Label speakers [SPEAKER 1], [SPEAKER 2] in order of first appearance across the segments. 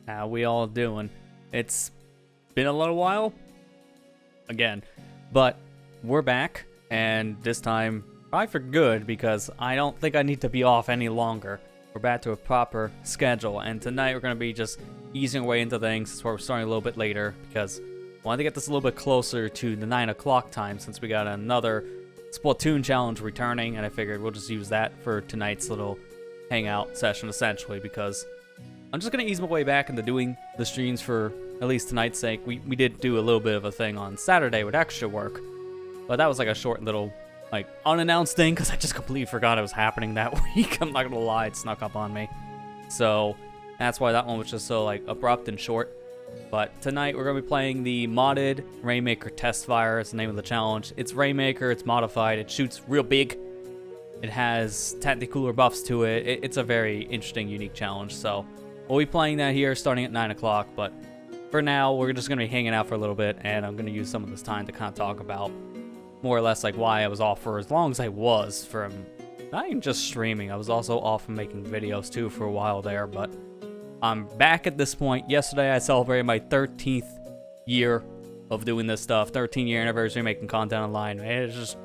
[SPEAKER 1] How we all doing? It's been a little while, again, but we're back, and this time, probably for good, because I don't think I need to be off any longer. We're back to a proper schedule, and tonight we're going to be just easing away into things. That's why we're starting a little bit later, because I wanted to get this a little bit closer to the 9 o'clock time, since we got another Splatoon challenge returning, and I figured we'll just use that for tonight's little hangout session, essentially, because I'm just going to ease my way back into doing the streams for at least tonight's sake. We did do a little bit of a thing on Saturday with extra work, but that was like a short little, like, unannounced thing, because I just completely forgot it was happening that week. I'm not going to lie, it snuck up on me. So that's why that one was just so, like, abrupt and short. But tonight we're going to be playing the modded Rainmaker test fire. It's the name of the challenge. It's Rainmaker, it's modified, it shoots real big. It has tactical buffs to it. It's a very interesting, unique challenge. So we'll be playing that here starting at 9 o'clock. But for now, we're just going to be hanging out for a little bit. And I'm going to use some of this time to kind of talk about more or less like why I was off for as long as I was from not even just streaming. I was also off from making videos too for a while there. But I'm back at this point. Yesterday, I celebrated my 13th year of doing this stuff. 13-year anniversary making content online. It's just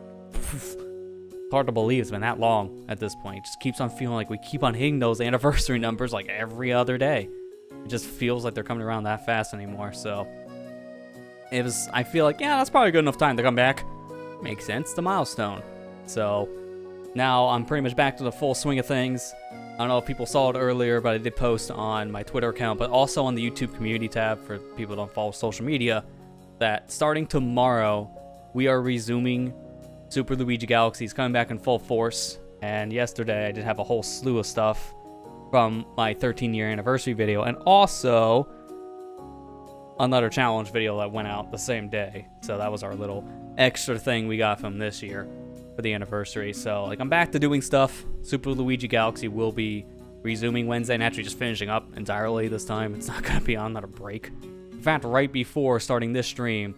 [SPEAKER 1] hard to believe it's been that long at this point. It just keeps on feeling like we keep on hitting those anniversary numbers like every other day. It just feels like they're coming around that fast anymore. So I feel like, yeah, that's probably good enough time to come back. Makes sense, the milestone. So now I'm pretty much back to the full swing of things. I don't know if people saw it earlier, but I did post on my Twitter account, but also on the YouTube community tab for people who don't follow social media, that starting tomorrow, we are resuming Super Luigi Galaxy's coming back in full force. And yesterday I did have a whole slew of stuff from my 13-year anniversary video, and also another challenge video that went out the same day. So that was our little extra thing we got from this year for the anniversary. So like I'm back to doing stuff. Super Luigi Galaxy will be resuming Wednesday and actually just finishing up entirely this time. It's not going to be on another break. In fact, right before starting this stream,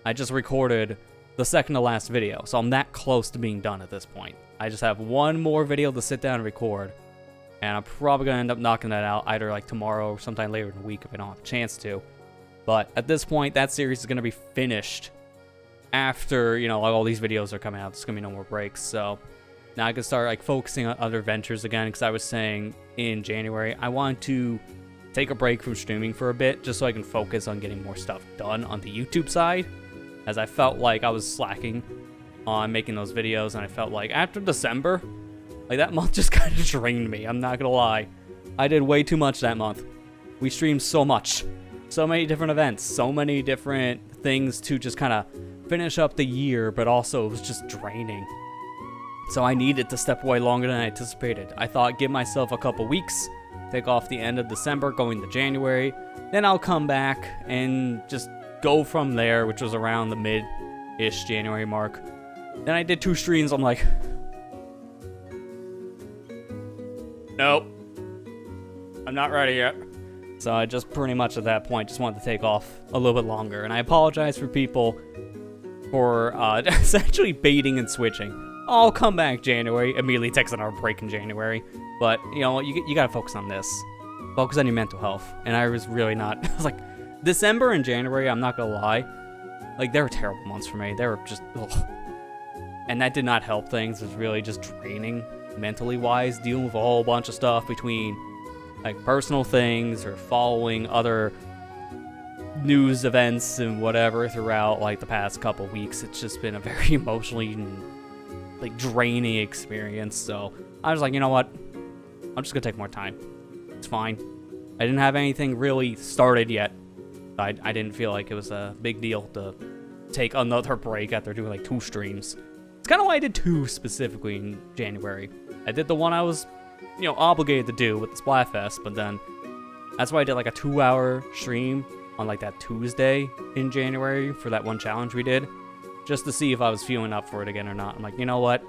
[SPEAKER 1] I just recorded the second to last video, so I'm that close to being done at this point. I just have one more video to sit down and record, and I'm probably going to end up knocking that out either like tomorrow or sometime later in the week if I don't have a chance to. But at this point, that series is going to be finished after, you know, like all these videos are coming out. There's going to be no more breaks, so now I can start like focusing on other ventures again, because I was saying in January I want to take a break from streaming for a bit just so I can focus on getting more stuff done on the YouTube side, as I felt like I was slacking on making those videos, and I felt like after December, like that month just kind of drained me. I'm not gonna lie. I did way too much that month. We streamed so much. So many different events. So many different things to just kind of finish up the year, but also it was just draining. So I needed to step away longer than I anticipated. I thought give myself a couple weeks, take off the end of December, going to January, then I'll come back and just go from there, which was around the mid-ish January mark. Then I did 2 streams. I'm like, nope, I'm not ready yet. So I just pretty much at that point just wanted to take off a little bit longer. And I apologize for people for essentially baiting and switching. I'll come back January, immediately takes another break in January. But you know what, you gotta focus on this. Focus on your mental health. And I was really not, I was like, December and January, I'm not gonna lie, like, they were terrible months for me. They were just, ugh. And that did not help things. It was really just draining mentally wise, dealing with a whole bunch of stuff between like personal things or following other news events and whatever throughout like the past couple weeks. It's just been a very emotionally like draining experience. So I was like, you know what, I'm just gonna take more time. It's fine. I didn't have anything really started yet. I didn't feel like it was a big deal to take another break after doing like 2 streams. It's kind of why I did 2 specifically in January. I did the one I was, you know, obligated to do with the Splatfest, but then that's why I did like a 2-hour stream on like that Tuesday in January for that one challenge we did, just to see if I was feeling up for it again or not. I'm like, you know what?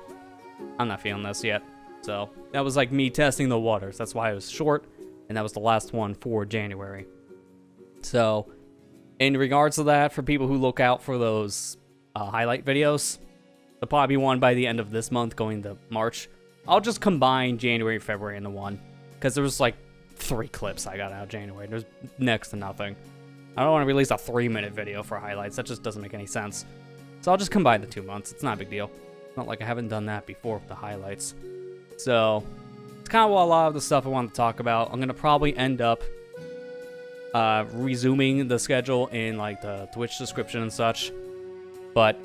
[SPEAKER 1] I'm not feeling this yet. So that was like me testing the waters. That's why it was short, and that was the last one for January. So in regards to that, for people who look out for those highlight videos, there'll probably be one by the end of this month going to March. I'll just combine January and February into one, because there was like 3 clips I got out of January. There's next to nothing. I don't want to release a 3-minute video for highlights. That just doesn't make any sense. So I'll just combine the 2 months. It's not a big deal. It's not like I haven't done that before with the highlights. So it's kind of a lot of the stuff I wanted to talk about. I'm going to probably end up resuming the schedule in like the Twitch description and such. But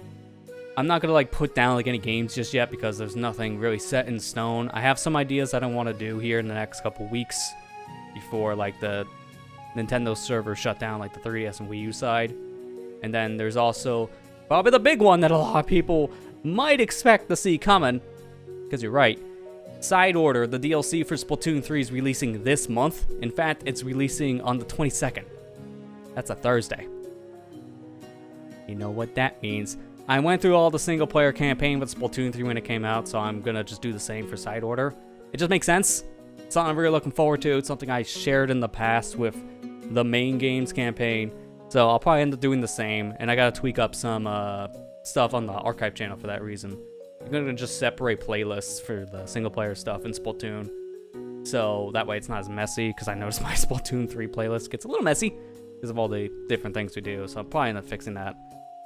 [SPEAKER 1] I'm not going to like put down like any games just yet because there's nothing really set in stone. I have some ideas that I want to do here in the next couple weeks before like the Nintendo server shut down, like the 3DS and Wii U side. And then there's also probably the big one that a lot of people might expect to see coming, because you're right. Side Order, the DLC for Splatoon 3 is releasing this month. In fact, it's releasing on the 22nd. That's a Thursday. You know what that means. I went through all the single-player campaign with Splatoon 3 when it came out, so I'm gonna just do the same for Side Order. It just makes sense. It's something I'm really looking forward to. It's something I shared in the past with the main games campaign, so I'll probably end up doing the same. And I gotta tweak up some stuff on the archive channel for that reason. I'm gonna just separate playlists for the single player stuff in Splatoon, so that way it's not as messy, because I noticed my Splatoon 3 playlist gets a little messy because of all the different things we do, so I'll probably end up fixing that.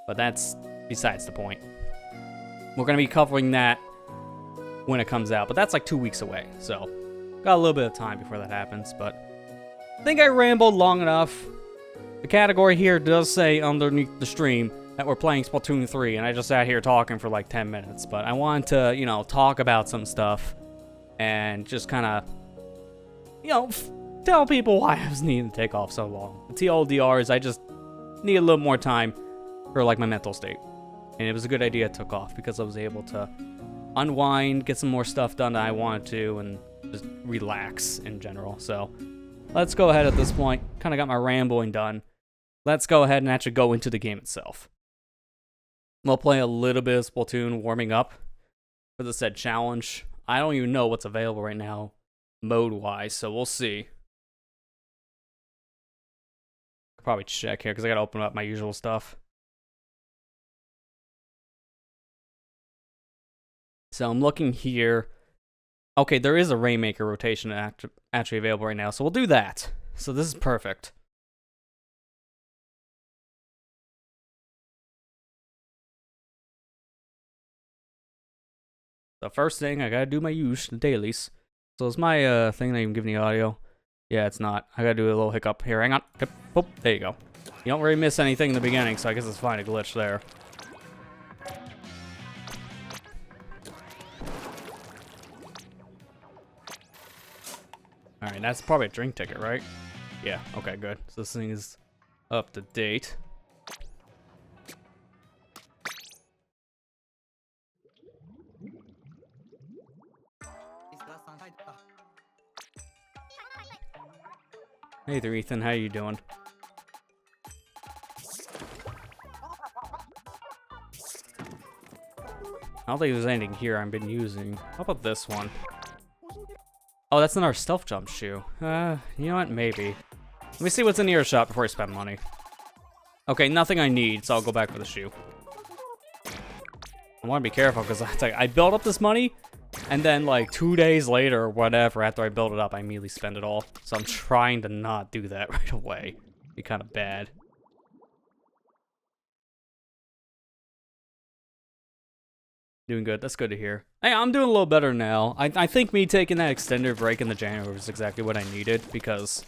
[SPEAKER 1] But that's besides the point. We're gonna be covering that when it comes out, but that's like 2 weeks away, so got a little bit of time before that happens. But I think I rambled long enough. The category here does say underneath the stream that we're playing Splatoon 3, and I just sat here talking for like 10 minutes, but I wanted to, you know, talk about some stuff and just kind of, you know, tell people why I was needing to take off so long. The TLDRs, I just need a little more time for like my mental state, and it was a good idea I took off because I was able to unwind, get some more stuff done that I wanted to, and just relax in general. So let's go ahead at this point. Kind of got my rambling done. Let's go ahead and actually go into the game itself. We'll play a little bit of Splatoon warming up for the said challenge. I don't even know what's available right now mode-wise, so we'll see. Could probably check here because I gotta open up my usual stuff. So I'm looking here. Okay, there is a Rainmaker rotation actually available right now, so we'll do that. So this is perfect. The first thing, I gotta do my the dailies. So is my thing not even giving you audio? Yeah, it's not. I gotta do a little hiccup here. Hang on. Oh, there you go. You don't really miss anything in the beginning, so I guess it's fine a glitch there. Alright, that's probably a drink ticket, right? Yeah, okay, good. So this thing is up to date. Hey there, Ethan. How you doing? I don't think there's anything here I've been using. How about this one? Oh, that's another stealth jump shoe. You know what? Maybe. Let me see what's in the earshot before I spend money. Okay, nothing I need, so I'll go back for the shoe. I want to be careful because I built up this money, and then like 2 days later or whatever, after I build it up, I immediately spend it all. So I'm trying to not do that right away. It'd be kind of bad. Doing good. That's good to hear. Hey, I'm doing a little better now. I think me taking that extended break in the January was exactly what I needed, because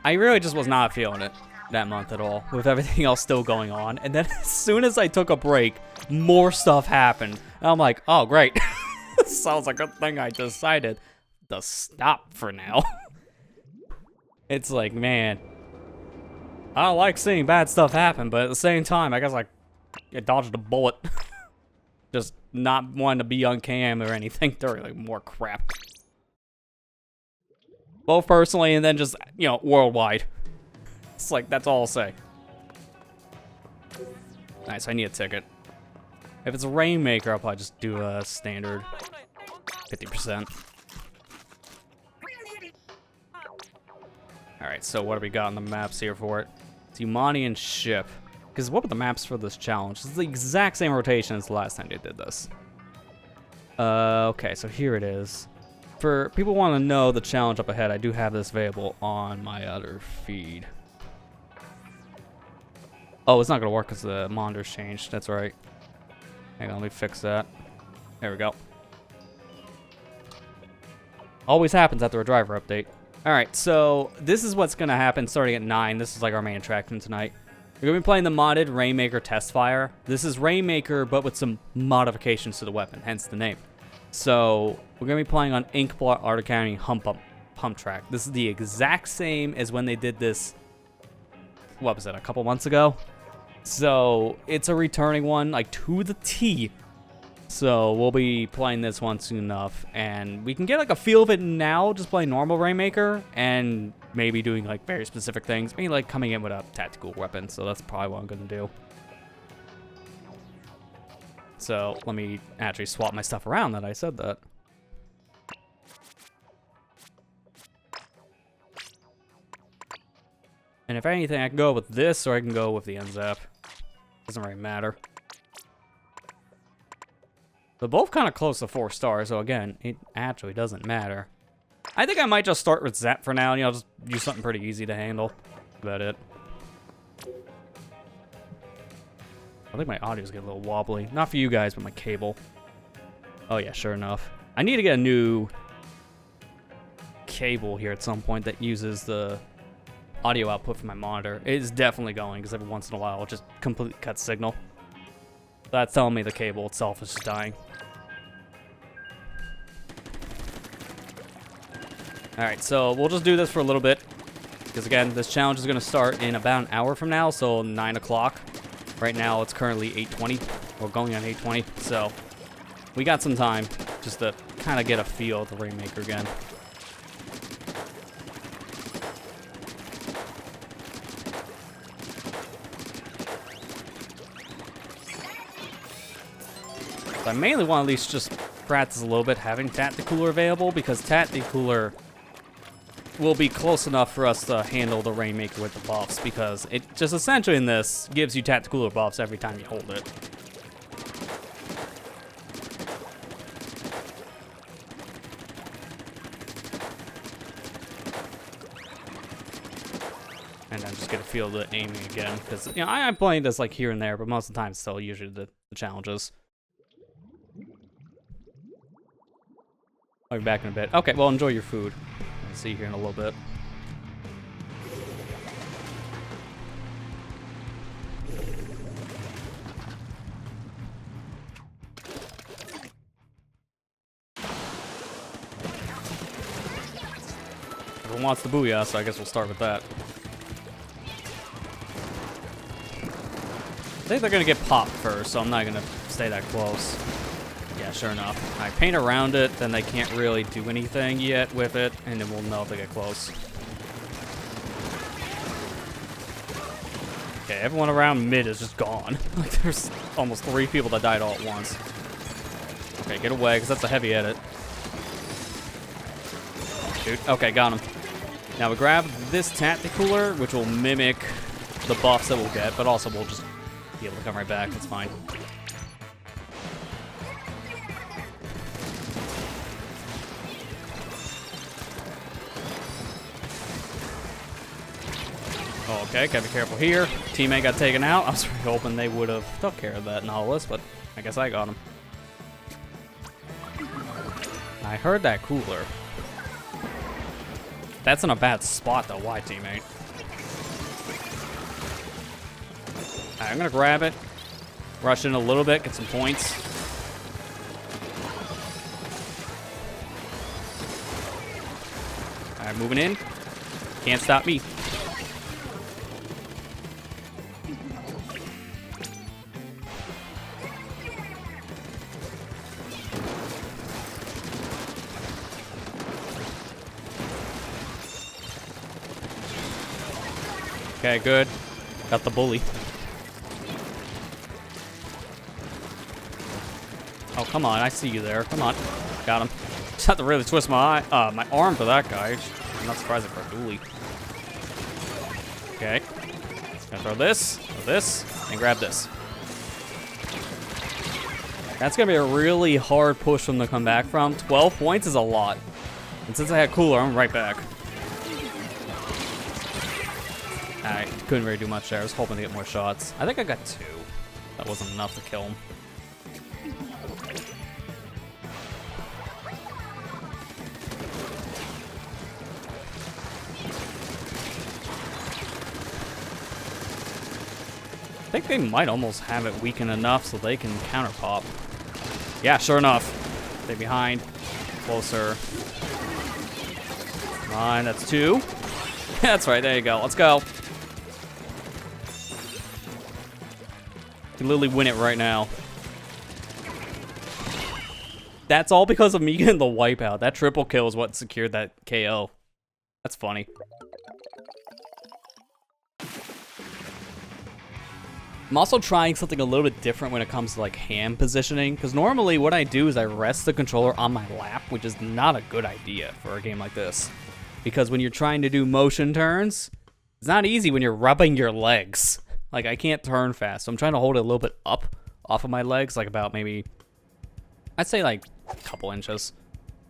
[SPEAKER 1] I really just was not feeling it that month at all, with everything else still going on. And then as soon as I took a break, more stuff happened. And I'm like, oh, great. Sounds like a good thing I decided to stop for now. It's like, man, I don't like seeing bad stuff happen, but at the same time, I guess I dodged a bullet. Just not wanting to be on cam or anything during like more crap. Both personally and then just, you know, worldwide. It's like, that's all I'll say. Nice, I need a ticket. If it's a Rainmaker, I'll probably just do a standard 50%. Alright, so what do we got on the maps here for it? It's Humanian Ship. Because what were the maps for this challenge? It's the exact same rotation as the last time they did this. Okay, so here it is. for people who want to know the challenge up ahead, I do have this available on my other feed. Oh, it's not going to work because the monitor's changed. That's right. Hang on, let me fix that. There we go. Always happens after a driver update. Alright, so this is what's going to happen starting at 9. This is like our main attraction tonight. We're going to be playing the modded Rainmaker test fire. This is Rainmaker, but with some modifications to the weapon, hence the name. So, we're going to be playing on Inkblot Art Academy pump track. This is the exact same as when they did this, what was it, a couple months ago? So, it's a returning one, like, to the T. So, we'll be playing this one soon enough, and we can get, like, a feel of it now, just playing normal Rainmaker, and maybe doing, like, very specific things. Maybe, like, coming in with a tactical weapon, so that's probably what I'm going to do. So, let me actually swap my stuff around that I said that. And if anything, I can go with this, or I can go with the NZAP. Doesn't really matter. They're both kind of close to 4 stars, so again, it actually doesn't matter. I think I might just start with Zap for now, and just use something pretty easy to handle. That's about it. I think my audio's getting a little wobbly. Not for you guys, but my cable. Oh yeah, sure enough. I need to get a new cable here at some point that uses the audio output from my monitor. It is definitely going, because every once in a while it'll just completely cut signal. That's telling me the cable itself is just dying. Alright, so we'll just do this for a little bit. Because again, this challenge is going to start in about an hour from now, so 9 o'clock. Right now it's currently 8:20. We're going on 8:20, so we got some time just to kind of get a feel of the Rainmaker again. I mainly want to at least just practice a little bit having Tacticooler available, because Tacticooler will be close enough for us to handle the Rainmaker with the buffs, because it just essentially in this gives you Tacticooler buffs every time you hold it. And then just get a feel of the aiming again, because you know I'm playing this like here and there, but most of the time it's still usually the challenges. I'll be back in a bit. Okay, well, enjoy your food. I'll see you here in a little bit. Everyone wants the booyah, so I guess we'll start with that. I think they're gonna get popped first, so I'm not gonna stay that close. Yeah, sure enough. I paint around it, then they can't really do anything yet with it, and then we'll know if they get close. Okay, everyone around mid is just gone. Like, there's almost 3 people that died all at once. Okay, get away, because that's a heavy edit. Shoot. Okay, got him. Now we grab this Tacticooler, which will mimic the buffs that we'll get, but also we'll just be able to come right back. That's fine. Okay, gotta be careful here. Teammate got taken out. I was really hoping they would have took care of that Nautilus, but I guess I got him. I heard that cooler. That's in a bad spot though. Why, teammate? Alright, I'm gonna grab it. Rush in a little bit, get some points. Alright, moving in. Can't stop me. Okay, good. Got the bully. Oh, come on. I see you there. Come on. Got him. Just have to really twist my arm for that guy. I'm not surprised for a dually. Okay. Gonna throw this, and grab this. That's gonna be a really hard push for them to come back from. 12 points is a lot. And since I had cooler, I'm right back. I couldn't really do much there. I was hoping to get more shots. I think I got 2. That wasn't enough to kill him. I think they might almost have it weakened enough so they can counter pop. Yeah, sure enough. Stay behind. Closer. Come on, that's 2. That's right, there you go. Let's go. Can literally win it right now. That's all because of me getting the wipeout. That triple kill is what secured that KO. That's funny. I'm also trying something a little bit different when it comes to like hand positioning, because normally what I do is I rest the controller on my lap, which is not a good idea for a game like this. Because when you're trying to do motion turns, it's not easy when you're rubbing your legs. Like, I can't turn fast, so I'm trying to hold it a little bit up off of my legs, like about maybe, I'd say like a couple inches.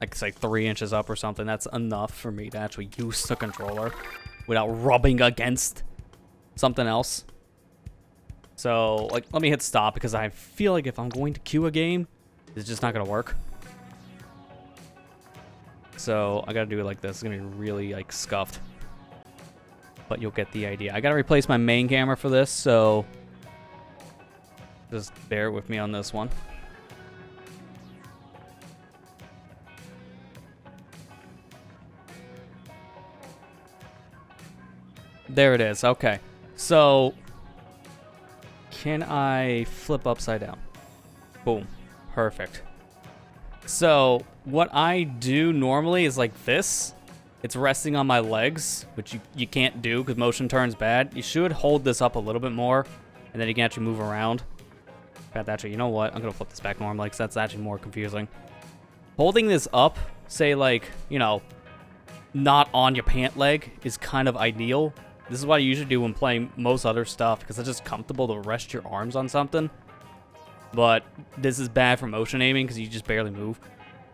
[SPEAKER 1] Like, say 3 inches up or something. That's enough for me to actually use the controller without rubbing against something else. So, like, let me hit stop because I feel like if I'm going to queue a game, it's just not going to work. So, I got to do it like this. It's going to be really, like, scuffed. But you'll get the idea. I got to replace my main camera for this, so just bear with me on this one. There it is. Okay. So, can I flip upside down? Boom. Perfect. So, what I do normally is like this. It's resting on my legs, which you can't do because motion turns bad. You should hold this up a little bit more, and then you can actually move around. Actually, you know what? I'm going to flip this back normally because that's actually more confusing. Holding this up, say like, you know, not on your pant leg is kind of ideal. This is what I usually do when playing most other stuff because it's just comfortable to rest your arms on something. But this is bad for motion aiming because you just barely move.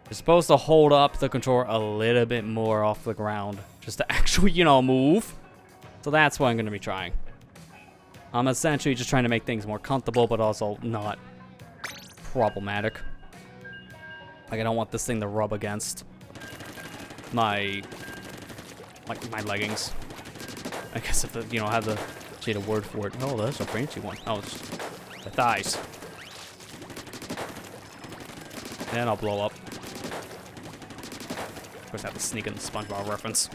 [SPEAKER 1] You're supposed to hold up the controller a little bit more off the ground just to actually, you know, move. So that's what I'm going to be trying. I'm essentially just trying to make things more comfortable, but also not problematic. Like, I don't want this thing to rub against my, like, my leggings. I guess if, you know, I have the shade of word for it. Oh, that's a fancy one. Oh, it's the thighs. And I'll blow up. Of course, I have to sneak in the SpongeBob reference.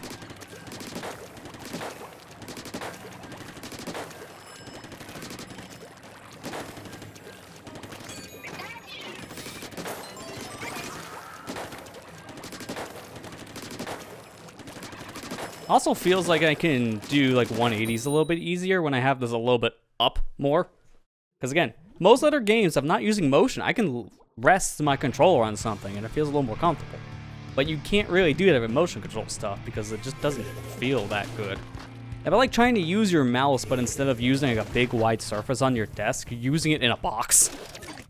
[SPEAKER 1] Also feels like I can do like 180s a little bit easier when I have this a little bit up more. Because again, most other games, I'm not using motion. I can rest my controller on something and it feels a little more comfortable. But you can't really do that with motion control stuff because it just doesn't feel that good. If I like trying to use your mouse, but instead of using like a big wide surface on your desk, you're using it in a box.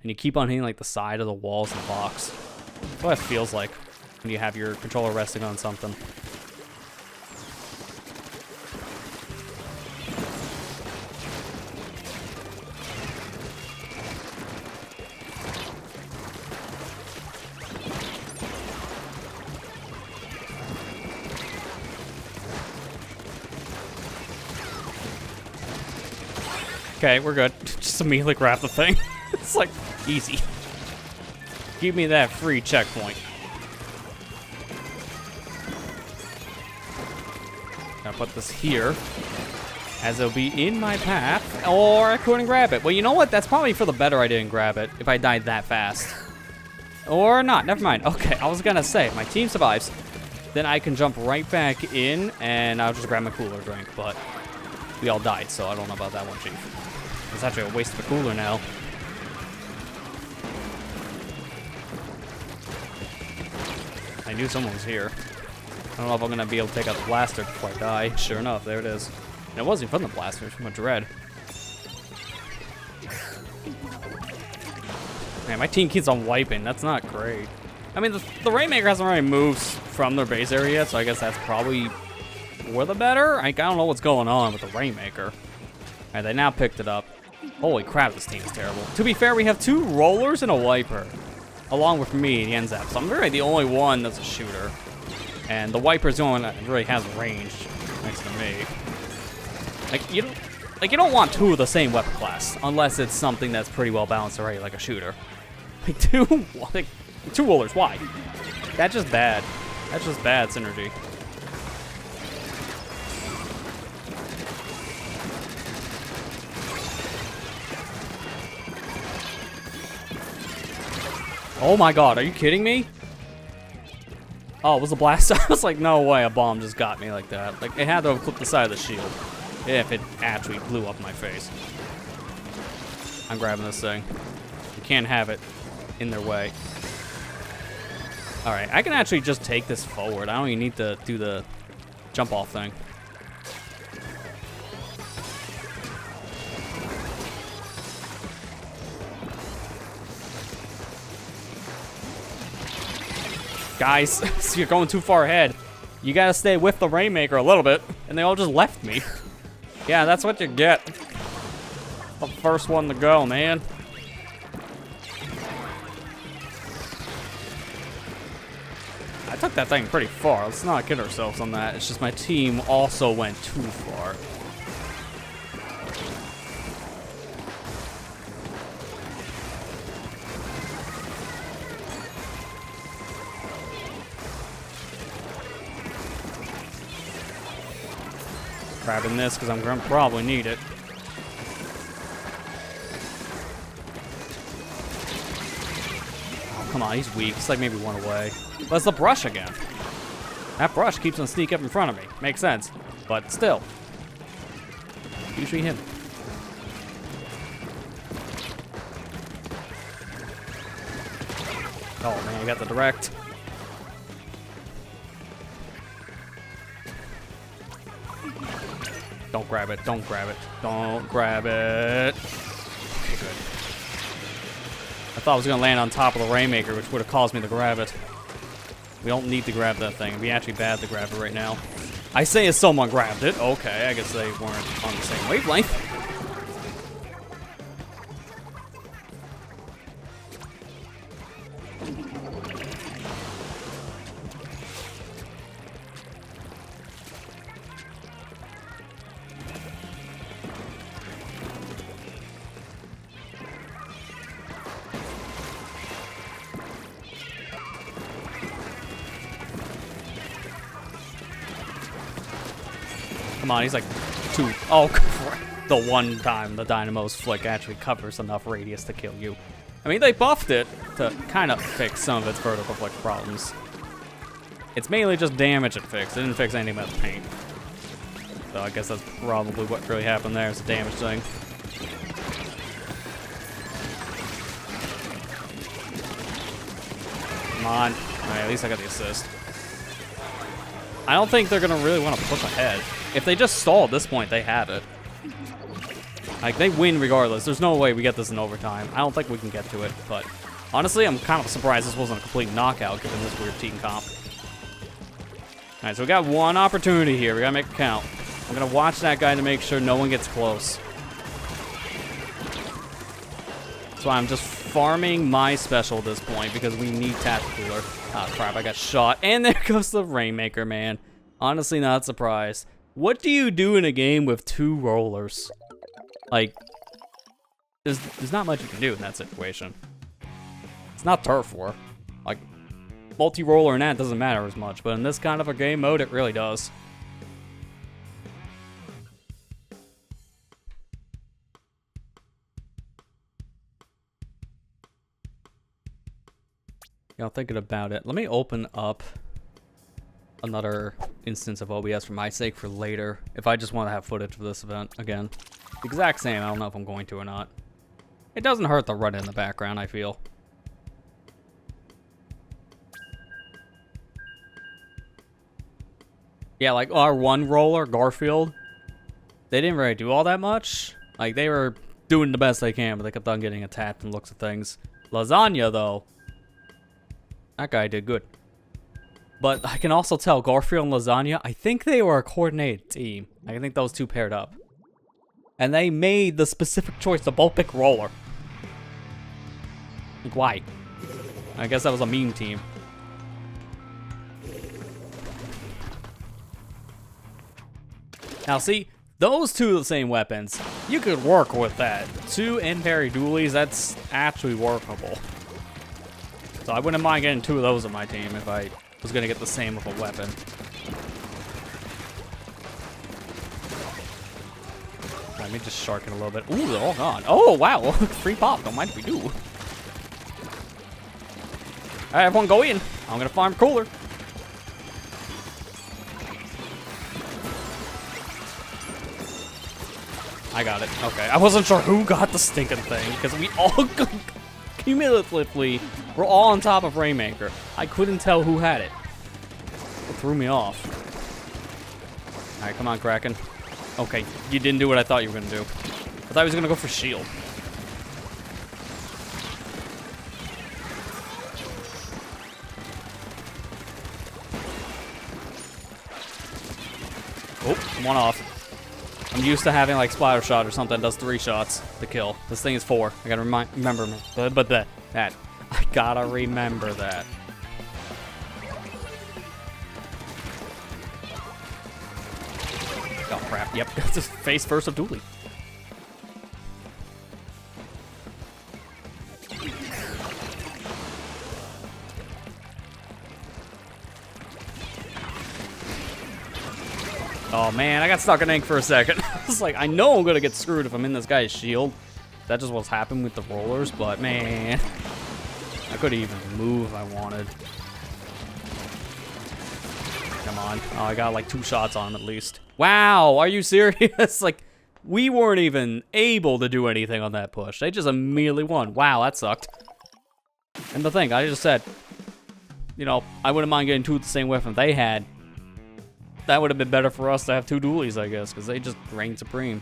[SPEAKER 1] And you keep on hitting like the side of the walls of the box. That's what it feels like when you have your controller resting on something. Okay, we're good. Just immediately grab the thing. It's like, easy. Give me that free checkpoint. Gotta put this here, as it'll be in my path, or I couldn't grab it. Well, you know what? That's probably for the better I didn't grab it, if I died that fast. Or not, never mind. Okay, I was gonna say, my team survives. Then I can jump right back in, and I'll just grab my cooler drink, but we all died, so I don't know about that one, Chief. It's actually a waste of a cooler now. I knew someone was here. I don't know if I'm gonna be able to take out the blaster before I die. Sure enough, there it is. And it wasn't from the blaster, it was from a dread. Man, my team keeps on wiping. That's not great. I mean, the Rainmaker hasn't really moved from their base area yet, so I guess that's probably for the better. I don't know what's going on with the Rainmaker. Alright, they now picked it up. Holy crap, this team is terrible. To be fair, we have 2 rollers and a wiper. Along with me, the NZAP. So I'm really the only one that's a shooter. And the wiper's the only one that really has range next to me. Like, you don't want 2 of the same weapon class, unless it's something that's pretty well balanced already, like a shooter. Like, 2 rollers, why? That's just bad. That's just bad synergy. Oh my god, are you kidding me? Oh, it was a blast. I was like, no way, a bomb just got me like that. Like, it had to have clipped the side of the shield. If it actually blew up my face. I'm grabbing this thing. You can't have it in their way. Alright, I can actually just take this forward. I don't even need to do the jump off thing. Guys, you're going too far ahead. You gotta stay with the Rainmaker a little bit, and they all just left me. Yeah, that's what you get. The first one to go, man. I took that thing pretty far. Let's not kid ourselves on that. It's just my team also went too far. Grabbing this because I'm gonna probably need it. Oh, come on, he's weak. It's like maybe 1 away. But it's the brush again. That brush keeps on sneaking up in front of me. Makes sense. But still. Usually him. Oh man, I got the direct. Don't grab it, don't grab it, don't grab it. Okay, good. I thought I was gonna land on top of the Rainmaker, which would have caused me to grab it. We don't need to grab that thing. It'd be actually bad to grab it right now. I say as someone grabbed it. Okay, I guess they weren't on the same wavelength. Come on, he's like 2. Oh, crap. The one time the Dynamo's flick actually covers enough radius to kill you. I mean, they buffed it to kind of fix some of its vertical flick problems. It's mainly just damage it fixed. It didn't fix anything about the paint. So I guess that's probably what really happened there, is the damage thing. Come on. Alright, at least I got the assist. I don't think they're going to really want to push ahead. If they just stall at this point, they have it. Like, they win regardless. There's no way we get this in overtime. I don't think we can get to it, but honestly, I'm kind of surprised this wasn't a complete knockout given this weird team comp. Alright, so we got 1 opportunity here. We gotta make it count. I'm gonna watch that guy to make sure no one gets close. That's why I'm just farming my special at this point, because we need Tactical. Ah, crap, I got shot. And there goes the Rainmaker, man. Honestly, not surprised. What do you do in a game with 2 rollers? Like, there's not much you can do in that situation. It's not turf war. Like, multi-roller and that doesn't matter as much, but in this kind of a game mode, it really does. Yeah, thinking about it. Let me open up another instance of OBS for my sake for later, if I just want to have footage of this event again. The exact same, I don't know if I'm going to or not. It doesn't hurt to run it in the background, I feel. Yeah, like our one roller, Garfield, they didn't really do all that much. Like, they were doing the best they can, but they kept on getting attacked from the looks of things. Lasagna, though, That guy did good. But I can also tell Garfield and Lasagna, I think they were a coordinated team. I think those two paired up. And they made the specific choice to both pick Roller. Like, why? I guess that was a meme team. Now see, those two are the same weapons. You could work with that. 2 in-parry dualies, that's actually workable. So I wouldn't mind getting 2 of those on my team if I was gonna get the same of a weapon. Let me just shark it a little bit. Ooh, they're all gone. Oh, wow. Free pop. Don't mind if we do. All right, everyone go in. I'm gonna farm cooler. I got it. Okay, I wasn't sure who got the stinking thing because we all cumulatively were all on top of Rainmaker. I couldn't tell who had it. It threw me off. All right, come on, Kraken. Okay, you didn't do what I thought you were gonna do. I thought he was gonna go for shield. Oh, one off. I'm used to having like splatter shot or something that does 3 shots to kill. This thing is 4. I gotta remember, but that I gotta remember that. Oh crap! Yep, just face first of Dooley. Oh man, I got stuck in ink for a second. I was like, I know I'm gonna get screwed if I'm in this guy's shield. That just what's happened with the rollers, but man, I couldn't even move if I wanted. Come on. Oh, I got like 2 shots on him at least. Wow, are you serious? Like, we weren't even able to do anything on that push. They just immediately won. Wow, that sucked. And the thing, I just said, you know, I wouldn't mind getting 2 with the same weapon they had. That would have been better for us to have 2 dualies, I guess, because they just reigned supreme.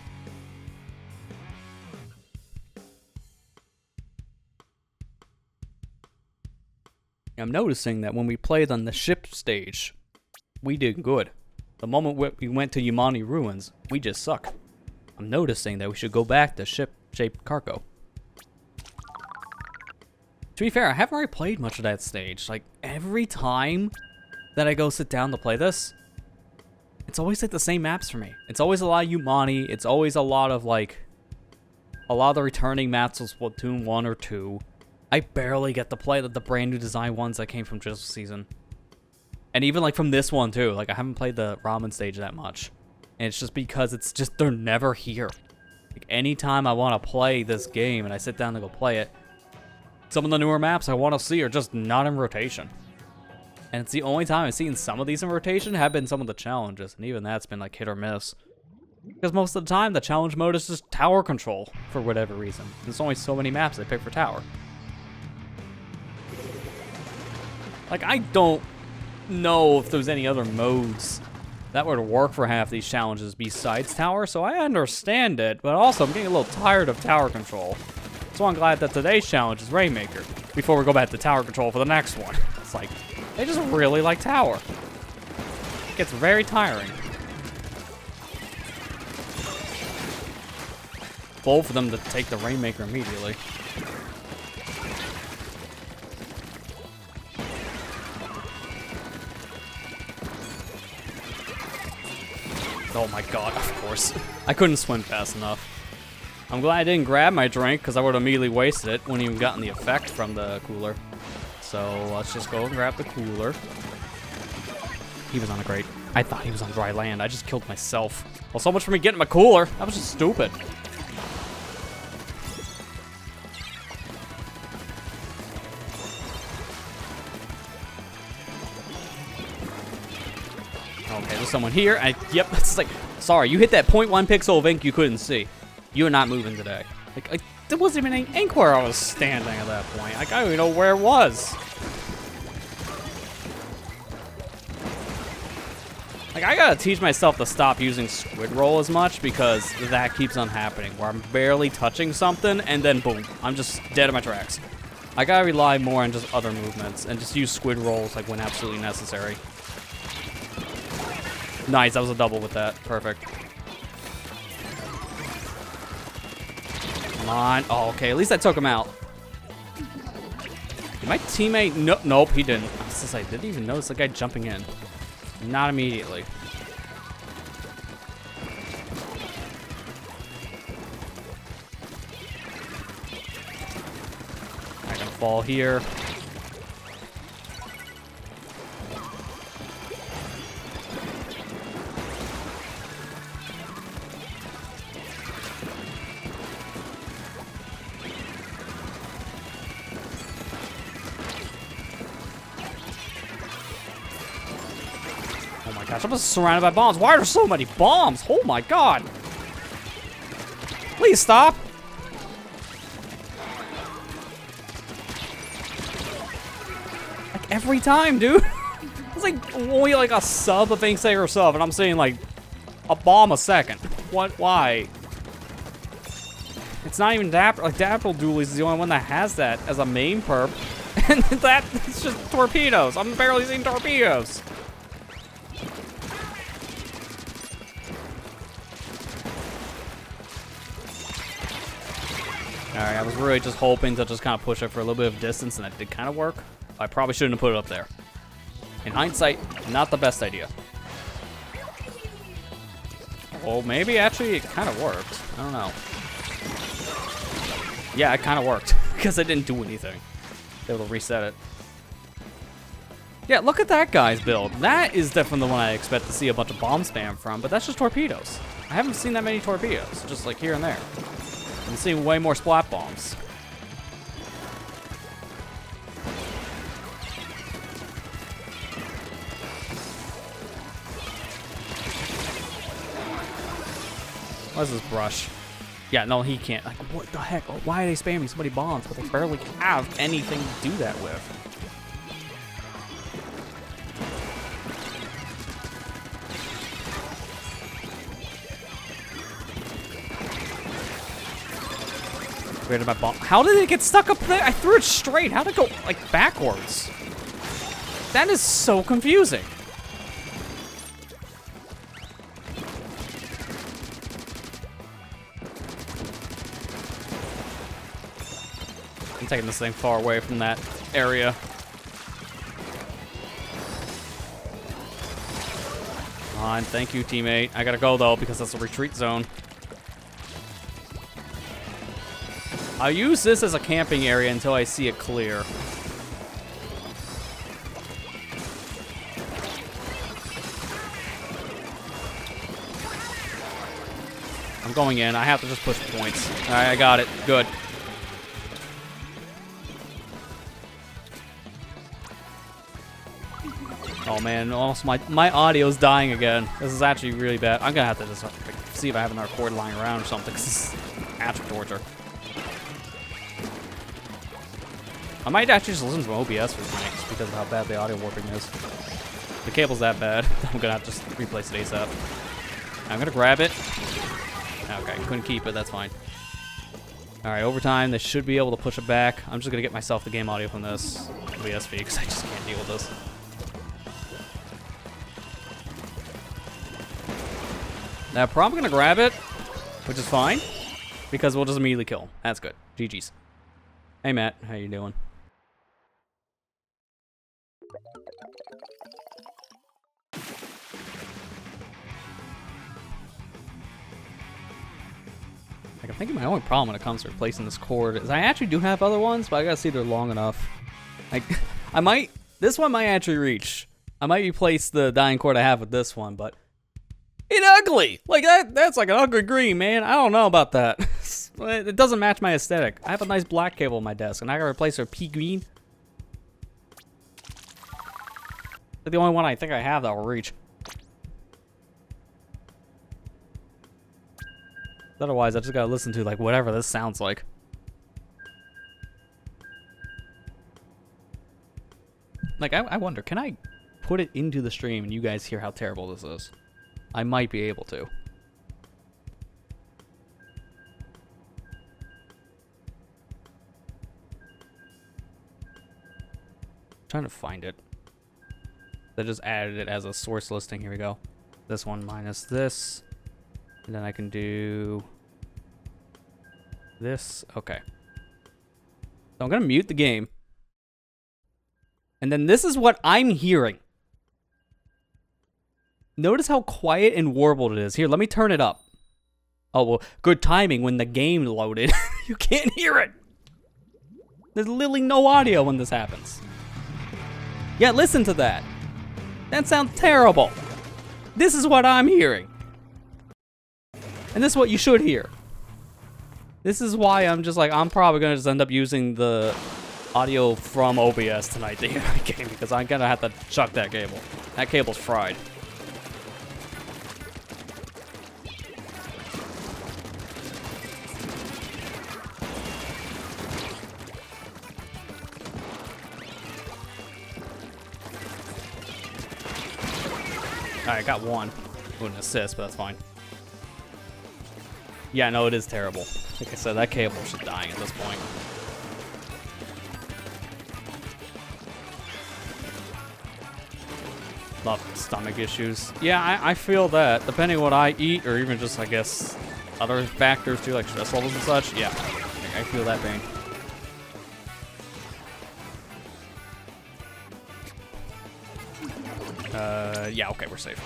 [SPEAKER 1] I'm noticing that when we played on the ship stage, we did good. The moment we went to Yamani Ruins, we just suck. I'm noticing that we should go back to ship-shaped cargo. To be fair, I haven't really played much of that stage. Like, every time that I go sit down to play this, it's always like the same maps for me. It's always a lot of Yamani. It's always a lot of like, a lot of the returning maps of Splatoon 1 or 2. I barely get to play the brand new design ones that came from just season. And even like from this one too. Like I haven't played the ramen stage that much. And it's just because it's just, they're never here. Like anytime I want to play this game and I sit down to go play it, some of the newer maps I want to see are just not in rotation. And it's the only time I've seen some of these in rotation have been some of the challenges. And even that's been like hit or miss. Because most of the time, the challenge mode is just tower control for whatever reason. There's only so many maps I pick for tower. Like, I don't know if there's any other modes that would work for half these challenges besides tower, so I understand it. But also, I'm getting a little tired of tower control. So I'm glad that today's challenge is Rainmaker. Before we go back to tower control for the next one. It's like, they just really like tower. It gets very tiring. Both of them to take the Rainmaker immediately. Oh my god, of course. I couldn't swim fast enough. I'm glad I didn't grab my drink because I would have immediately wasted it. Wouldn't even gotten the effect from the cooler. So let's just go and grab the cooler. He was on a crate. I thought he was on dry land. I just killed myself. Well, so much for me getting my cooler. That was just stupid. Okay, there's someone here. Yep, it's like, sorry, you hit that 0.1 pixel of ink you couldn't see. You're not moving today. Like, there wasn't even any ink where I was standing at that point. Like, I don't even know where it was. Like, I gotta teach myself to stop using squid roll as much because that keeps on happening, where I'm barely touching something and then boom, I'm just dead in my tracks. I gotta rely more on just other movements and just use squid rolls like when absolutely necessary. Nice, that was a double with that. Perfect. Come on. Oh, okay. At least I took him out. My teammate... Nope, he didn't. I was just like, didn't even notice the guy jumping in. Not immediately. I'm gonna fall here. Oh my gosh, I'm just surrounded by bombs. Why are there so many bombs? Oh my god. Please stop. Like every time, dude. It's like only like a sub of things say or sub, and I'm saying like a bomb a second. What? Why? It's not even Dapper. Like Dapper Dualies is the only one that has that as a main perp, and it's just torpedoes. I'm barely seeing torpedoes. Alright, I was really just hoping to just kind of push it for a little bit of distance, and that did kind of work. I probably shouldn't have put it up there. In hindsight, not the best idea. Well, maybe actually it kind of worked. I don't know. Yeah, it kind of worked, because I didn't do anything. Able to reset it. Yeah, look at that guy's build. That is definitely the one I expect to see a bunch of bomb spam from, but that's just torpedoes. I haven't seen that many torpedoes, just like here and there. I'm seeing way more splat bombs. What is this brush? Yeah, no, he can't. Like, what the heck? Why are they spamming so many bombs? But they barely have anything to do that with. Where did my bomb? How did it get stuck up there? I threw it straight. How did it go like backwards? That is so confusing. I'm taking this thing far away from that area. Come on, thank you, teammate. I gotta go though because that's a retreat zone. I'll use this as a camping area until I see it clear. I'm going in. I have to just push points. All right, I got it. Good. Oh man, almost my audio's dying again. This is actually really bad. I'm gonna have to just see if I have another cord lying around or something, because this is actual torture. I might actually just listen to OBS for tonight just because of how bad the audio warping is. If the cable's that bad, I'm gonna have to just replace it ASAP. I'm gonna grab it. Okay, couldn't keep it, that's fine. Alright, over time, they should be able to push it back. I'm just gonna get myself the game audio from this OBS feed because I just can't deal with this. Now, I'm probably gonna grab it, which is fine, because we'll just immediately kill him. That's good. GG's. Hey, Matt. How you doing? Like, I'm thinking my only problem when it comes to replacing this cord is I actually do have other ones, but I gotta see they're long enough. Like, this one might actually reach. I might replace the dying cord I have with this one, but it's ugly. Like, that's like an ugly green, man. I don't know about that. It doesn't match my aesthetic. I have a nice black cable on my desk, and I gotta replace her pea green. They're the only one I think I have that will reach. Otherwise, I just gotta listen to like whatever this sounds like. Like, I wonder, can I put it into the stream and you guys hear how terrible this is? I might be able to. trying to find it. They just added it as a source listing. Here we go. This one minus this. And then I can do this. Okay. So I'm going to mute the game. And then this is what I'm hearing. Notice how quiet and warbled it is. Here, let me turn it up. Oh, well, good timing when the game loaded. You can't hear it. There's literally no audio when this happens. Yeah, listen to that. That sounds terrible. This is what I'm hearing. And this is what you should hear. This is why I'm just like, I'm probably going to just end up using the audio from OBS tonight to hear the game, because I'm going to have to chuck that cable. That cable's fried. Alright, got one. With an assist, but that's fine. Yeah, no, it is terrible. Like I said, that cable should die at this point. Lot of stomach issues. Yeah, I feel that. Depending on what I eat, or even just, I guess, other factors too, like stress levels and such. Yeah, I feel that pain. Yeah, okay, we're safe.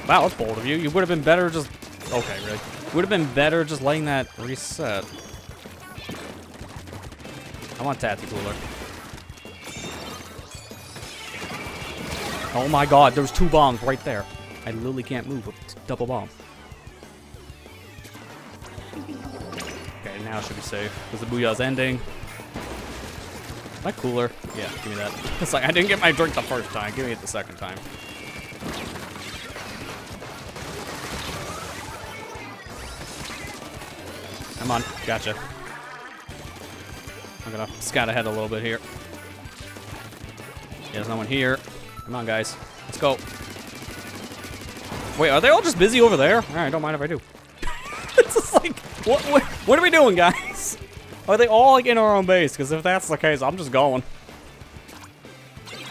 [SPEAKER 1] Wow, that's bold of you. You would have been better just... Okay, really. Would have been better just letting that reset. I want Tatty Cooler. Oh my god, there's 2 bombs right there. I literally can't move with double bomb. Okay, now I should be safe. Because the Booyah's ending. Is that cooler? Yeah, give me that. It's like, I didn't get my drink the first time. Give me it the second time. Come on, gotcha. I'm gonna scout ahead a little bit here. Yeah, there's no one here. Come on, guys. Let's go. Wait, are they all just busy over there? Alright, don't mind if I do. It's just like, what are we doing, guys? Are they all like in our own base? Because if that's the case, I'm just going.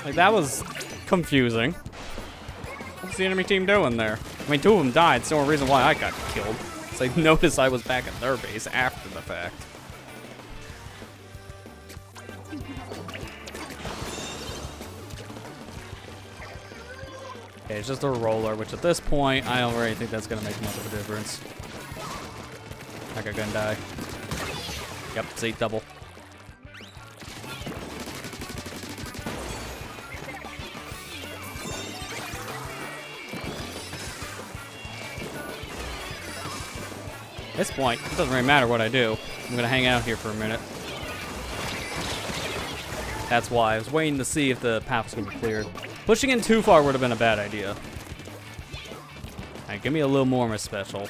[SPEAKER 1] Like, that was confusing. What's the enemy team doing there? I mean, 2 of them died. It's the only reason why I got killed. So they noticed I was back at their base after the fact. Okay, it's just a roller, which at this point, I don't really think that's going to make much of a difference. Like I'm gonna die. Yep, see, double. At this point, it doesn't really matter what I do. I'm gonna hang out here for a minute. That's why I was waiting to see if the path was gonna be cleared. Pushing in too far would have been a bad idea. Alright, give me a little more of a special.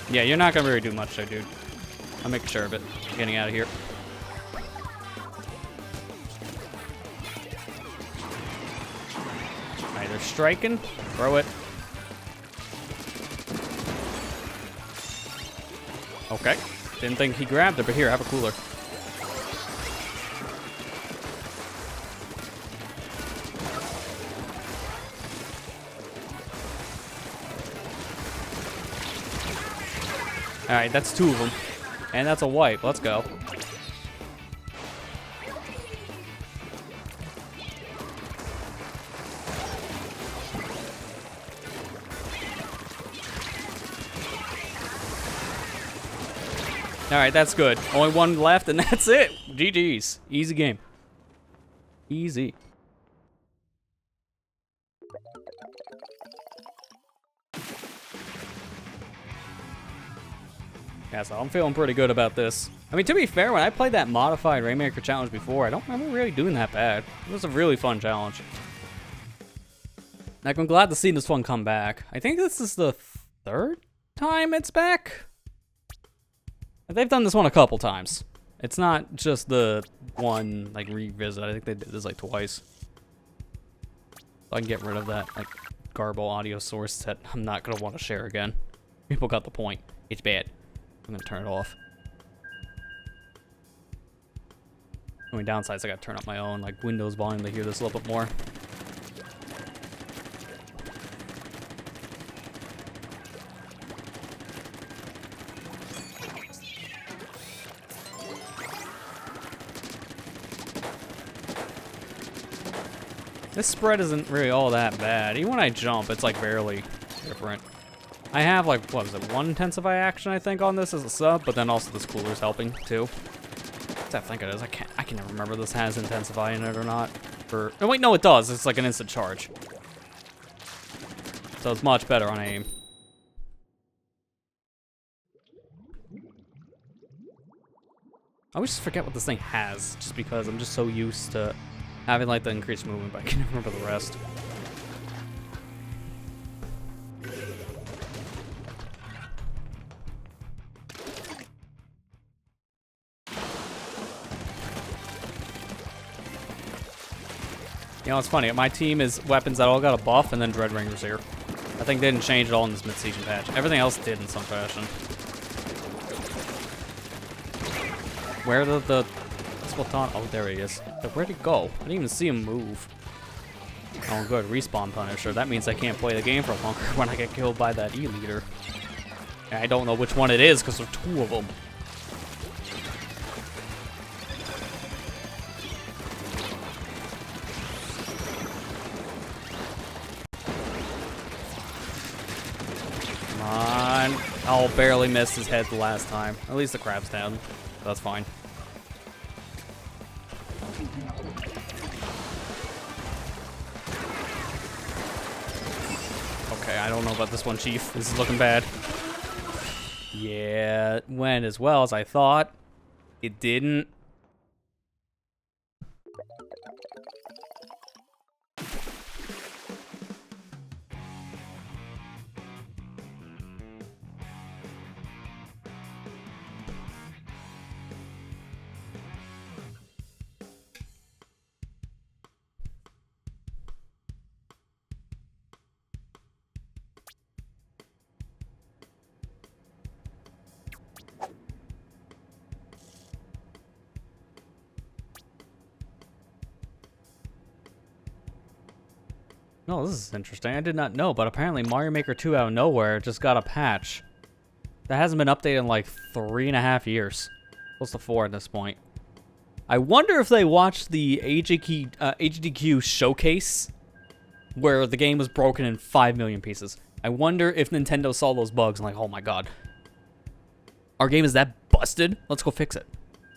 [SPEAKER 1] Yeah, you're not gonna really do much there, dude. I'll make sure of it. Getting out of here. Alright, they're striking. Throw it. Okay. Didn't think he grabbed it, but here, have a cooler. Alright, that's 2 of them. And that's a wipe. Let's go. Alright, that's good. Only 1 left, and that's it. GG's. Easy game. Easy. Yeah, so I'm feeling pretty good about this. I mean, to be fair, when I played that modified Rainmaker challenge before, I don't remember really doing that bad. It was a really fun challenge. Like, I'm glad to see this one come back. I think this is the 3rd time it's back? They've done this one a couple times. It's not just the one, like, revisit. I think they did this, like, twice. So I can get rid of that, like, garble audio source that I'm not gonna want to share again. People got the point. It's bad. I'm gonna turn it off. Only downsides, I gotta turn up my own, like, Windows volume to hear this a little bit more. This spread isn't really all that bad. Even when I jump, it's like barely different. I have like, what was it, 1 intensify action I think on this as a sub, but then also this cooler's helping too. I think it is. I can never remember this has intensify in it or not. Oh wait, no, it does. It's like an instant charge. So it's much better on aim. I always forget what this thing has, just because I'm just so used to having like the increased movement, but I can't remember the rest. You know, it's funny. My team is weapons that all got a buff, and then Dread Ringer's here. I think they didn't change at all in this mid-season patch. Everything else did in some fashion. Where the Splatoon? Oh, there he is. Where'd he go? I didn't even see him move. Oh, good. Respawn Punisher. That means I can't play the game for longer when I get killed by that E-leader. I don't know which one it is because there are 2 of them. Come on. I'll barely miss his head the last time. At least the crab's down. That's fine. Okay, I don't know about this one, Chief. This is looking bad. Yeah, it went as well as I thought. It didn't. No, this is interesting. I did not know, but apparently Mario Maker 2 out of nowhere just got a patch. That hasn't been updated in like 3.5 years. Close to 4 at this point. I wonder if they watched the HDQ showcase where the game was broken in 5 million pieces. I wonder if Nintendo saw those bugs and like, oh my god. Our game is that busted? Let's go fix it.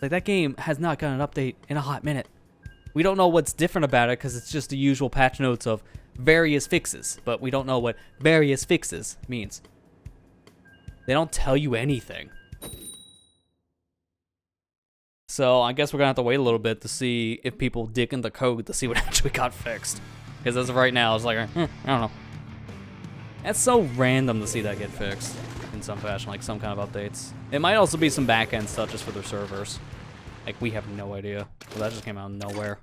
[SPEAKER 1] Like, that game has not gotten an update in a hot minute. We don't know what's different about it because it's just the usual patch notes of various fixes, but we don't know what various fixes means. They don't tell you anything. So I guess we're gonna have to wait a little bit to see if people dig in the code to see what actually got fixed. Because as of right now, it's like, I don't know. That's so random to see that get fixed in some fashion, like some kind of updates. It might also be some back-end stuff just for their servers. Like, we have no idea. Well, that just came out of nowhere.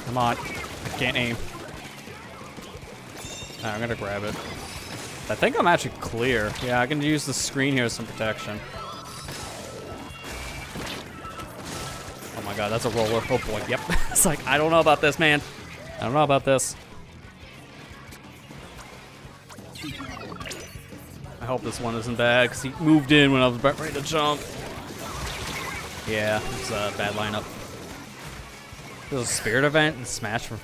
[SPEAKER 1] Come on. I can't aim. Alright, I'm gonna grab it. I think I'm actually clear. Yeah, I can use the screen here as some protection. Oh my god, that's a roller. Oh boy, yep. It's like, I don't know about this, man. I don't know about this. I hope this one isn't bad, because he moved in when I was about ready to jump. Yeah, it's a bad lineup. There's a spirit event in Smash for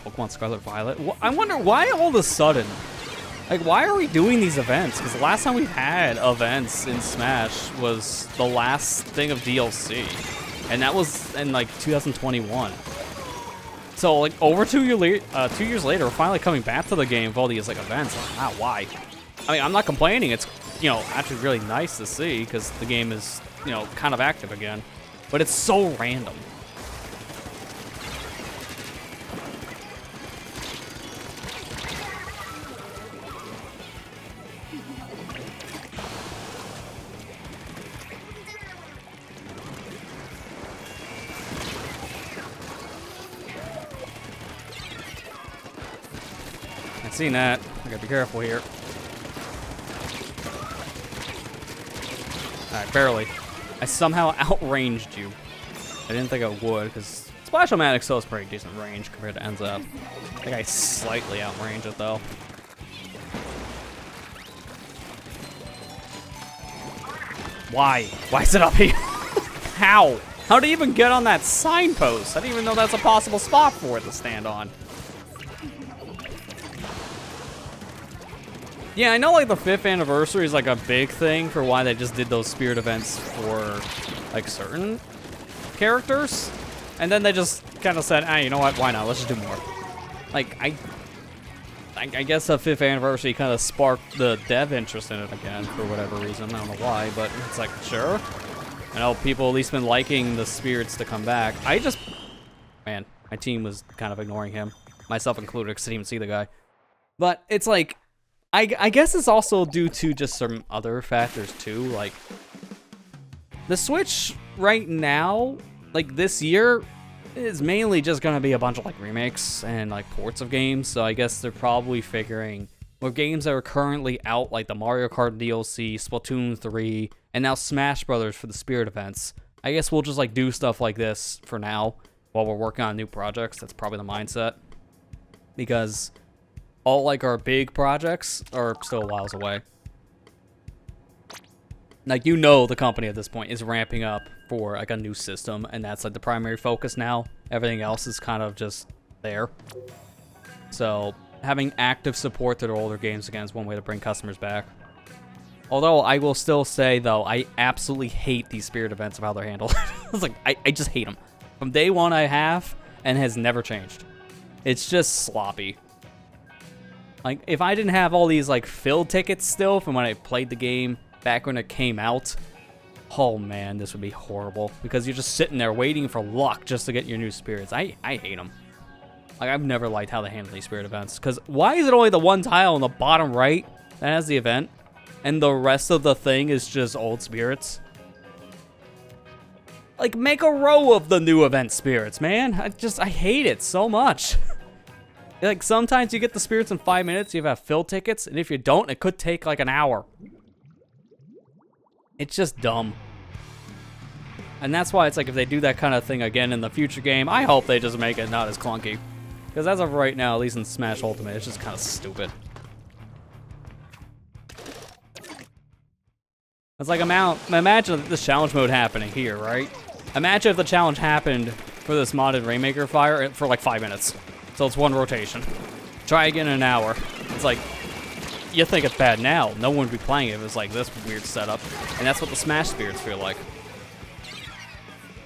[SPEAKER 1] Pokemon Scarlet Violet. I wonder why all of a sudden. Like, why are we doing these events? Because the last time we had events in Smash was the last thing of DLC. And that was in, like, 2021. So, like, over 2 years later, we're finally coming back to the game with all these, like, events. Like, wow, why? I mean, I'm not complaining. It's, you know, actually really nice to see because the game is, you know, kind of active again. but it's so random.
[SPEAKER 2] I've seen that. I gotta be careful here. Alright, barely. I somehow outranged you. I didn't think I would, because Splash-O-Matic still has pretty decent range compared to Ends Up. I think I slightly outranged it, though. Why? Why is it up here? How? How did he even get on that signpost? I didn't even know that's a possible spot for it to stand on. Yeah, I know like the 5th anniversary is like a big thing for why they just did those spirit events for like certain characters. And then they just kind of said, ah, you know what, why not? Let's just do more. Like, I guess the 5th anniversary kind of sparked the dev interest in it again for whatever reason. I don't know why, but it's like, sure. I know people at least been liking the spirits to come back. Man, my team was kind of ignoring him. Myself included, because I didn't even see the guy. But it's like, I guess it's also due to just some other factors too, like the Switch right now, like this year, is mainly just gonna be a bunch of like remakes and like ports of games. So I guess they're probably figuring with games that are currently out, like the Mario Kart DLC, Splatoon 3, and now Smash Brothers for the Spirit events. I guess we'll just like do stuff like this for now while we're working on new projects. That's probably the mindset, because all like our big projects are still a whiles away. Like, you know, the company at this point is ramping up for like a new system, and that's like the primary focus now. Everything else is kind of just there. So having active support to their older games again is one way to bring customers back. Although I will still say though, I absolutely hate these spirit events of how they're handled. It's like I just hate them. From day one I have, and has never changed. It's just sloppy. Like, if I didn't have all these, like, filled tickets still from when I played the game back when it came out, oh, man, this would be horrible. Because you're just sitting there waiting for luck just to get your new spirits. I hate them. Like, I've never liked how they handle these spirit events. Because why is it only the one tile on the bottom right that has the event, and the rest of the thing is just old spirits? Like, make a row of the new event spirits, man. I hate it so much. Like, sometimes you get the spirits in 5 minutes, you have fill tickets, and if you don't, it could take like an hour. It's just dumb. And that's why it's like, if they do that kind of thing again in the future game, I hope they just make it not as clunky. Because as of right now, at least in Smash Ultimate, it's just kind of stupid. It's like, imagine this challenge mode happening here, right? Imagine if the challenge happened for this modded Rainmaker fire for like 5 minutes. So it's one rotation. Try again in an hour. It's like, you think it's bad now. No one would be playing it if it was like this weird setup. And that's what the Smash spirits feel like.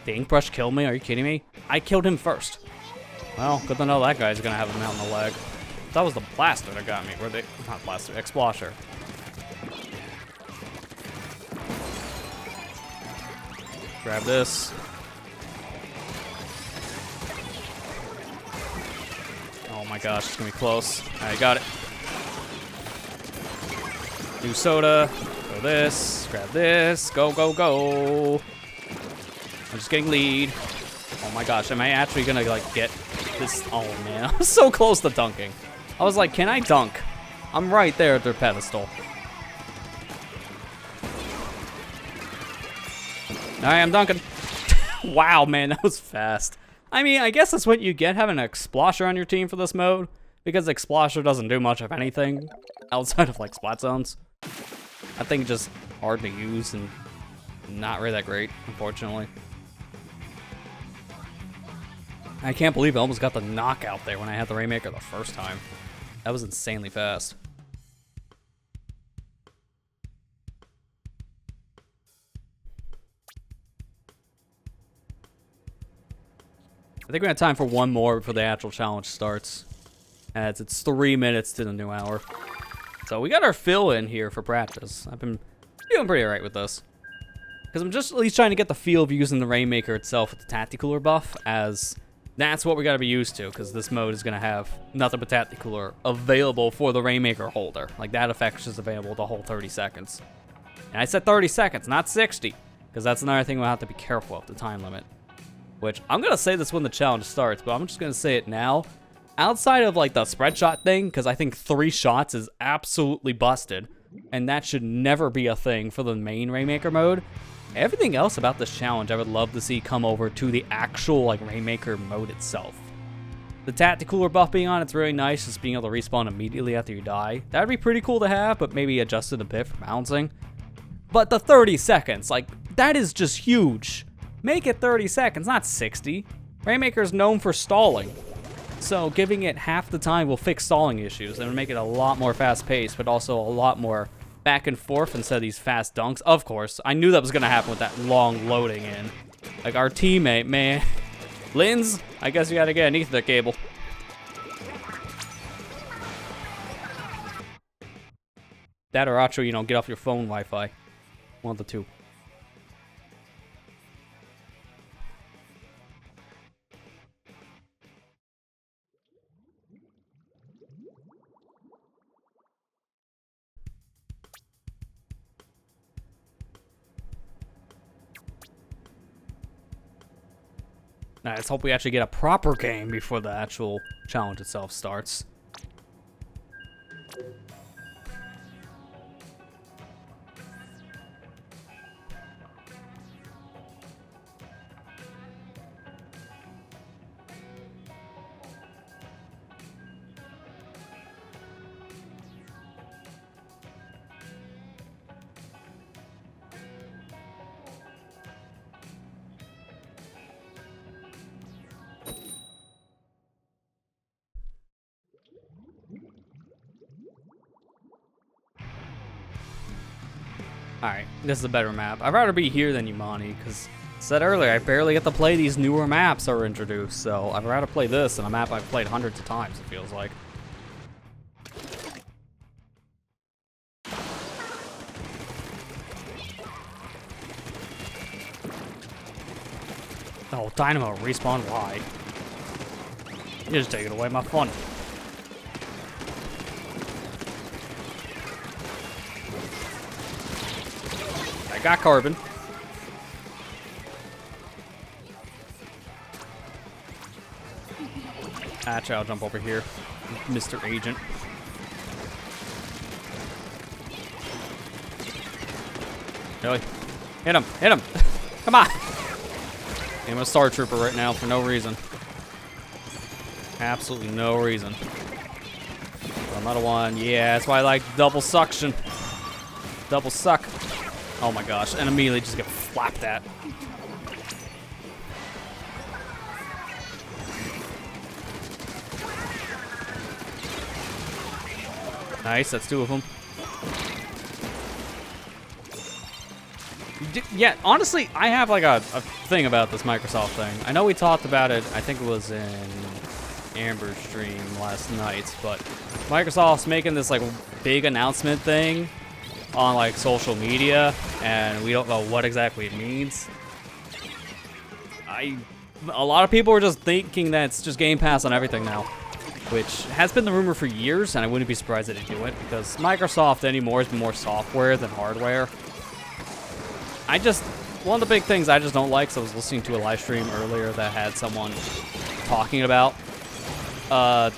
[SPEAKER 2] The ink brush killed me? Are you kidding me? I killed him first. Well, good to know that guy's gonna have a mount in the leg. That was the blaster that got me. Not blaster, Explosher. Grab this. Oh my gosh, it's gonna be close. Alright, got it. New soda. Go this. Grab this. Go, go, go. I'm just getting lead. Oh my gosh, am I actually gonna like get this? Oh man, I was so close to dunking. I was like, can I dunk? I'm right there at their pedestal. Alright, I'm dunking. Wow, man, that was fast. I mean, I guess that's what you get having an Explosher on your team for this mode, because Explosher doesn't do much of anything outside of like splat zones. I think it's just hard to use and not really that great, unfortunately. I can't believe I almost got the knockout there when I had the Rainmaker the first time. That was insanely fast. I think we have time for one more before the actual challenge starts, as it's 3 minutes to the new hour. So we got our fill in here for practice. I've been doing pretty alright with this. Because I'm just at least trying to get the feel of using the Rainmaker itself with the Tacticooler buff, as that's what we gotta be used to, because this mode is gonna have nothing but Tacticooler available for the Rainmaker holder. Like, that effect is available the whole 30 seconds. And I said 30 seconds, not 60, because that's another thing we'll have to be careful of, the time limit. Which, I'm gonna say this when the challenge starts, but I'm just gonna say it now. Outside of, like, the spread shot thing, because I think 3 shots is absolutely busted, and that should never be a thing for the main Rainmaker mode. Everything else about this challenge I would love to see come over to the actual, like, Rainmaker mode itself. The Tacticooler buff being on, it's really nice, just being able to respawn immediately after you die. That'd be pretty cool to have, but maybe adjusted a bit for balancing. But the 30 seconds, like, that is just huge. Make it 30 seconds, not 60. Rainmaker is known for stalling. So giving it half the time will fix stalling issues and make it a lot more fast-paced, but also a lot more back and forth instead of these fast dunks. Of course, I knew that was going to happen with that long loading in. Like, our teammate, man. Linz, I guess you got to get an Ethernet cable. That or actually, you know, get off your phone Wi-Fi. One of the two. Now, let's hope we actually get a proper game before the actual challenge itself starts. Alright, this is a better map. I'd rather be here than Umani, because I said earlier, I barely get to play these newer maps that are introduced, so I'd rather play this than a map I've played hundreds of times, it feels like. Oh, Dynamo, respawn, why? You're just taking away my fun. Got carbon. Actually, I'll jump over here, Mr. Agent. Really? Hit him! Hit him! Come on! I'm a Star Trooper right now for no reason. Absolutely no reason. Another one. Yeah, that's why I like double suction. Double suck. Oh my gosh, and immediately just get flapped at. Nice, that's 2 of them. Yeah, honestly, I have like a thing about this Microsoft thing. I know we talked about it, I think it was in Amber's stream last night, but Microsoft's making this like big announcement thing on like social media, and we don't know what exactly it means. A lot of people are just thinking that it's just Game Pass on everything now, which has been the rumor for years, and I wouldn't be surprised that they do it, because Microsoft anymore is more software than hardware. One of the big things I just don't like, so I was listening to a live stream earlier that had someone talking about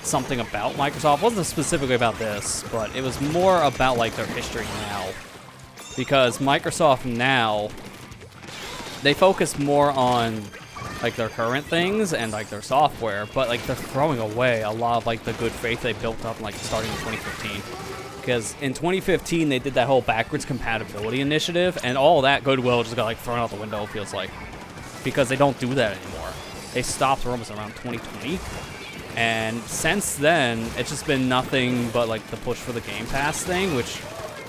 [SPEAKER 2] something about Microsoft. It wasn't specifically about this, but it was more about like their history now. Because Microsoft now, they focus more on like their current things and like their software, but like they're throwing away a lot of like the good faith they built up like starting in 2015. Because in 2015 they did that whole backwards compatibility initiative, and all that goodwill just got like thrown out the window, it feels like. Because they don't do that anymore. They stopped almost around 2020. And since then, it's just been nothing but like the push for the Game Pass thing, which,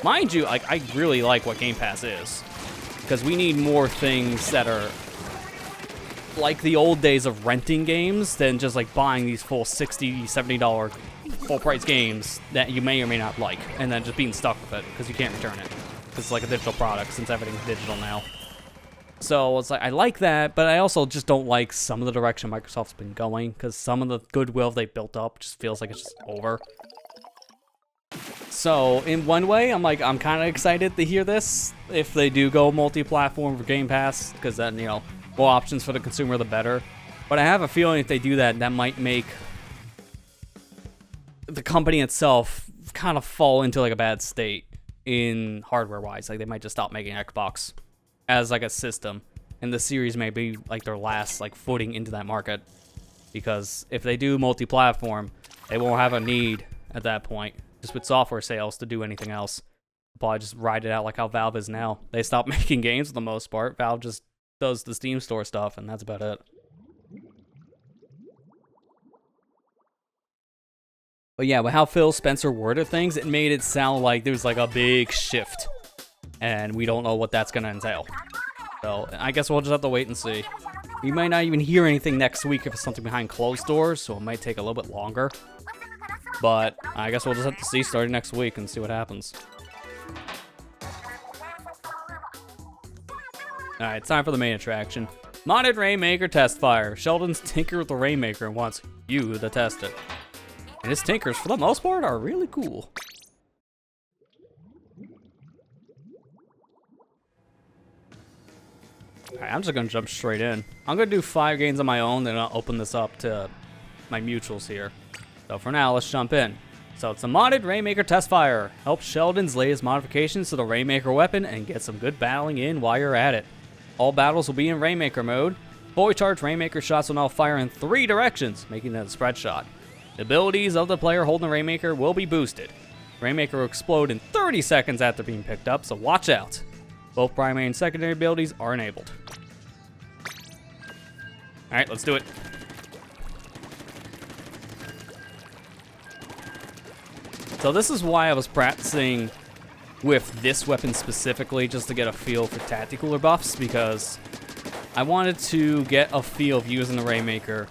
[SPEAKER 2] mind you, like I really like what Game Pass is, because we need more things that are like the old days of renting games than just like buying these full $60, $70 full price games that you may or may not like, and then just being stuck with it because you can't return it because it's like a digital product since everything's digital now.
[SPEAKER 1] So it's like, I like that, but I also just don't like some of the direction Microsoft's been going, because some of the goodwill they built up just feels like it's just over. So in one way, I'm kind of excited to hear this if they do go multi-platform for Game Pass, because then, you know, more options for the consumer, the better. But I have a feeling if they do that, that might make the company itself kind of fall into like a bad state in hardware-wise. Like they might just stop making Xbox as like a system, and the series may be like their last like footing into that market, because if they do multi-platform, they won't have a need at that point just with software sales to do anything else. They'll probably just ride it out like how Valve is now. They stop making games for the most part. Valve just does the Steam store stuff, and that's about it. But yeah, with how Phil Spencer worded things, it made it sound like there's like a big shift, and we don't know what that's going to entail. So I guess we'll just have to wait and see. We might not even hear anything next week if it's something behind closed doors, so it might take a little bit longer. But I guess we'll just have to see starting next week and see what happens. Alright, it's time for the main attraction. Modded Rainmaker test fire. Sheldon's tinkered with the Rainmaker and wants you to test it. And his tinkers, for the most part, are really cool. Alright, I'm just gonna jump straight in. I'm gonna do 5 games on my own, then I'll open this up to my mutuals here. So for now, let's jump in. So it's a modded Rainmaker test fire. Help Sheldon's latest modifications to the Rainmaker weapon and get some good battling in while you're at it. All battles will be in Rainmaker mode. Fully charged Rainmaker shots will now fire in 3 directions, making it a spread shot. The abilities of the player holding the Rainmaker will be boosted. Rainmaker will explode in 30 seconds after being picked up, so watch out. Both primary and secondary abilities are enabled. Alright, let's do it. So this is why I was practicing with this weapon specifically, just to get a feel for tactical buffs, because I wanted to get a feel of using the Rainmaker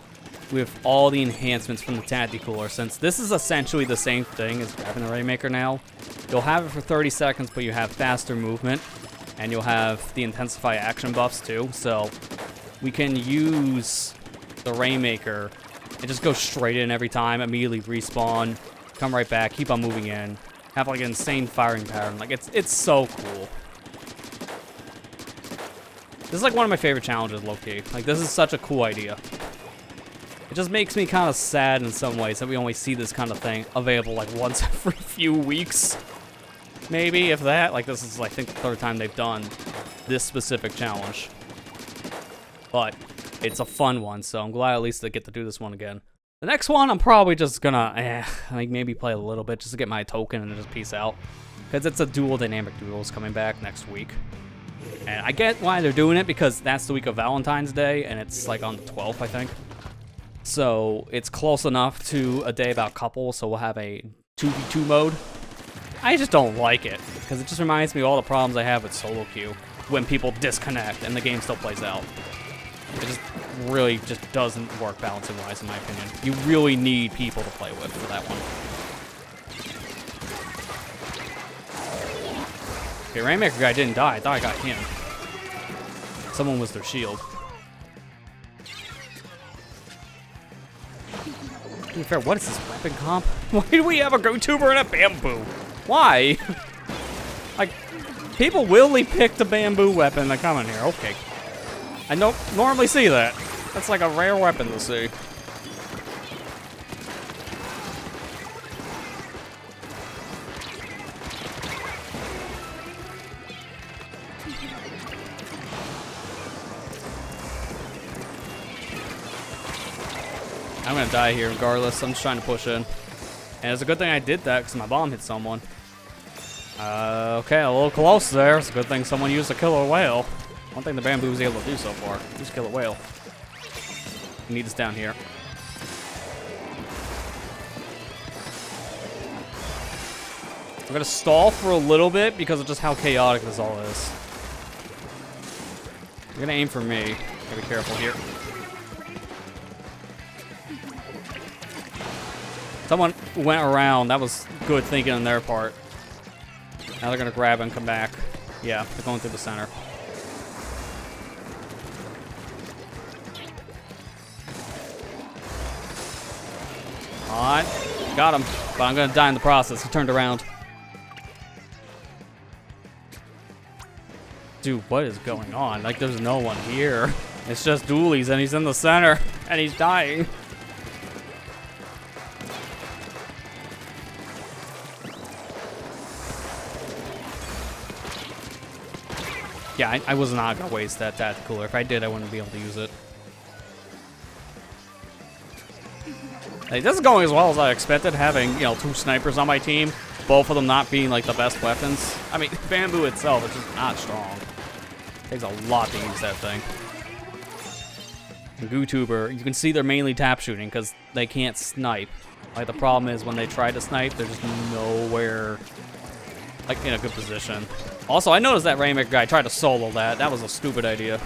[SPEAKER 1] with all the enhancements from the Tacticooler, since this is essentially the same thing as grabbing the Rainmaker now. You'll have it for 30 seconds, but you have faster movement, and you'll have the Intensify action buffs too, so we can use the Rainmaker and just go straight in every time, immediately respawn, come right back, keep on moving in, have like an insane firing pattern. Like it's so cool. This is like one of my favorite challenges, low-key. Like this is such a cool idea. It just makes me kind of sad in some ways that we only see this kind of thing available like once every few weeks. Maybe, if that. Like this is, I think, the 3rd time they've done this specific challenge. But it's a fun one, so I'm glad at least they get to do this one again. The next one, I'm probably just gonna, like maybe play a little bit just to get my token and then just peace out. Because it's a dual dynamic duels coming back next week. And I get why they're doing it, because that's the week of Valentine's Day, and it's like on the 12th, I think. So it's close enough to a day about couples, so we'll have a 2v2 mode. I just don't like it, because it just reminds me of all the problems I have with solo queue when people disconnect and the game still plays out. It just really just doesn't work balancing wise, in my opinion. You really need people to play with for that one. Okay, Rainmaker guy didn't die. I thought I got him. Someone was their shield. To be fair, what is this weapon comp? Why do we have a go-tuber and a bamboo? Why? Like, people willingly pick the bamboo weapon that come in here. Okay. I don't normally see that. That's like a rare weapon to see. I'm gonna die here regardless. I'm just trying to push in. And it's a good thing I did that because my bomb hit someone. Okay, a little close there. It's a good thing someone used a killer whale. One thing the bamboo was able to do so far. Use killer whale. We need this down here. I'm gonna stall for a little bit because of just how chaotic this all is. You're gonna aim for me. Gotta be careful here. Someone went around. That was good thinking on their part. Now they're gonna grab and come back. Yeah, they're going through the center.
[SPEAKER 2] on. Got him. But I'm gonna die in the process. He turned around. Dude, what is going on? Like, there's no one here. It's just Doolies, and he's in the center, and he's dying. Yeah, I was not gonna waste that tactical. If I did, I wouldn't be able to use it. Like, this is going as well as I expected, having, you know, 2 snipers on my team, both of them not being, like, the best weapons. I mean, bamboo itself is just not strong. Takes a lot to use that thing. And GooTuber, you can see they're mainly tap shooting because they can't snipe. Like, the problem is when they try to snipe, they're just nowhere, like, in a good position. Also, I noticed that Rainmaker guy tried to solo that. That was a stupid idea.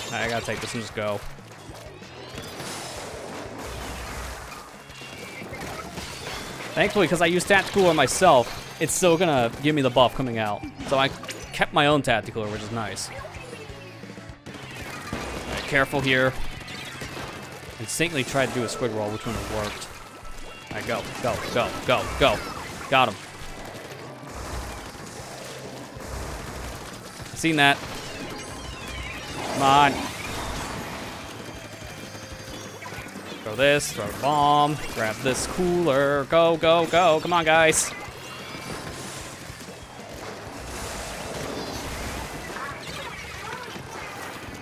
[SPEAKER 2] Alright, I gotta take this and just go. Thankfully, because I used tactical on myself, it's still gonna give me the buff coming out. So I kept my own tactical, which is nice. Alright, careful here. Instinctively tried to do a squid roll, which wouldn't have worked. Alright, go, go, go, go, go. Got him. Seen that. Come on. Throw this, throw a bomb, grab this cooler. Go, go, go. Come on, guys.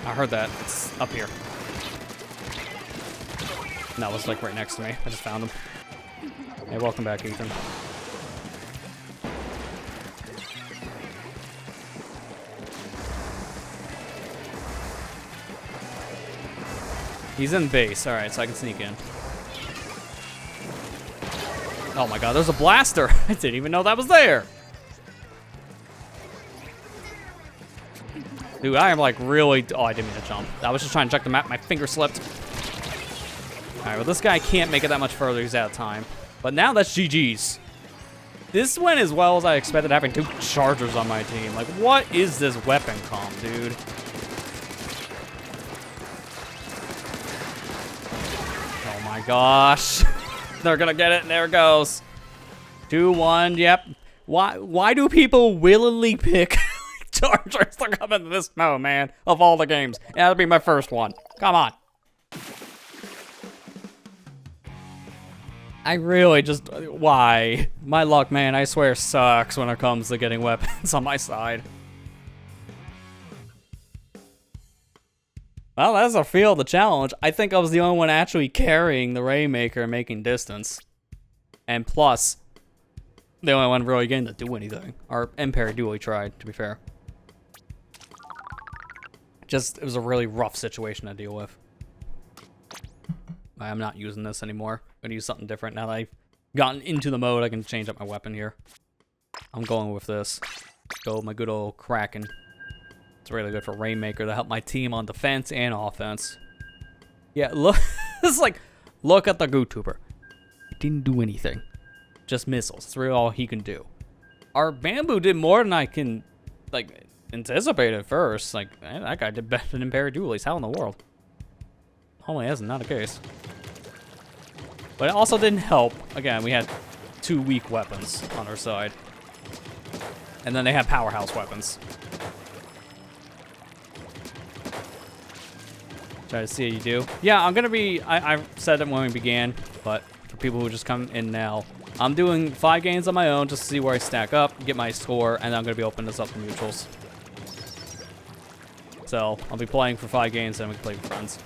[SPEAKER 2] I heard that. It's up here. No, it's like right next to me. I just found him. Hey, welcome back, Ethan. He's in base. Alright, so I can sneak in. Oh my god, there's a blaster! I didn't even know that was there! Dude, I am like really... Oh, I didn't mean to jump. I was just trying to check the map. My finger slipped. Alright, well this guy can't make it that much further. He's out of time. But now that's GG's. This went as well as I expected, having 2 chargers on my team. Like, what is this weapon comp, dude? Oh my gosh. They're gonna get it, and there it goes. 2-1, yep. Why do people willingly pick chargers to come into this mode, man? Of all the games. Yeah, that'll be my first one. Come on. I really just... Why? My luck, man, I swear, sucks when it comes to getting weapons on my side. Well, that's a feel of the challenge. I think I was the only one actually carrying the Rainmaker and making distance. And plus, the only one really getting to do anything. Our Empire dually tried, to be fair. Just, it was a really rough situation to deal with. I'm not using this anymore. I'm gonna use something different now that I've gotten into the mode. I can change up my weapon here. I'm going with this. Go with my good old Kraken. It's really good for Rainmaker to help my team on defense and offense. Yeah, look. It's like, look at the GooTuber. He didn't do anything. Just missiles. That's really all he can do. Our Bamboo did more than I can, like, anticipate at first. Like, man, that guy did better than Imperial Dualies. How in the world? Holy, that's not the case. But it also didn't help. Again, we had 2 weak weapons on our side. And then they had powerhouse weapons. Try to see how you do. Yeah, I'm gonna be... I said it when we began, but for people who just come in now, I'm doing 5 games on my own just to see where I stack up, get my score, and then I'm gonna be opening this up for neutrals. So, I'll be playing for 5 games, and we can play with friends.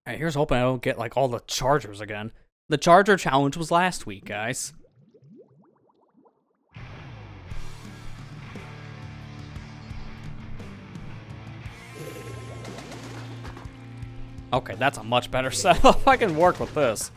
[SPEAKER 2] Alright, here's hoping I don't get, like, all the chargers again. The charger challenge was last week, guys. Okay, that's a much better setup. I can work with this.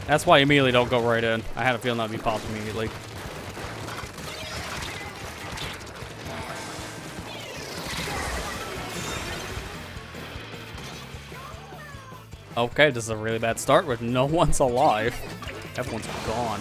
[SPEAKER 2] That's why you immediately don't go right in. I had a feeling that'd be popped immediately. Okay, this is a really bad start with no one's alive. Everyone's gone.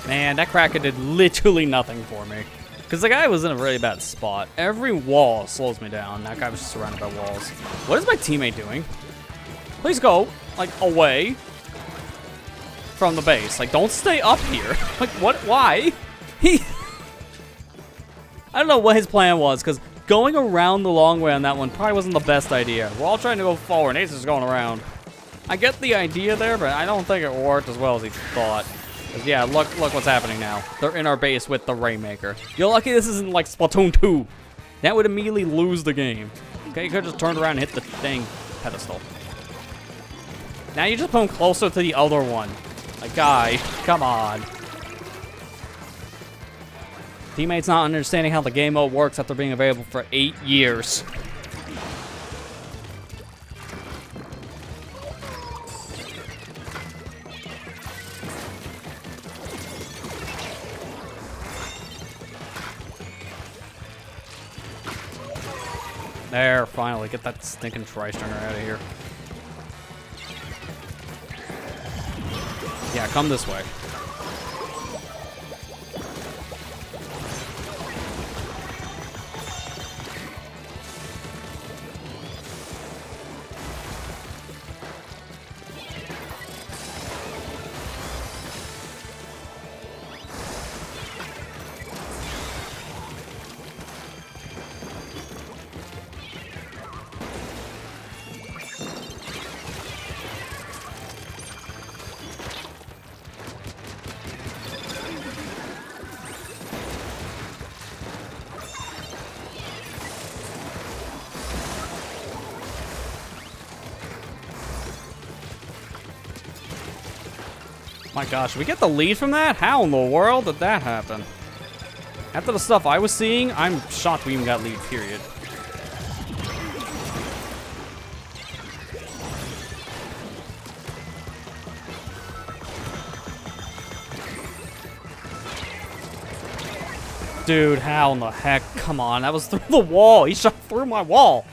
[SPEAKER 2] Man, that Kraken did literally nothing for me. Because the guy was in a really bad spot. Every wall slows me down. That guy was just surrounded by walls. What is my teammate doing? Please go, like, away from the base. Like, don't stay up here. Like, what? Why? I don't know what his plan was, because going around the long way on that one probably wasn't the best idea. We're all trying to go forward, and he's just going around. I get the idea there, but I don't think it worked as well as he thought. Yeah, look what's happening now. They're in our base with the Rainmaker. You're lucky this isn't like Splatoon 2. That would immediately lose the game. Okay, you could just turn around and hit the dang pedestal. Now you just put him closer to the other one. Like, guy, come on. Teammates not understanding how the game mode works after being available for 8 years. There, finally, get that stinking tri-stringer out of here. Yeah, come this way. My gosh, we get the lead from that? How in the world did that happen? After the stuff I was seeing, I'm shocked we even got lead, period. Dude, how in the heck? Come on, that was through the wall. He shot through my wall.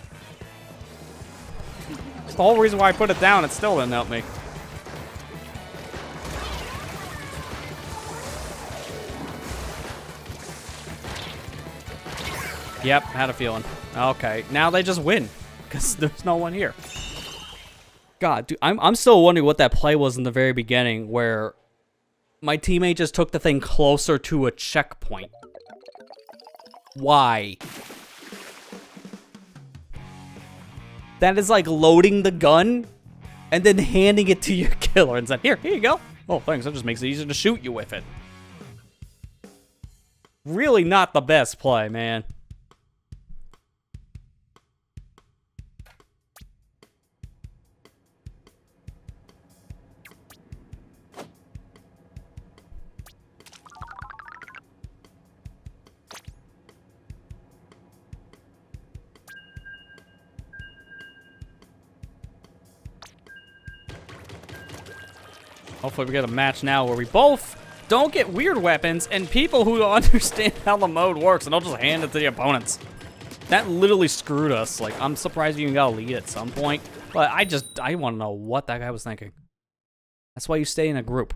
[SPEAKER 2] That's the whole reason why I put it down. It still didn't help me. Yep, had a feeling. Okay, now they just win because there's no one here. God, dude, I'm still wondering what that play was in the very beginning where my teammate just took the thing closer to a checkpoint. Why? That is like loading the gun and then handing it to your killer and said, here you go. Oh, thanks, that just makes it easier to shoot you with it. Really not the best play, man. Hopefully we get a match now where we both don't get weird weapons and people who understand how the mode works and don't just hand it to the opponents. That literally screwed us. Like, I'm surprised we even got a lead at some point. But I want to know what that guy was thinking. That's why you stay in a group.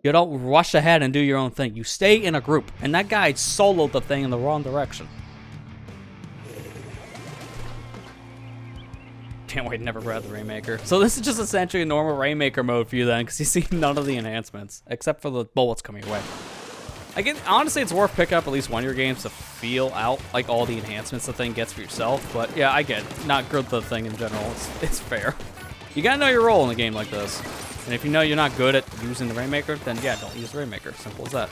[SPEAKER 2] You don't rush ahead and do your own thing. You stay in a group. And that guy soloed the thing in the wrong direction. Can't wait to never grab the Rainmaker. So this is just essentially a normal Rainmaker mode for you then, because you see none of the enhancements, except for the bullets coming away. Honestly, it's worth picking up at least one of your games to feel out like all the enhancements the thing gets for yourself, but yeah, I get it. Not good the thing in general, it's fair. You gotta know your role in a game like this. And if you know you're not good at using the Rainmaker, then yeah, don't use the Rainmaker. Simple as that.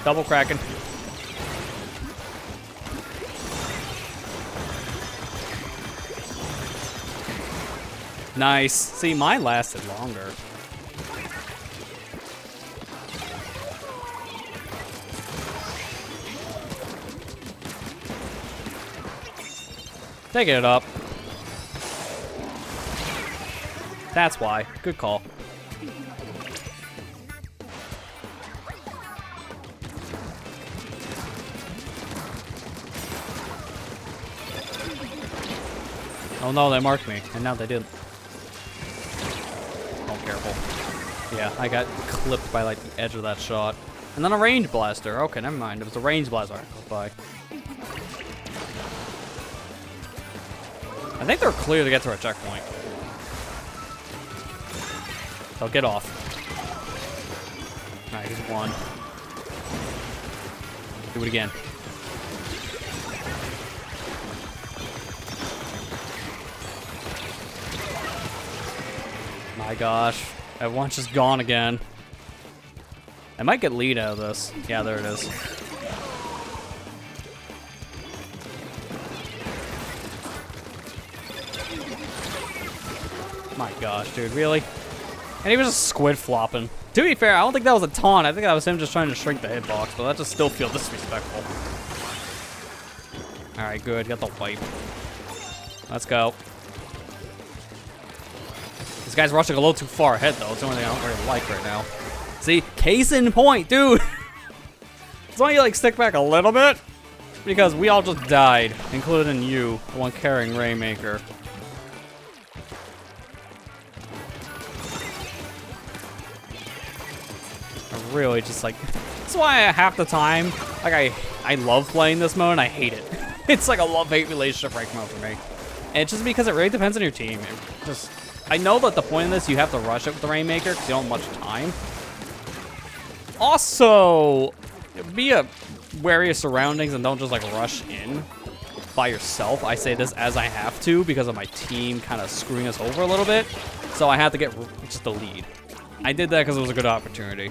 [SPEAKER 2] Double cracking. Nice. See, mine lasted longer. Taking it up. That's why. Good call. Oh no, they marked me, and now they didn't. Oh, careful. Yeah, I got clipped by like the edge of that shot. And then a range blaster. Okay, never mind. It was a range blaster. Bye. I think they're clear to get to our checkpoint. So get off. Alright, he's one. Do it again. My gosh. Everyone's just gone again. I might get lead out of this. Yeah, there it is. My gosh, dude, really? And he was just squid flopping. To be fair, I don't think that was a taunt. I think that was him just trying to shrink the hitbox, but that just still feels disrespectful. Alright, good. Got the wipe. Let's go. This guy's rushing a little too far ahead, though. It's the only thing I don't really like right now. See? Case in point, dude! It's only like stick back a little bit, because we all just died, including you, the one carrying Rainmaker. I really just like... That's why half the time, like I love playing this mode and I hate it. It's like a love-hate relationship right mode for me. And it's just because it really depends on your team. It just... I know that the point of this, you have to rush it with the Rainmaker because you don't have much time. Also, be wary of surroundings and don't just like rush in by yourself. I say this as I have to because of my team kind of screwing us over a little bit. So I had to get just the lead. I did that because it was a good opportunity.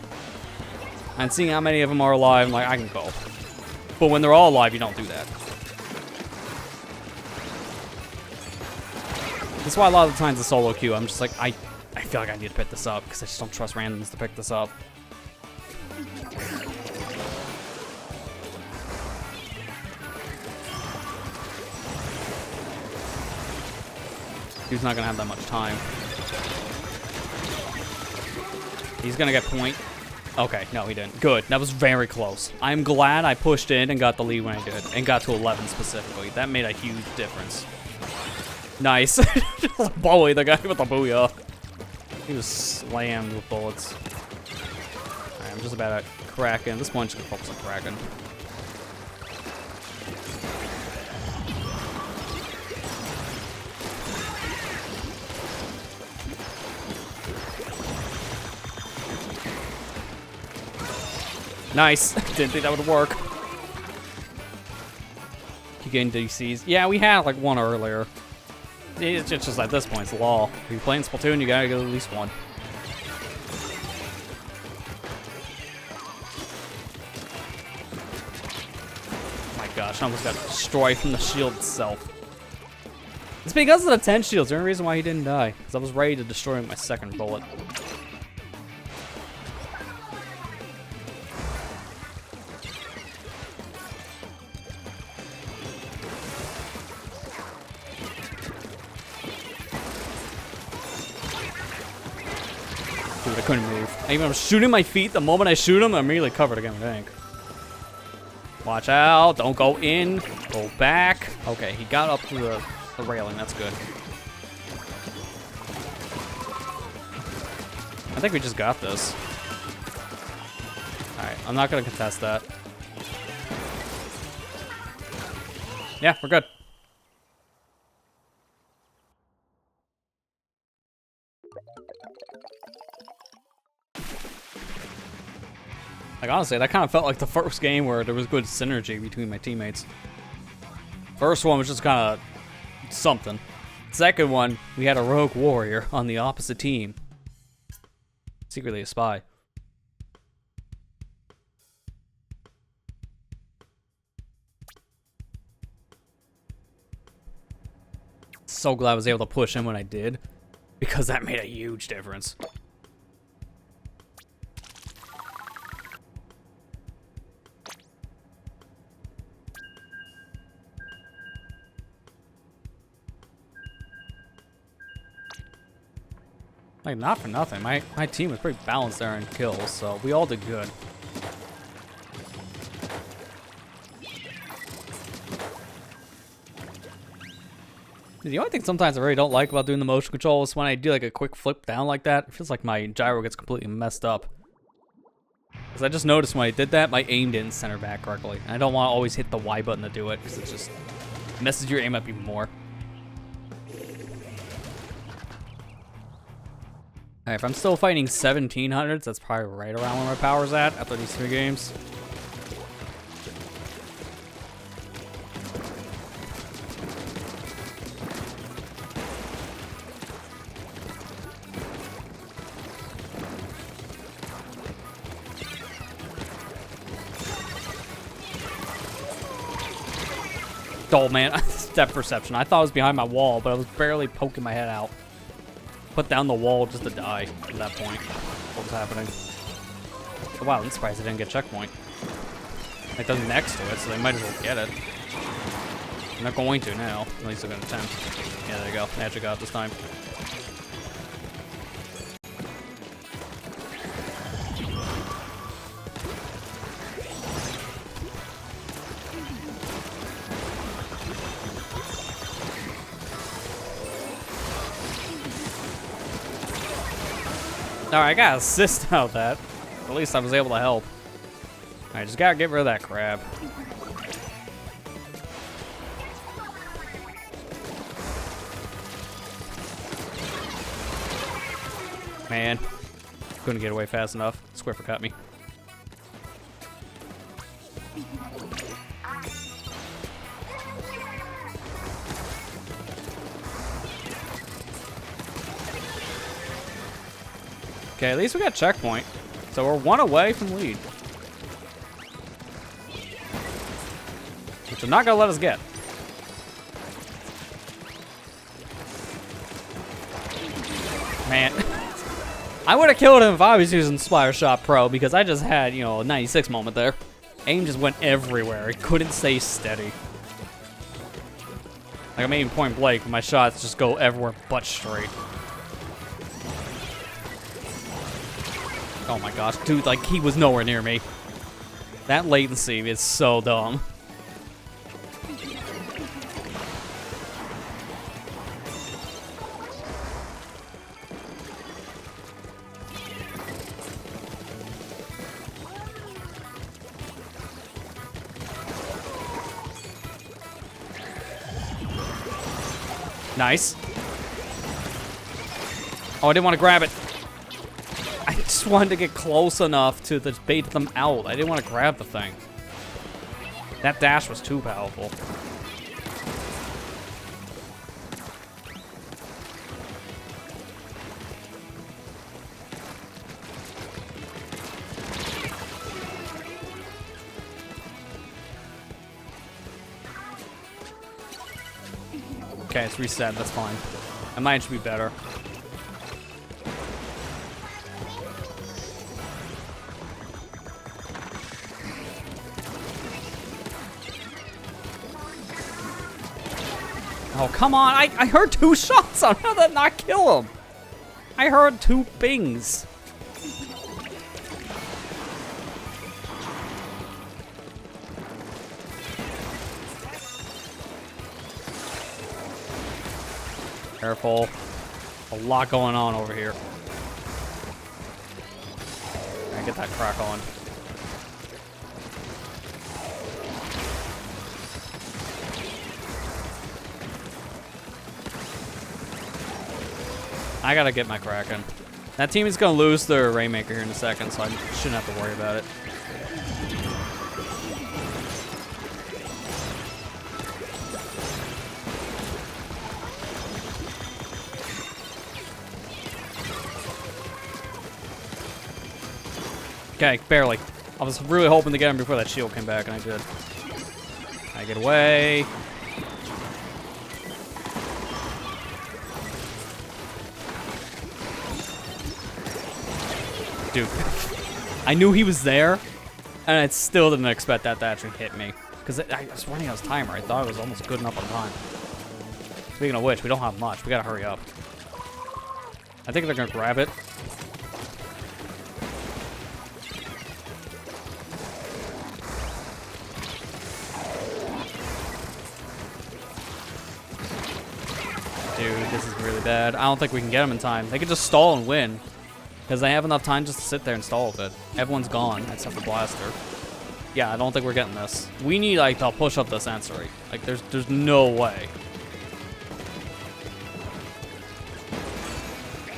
[SPEAKER 2] And seeing how many of them are alive, I'm like, I can go. But when they're all alive, you don't do that. That's why a lot of the times the solo queue, I'm just like, I feel like I need to pick this up because I just don't trust randoms to pick this up. He's not gonna have that much time. He's gonna get point. Okay, no, he didn't. Good. That was very close. I'm glad I pushed in and got the lead when I did, and got to 11 specifically. That made a huge difference. Nice. Just bully the guy with the booyah. He was slammed with bullets. Alright, I'm just about at Kraken. This one's gonna focus on Kraken. Nice. Didn't think that would work. You getting DCs? Yeah, we had like one earlier. It's just at this point, it's law. If you're playing Splatoon, you gotta get at least one. My gosh, I almost got destroyed from the shield itself. It's because of the 10 shields. The only reason why he didn't die. Because I was ready to destroy him with my second bullet. Dude, I couldn't move. I was shooting my feet. The moment I shoot him, I'm immediately covered again with ink. Watch out. Don't go in. Go back. Okay, he got up to the railing. That's good. I think we just got this. Alright, I'm not going to contest that. Yeah, we're good. Like, honestly, that kind of felt like the first game where there was good synergy between my teammates. First one was just kind of something. Second one, we had a rogue warrior on the opposite team. Secretly a spy. So glad I was able to push him when I did, because that made a huge difference. Like, not for nothing, my team was pretty balanced there in kills, so we all did good. The only thing sometimes I really don't like about doing the motion control is when I do like a quick flip down like that, it feels like my gyro gets completely messed up. Because I just noticed when I did that, my aim didn't center back correctly. And I don't want to always hit the Y button to do it, because it just messes your aim up even more. Alright, if I'm still fighting 1700s, that's probably right around where my power's at after these 3 games. Oh man, depth perception. I thought I was behind my wall, but I was barely poking my head out. Put down the wall just to die at that point. What was happening? Oh, wow, I'm surprised I didn't get checkpoint. Like, they're next to it, so they might as well get it. I'm not going to now. At least they're going to attempt. Yeah, there you go. They actually got it this time. Alright, I got assist out of that. At least I was able to help. I just gotta get rid of that crab. Man. Couldn't get away fast enough. Squiffer cut me. Okay, at least we got checkpoint. So we're 1 away from lead. Which they're not gonna let us get. Man. I would have killed him if I was using Splatter Shot Pro, because I just had, you know, a 96 moment there. Aim just went everywhere. It couldn't stay steady. Like, I'm aiming point blank, my shots just go everywhere but straight. Oh my gosh, dude, like, he was nowhere near me. That latency is so dumb. Nice. Oh, I didn't want to grab it. I just wanted to get close enough to bait them out. I didn't want to grab the thing. That dash was too powerful. Okay, it's reset. That's fine. I might be better. Oh, come on. I heard 2 shots on him. How did that not kill him? I heard 2 bings. Careful. A lot going on over here. I get that crack on. I gotta get my Kraken. That team is going to lose their Rainmaker here in a second, so I shouldn't have to worry about it. Okay, barely. I was really hoping to get him before that shield came back, and I did. I get away. Dude, I knew he was there, and I still didn't expect that to actually hit me. Because I was running out of timer. I thought it was almost good enough on time. Speaking of which, we don't have much. We gotta hurry up. I think they're gonna grab it. Dude, this is really bad. I don't think we can get them in time. They could just stall and win. Because they have enough time just to sit there and stall with it. Everyone's gone, except for Blaster. Yeah, I don't think we're getting this. We need, like, to push up the sensory. Like, there's no way.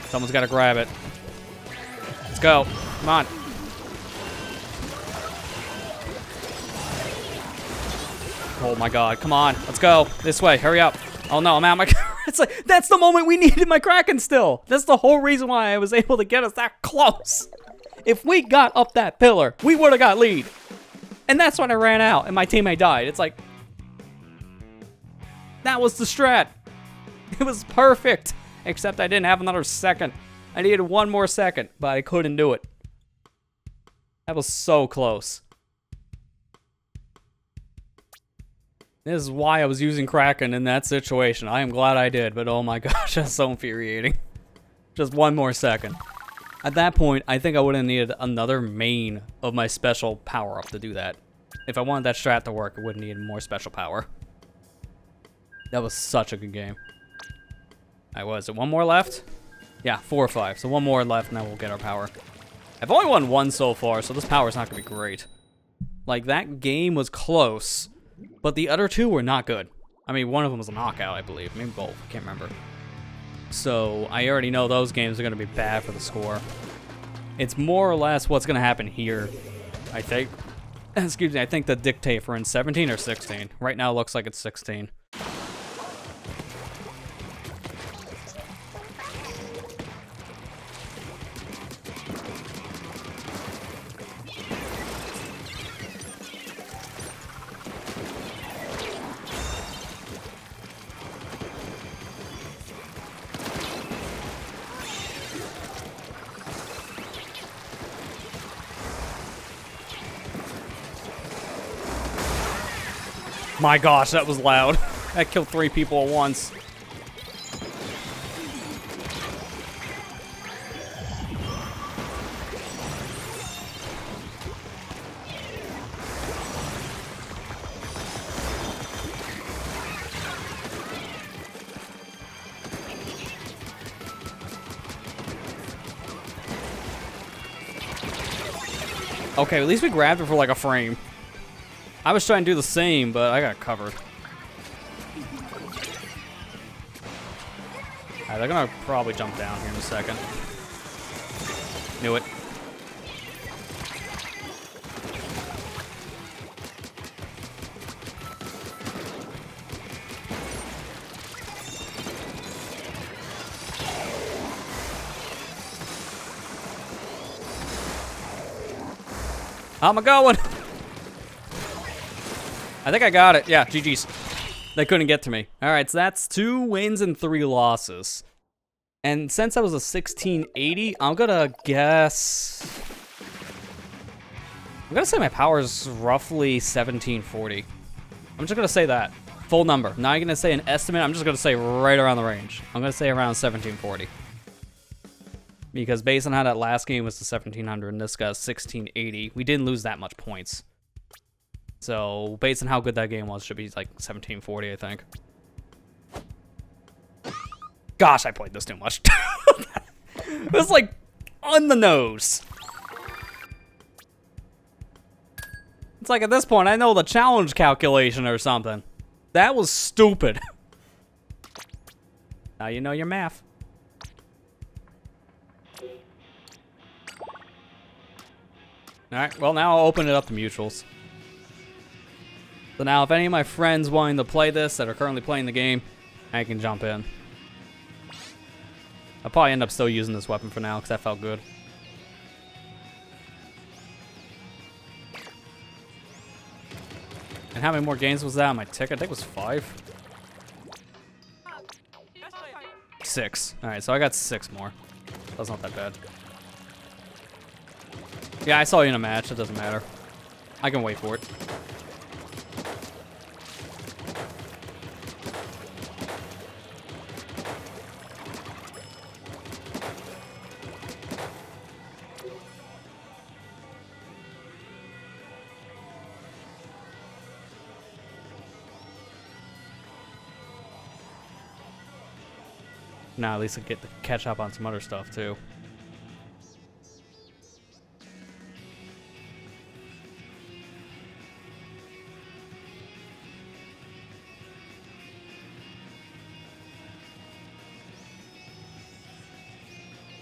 [SPEAKER 2] Someone's got to grab it. Let's go. Come on. Oh, my God. Come on. Let's go. This way. Hurry up. Oh, no. I'm out of my... It's like, that's the moment we needed my Kraken still. That's the whole reason why I was able to get us that close. If we got up that pillar, we would have got lead. And that's when I ran out and my teammate died. It's like, that was the strat. It was perfect. Except I didn't have another second. I needed one more second, but I couldn't do it. That was so close. This is why I was using Kraken in that situation. I am glad I did, but oh my gosh, that's so infuriating. Just one more second. At that point, I think I would have needed another main of my special power-up to do that. If I wanted that strat to work, I would have needed more special power. That was such a good game. Was it one more left? Yeah, 4 or 5. So one more left, and then we'll get our power. I've only won 1 so far, so this power's not going to be great. Like, that game was close. But the other 2 were not good. I mean, one of them was a knockout, I believe. Maybe both. I can't remember. So, I already know those games are going to be bad for the score. It's more or less what's going to happen here, I think. Excuse me, I think the dictate for in 17 or 16. Right now, it looks like it's 16. My gosh, that was loud. That killed 3 people at once. Okay, at least we grabbed it for like a frame. I was trying to do the same, but I got covered. Alright, they're gonna probably jump down here in a second. Knew it. How am I going? I think I got it. Yeah, GG's. They couldn't get to me. All right, so that's 2 wins and 3 losses. And since I was a 1680, I'm gonna guess... I'm gonna say my power is roughly 1740. I'm just gonna say that. Full number. Not gonna say an estimate. I'm just gonna say right around the range. I'm gonna say around 1740. Because based on how that last game was to 1700 and this guy's 1680, we didn't lose that much points. So, based on how good that game was, it should be like 1740, I think. Gosh, I played this too much. It was like on the nose. It's like at this point, I know the challenge calculation or something. That was stupid. Now you know your math. Alright, well now I'll open it up to mutuals. So now if any of my friends wanting to play this that are currently playing the game, I can jump in. I'll probably end up still using this weapon for now because that felt good. And how many more games was that on my ticket? I think it was 5. 6. Alright, so I got 6 more. That's not that bad. Yeah, I saw you in a match. It doesn't matter. I can wait for it. Now at least I get to catch up on some other stuff too.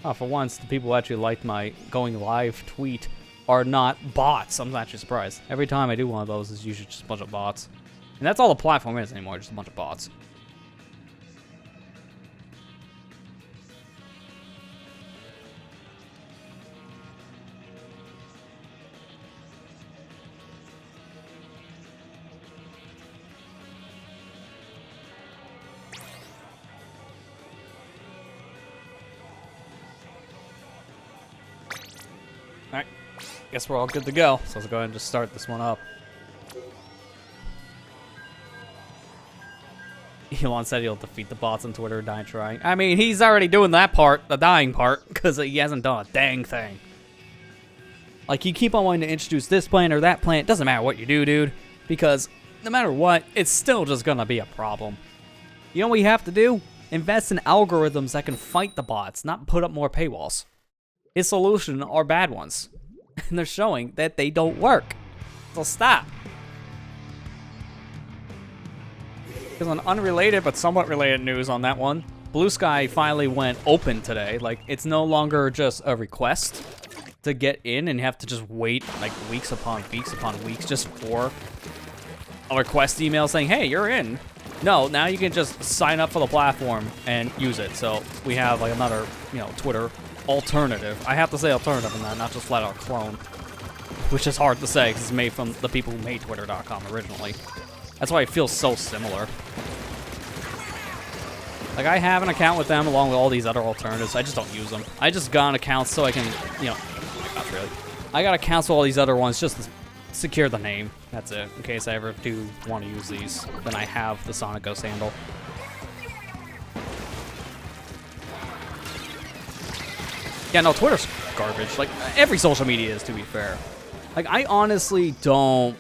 [SPEAKER 2] Oh, for once, the people who actually liked my going live tweet are not bots. I'm actually surprised. Every time I do one of those, it's usually just a bunch of bots. And that's all the platform is anymore, just a bunch of bots. Alright, guess we're all good to go. So let's go ahead and just start this one up. Elon said he'll defeat the bots on Twitter, die trying. I mean, he's already doing that part, the dying part, because he hasn't done a dang thing. Like, you keep on wanting to introduce this plant or that plant, doesn't matter what you do, dude. Because no matter what, it's still just gonna be a problem. You know what you have to do? Invest in algorithms that can fight the bots, not put up more paywalls. His solution are bad ones. And they're showing that they don't work. So stop. Because on unrelated but somewhat related news on that one, Blue Sky finally went open today. Like, it's no longer just a request to get in and you have to just wait like weeks upon weeks just for a request email saying, hey, you're in. No, now you can just sign up for the platform and use it. So we have like another, Twitter alternative. I have to say alternative in that, not just flat out clone. Which is hard to say because it's made from the people who made Twitter.com originally. That's why it feels so similar. Like, I have an account with them along with all these other alternatives. I just don't use them. I just got an account so I can, not really. I got accounts with all these other ones just to secure the name. That's it. In case I ever do want to use these, then I have the SonicGhost handle. Yeah, no, Twitter's garbage. Like, every social media is, to be fair. Like, I honestly don't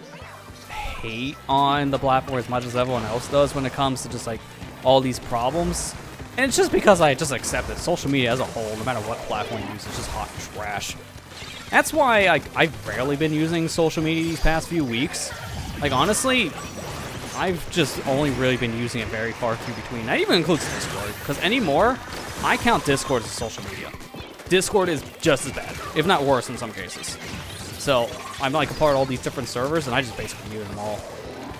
[SPEAKER 2] hate on the platform as much as everyone else does when it comes to just, like, all these problems. And it's just because I just accept it. Social media as a whole, no matter what platform you use, is just hot trash. That's why I've rarely been using social media these past few weeks. Like, honestly, I've just only really been using it very far few between. That even includes Discord, because anymore, I count Discord as social media. Discord is just as bad, if not worse in some cases. So I'm like a part of all these different servers, and I just basically mute them all.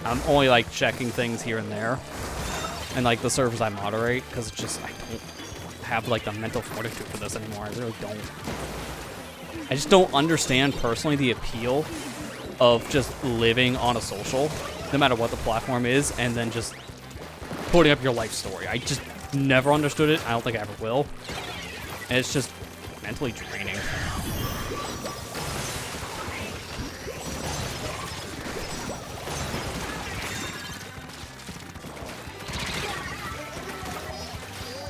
[SPEAKER 2] I'm only like checking things here and there, and like the servers I moderate, because it's just I don't have like the mental fortitude for this anymore. I really don't. I just don't understand personally the appeal of just living on a social, no matter what the platform is, and then just putting up your life story. I just never understood it. I don't think I ever will. And it's just mentally draining.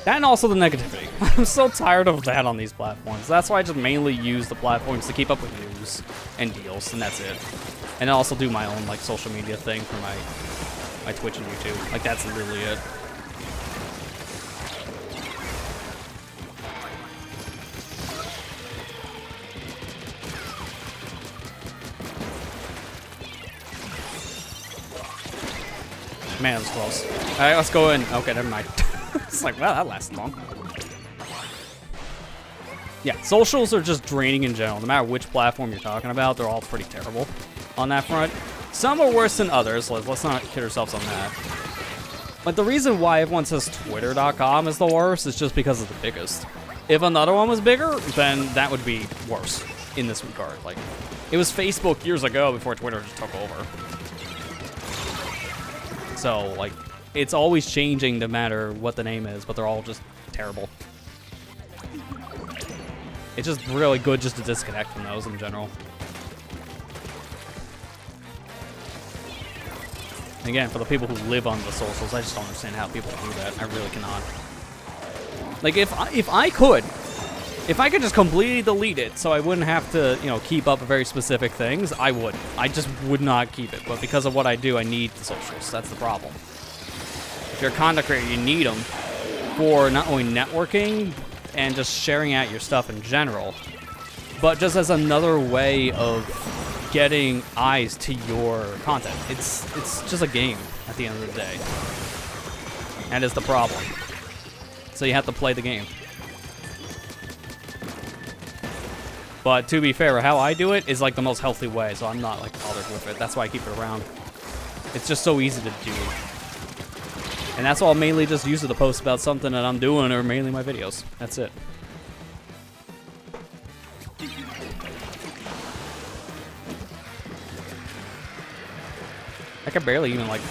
[SPEAKER 2] That and also the negativity. I'm so tired of that on these platforms. That's why I just mainly use the platforms to keep up with news and deals, and that's it. And I also do my own like social media thing for my Twitch and YouTube. Like, that's literally it. Man, it was close. Alright, let's go in. Okay, never mind. It's like, wow, that lasted long. Yeah, socials are just draining in general. No matter which platform you're talking about, they're all pretty terrible on that front. Some are worse than others. Let's not kid ourselves on that. But the reason why everyone says Twitter.com is the worst is just because it's the biggest. If another one was bigger, then that would be worse in this regard. Like, it was Facebook years ago before Twitter just took over. So, like, it's always changing no matter what the name is, but they're all just terrible. It's just really good just to disconnect from those in general. Again, for the people who live on the socials, I just don't understand how people do that. I really cannot. Like, if I could just completely delete it so I wouldn't have to, you know, keep up very specific things, I would. I just would not keep it. But because of what I do, I need the socials. That's the problem. If you're a content creator, you need them for not only networking and just sharing out your stuff in general, but just as another way of getting eyes to your content. It's just a game at the end of the day. That is the problem. So you have to play the game. But to be fair, how I do it is like the most healthy way, so I'm not like bothered with it. That's why I keep it around. It's just so easy to do. And that's why I'll mainly just use it to post about something that I'm doing, or mainly my videos. That's it. I can barely even, like,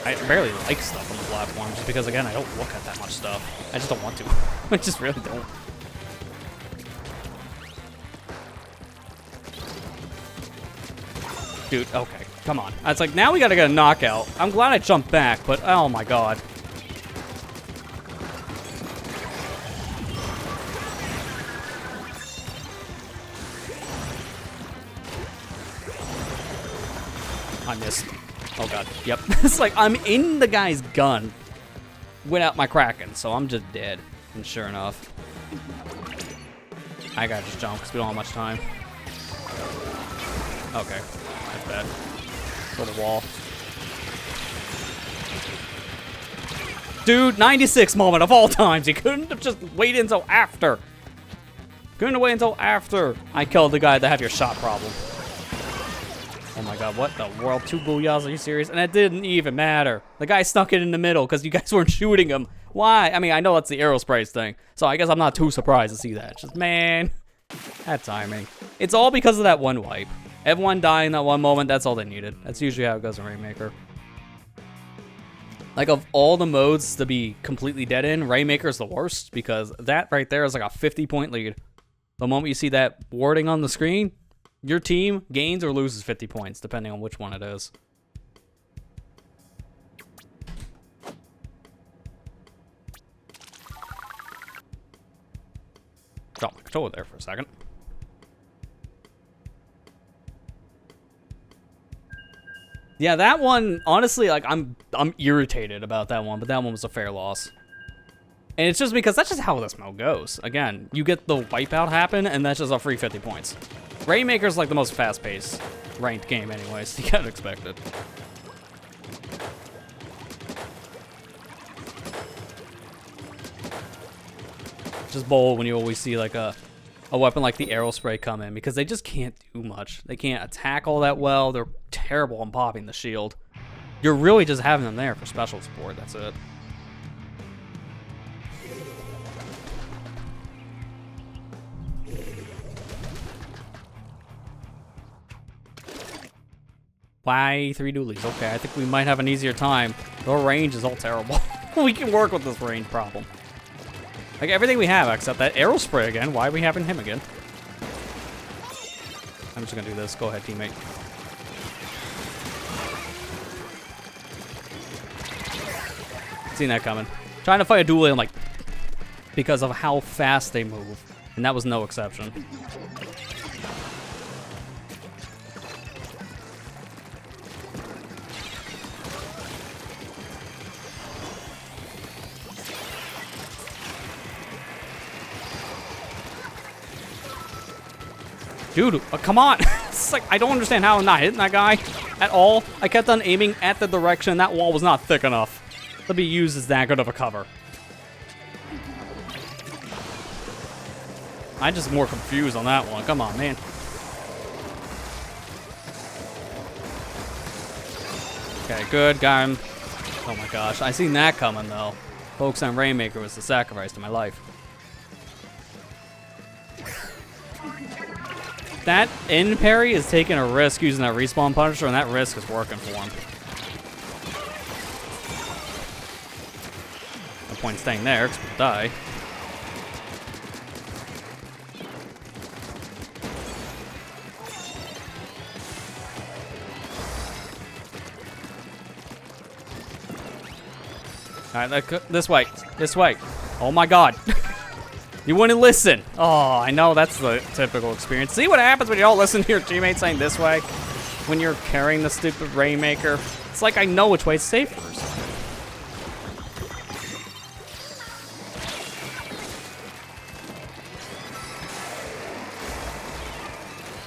[SPEAKER 2] I barely like stuff on the platform, just because, again, I don't look at that much stuff. I just don't want to. I just really don't. Dude, okay, come on. It's like, now we gotta get a knockout. I'm glad I jumped back, but oh my god. I missed. Oh god, yep. It's like, I'm in the guy's gun without my Kraken, so I'm just dead. And sure enough, I gotta just jump because we don't have much time. Okay, that's bad. Go to the wall. Dude, 96 moment of all times. You couldn't have just waited until after. Couldn't have waited until after I killed the guy that had your shot problem. Oh my god, what the world? 2 booyahs, are you serious? And it didn't even matter. The guy snuck it in the middle because you guys weren't shooting him. Why? I mean, I know that's the aerospace thing, so I guess I'm not too surprised to see that. Just, man, that timing. It's all because of that one wipe. Everyone dying in that one moment, that's all they needed. That's usually how it goes in Rainmaker. Like, of all the modes to be completely dead in, Rainmaker is the worst, because that right there is like a 50-point lead. The moment you see that wording on the screen, your team gains or loses 50 points, depending on which one it is. Drop my controller there for a second. Yeah, that one, honestly, like, I'm irritated about that one, but that one was a fair loss. And it's just because that's just how this mode goes. Again, you get the wipeout happen, and that's just a free 50 points. Rainmaker's like the most fast-paced ranked game anyway, so you gotta expect it. Just bold when you always see like a weapon like the aerospray come in, because they just can't do much. They can't attack all that well. They're terrible on popping the shield. You're really just having them there for special support, that's it. Why 3 dualies? Okay, I think we might have an easier time. The range is all terrible. We can work with this range problem. Like, everything we have except that aerospray again. Why are we having him again? I'm just gonna do this. Go ahead, teammate. Seen that coming. Trying to fight a dualie, I'm like, because of how fast they move. And that was no exception. Dude, come on. It's like, I don't understand how I'm not hitting that guy at all. I kept on aiming at the direction. That wall was not thick enough to be used as that good of a cover. I'm just more confused on that one. Come on, man. Okay, good. Got him. Oh my gosh. I seen that coming, though. Focus on Rainmaker was the sacrifice to my life. That in parry is taking a risk using that respawn Punisher, and that risk is working for him. No point in staying there, because we'll die. Alright, this way. This way. Oh my god. You wouldn't listen. Oh, I know, that's the typical experience. See what happens when you don't listen to your teammates saying this way? When you're carrying the stupid Rainmaker. It's like I know which way is safer.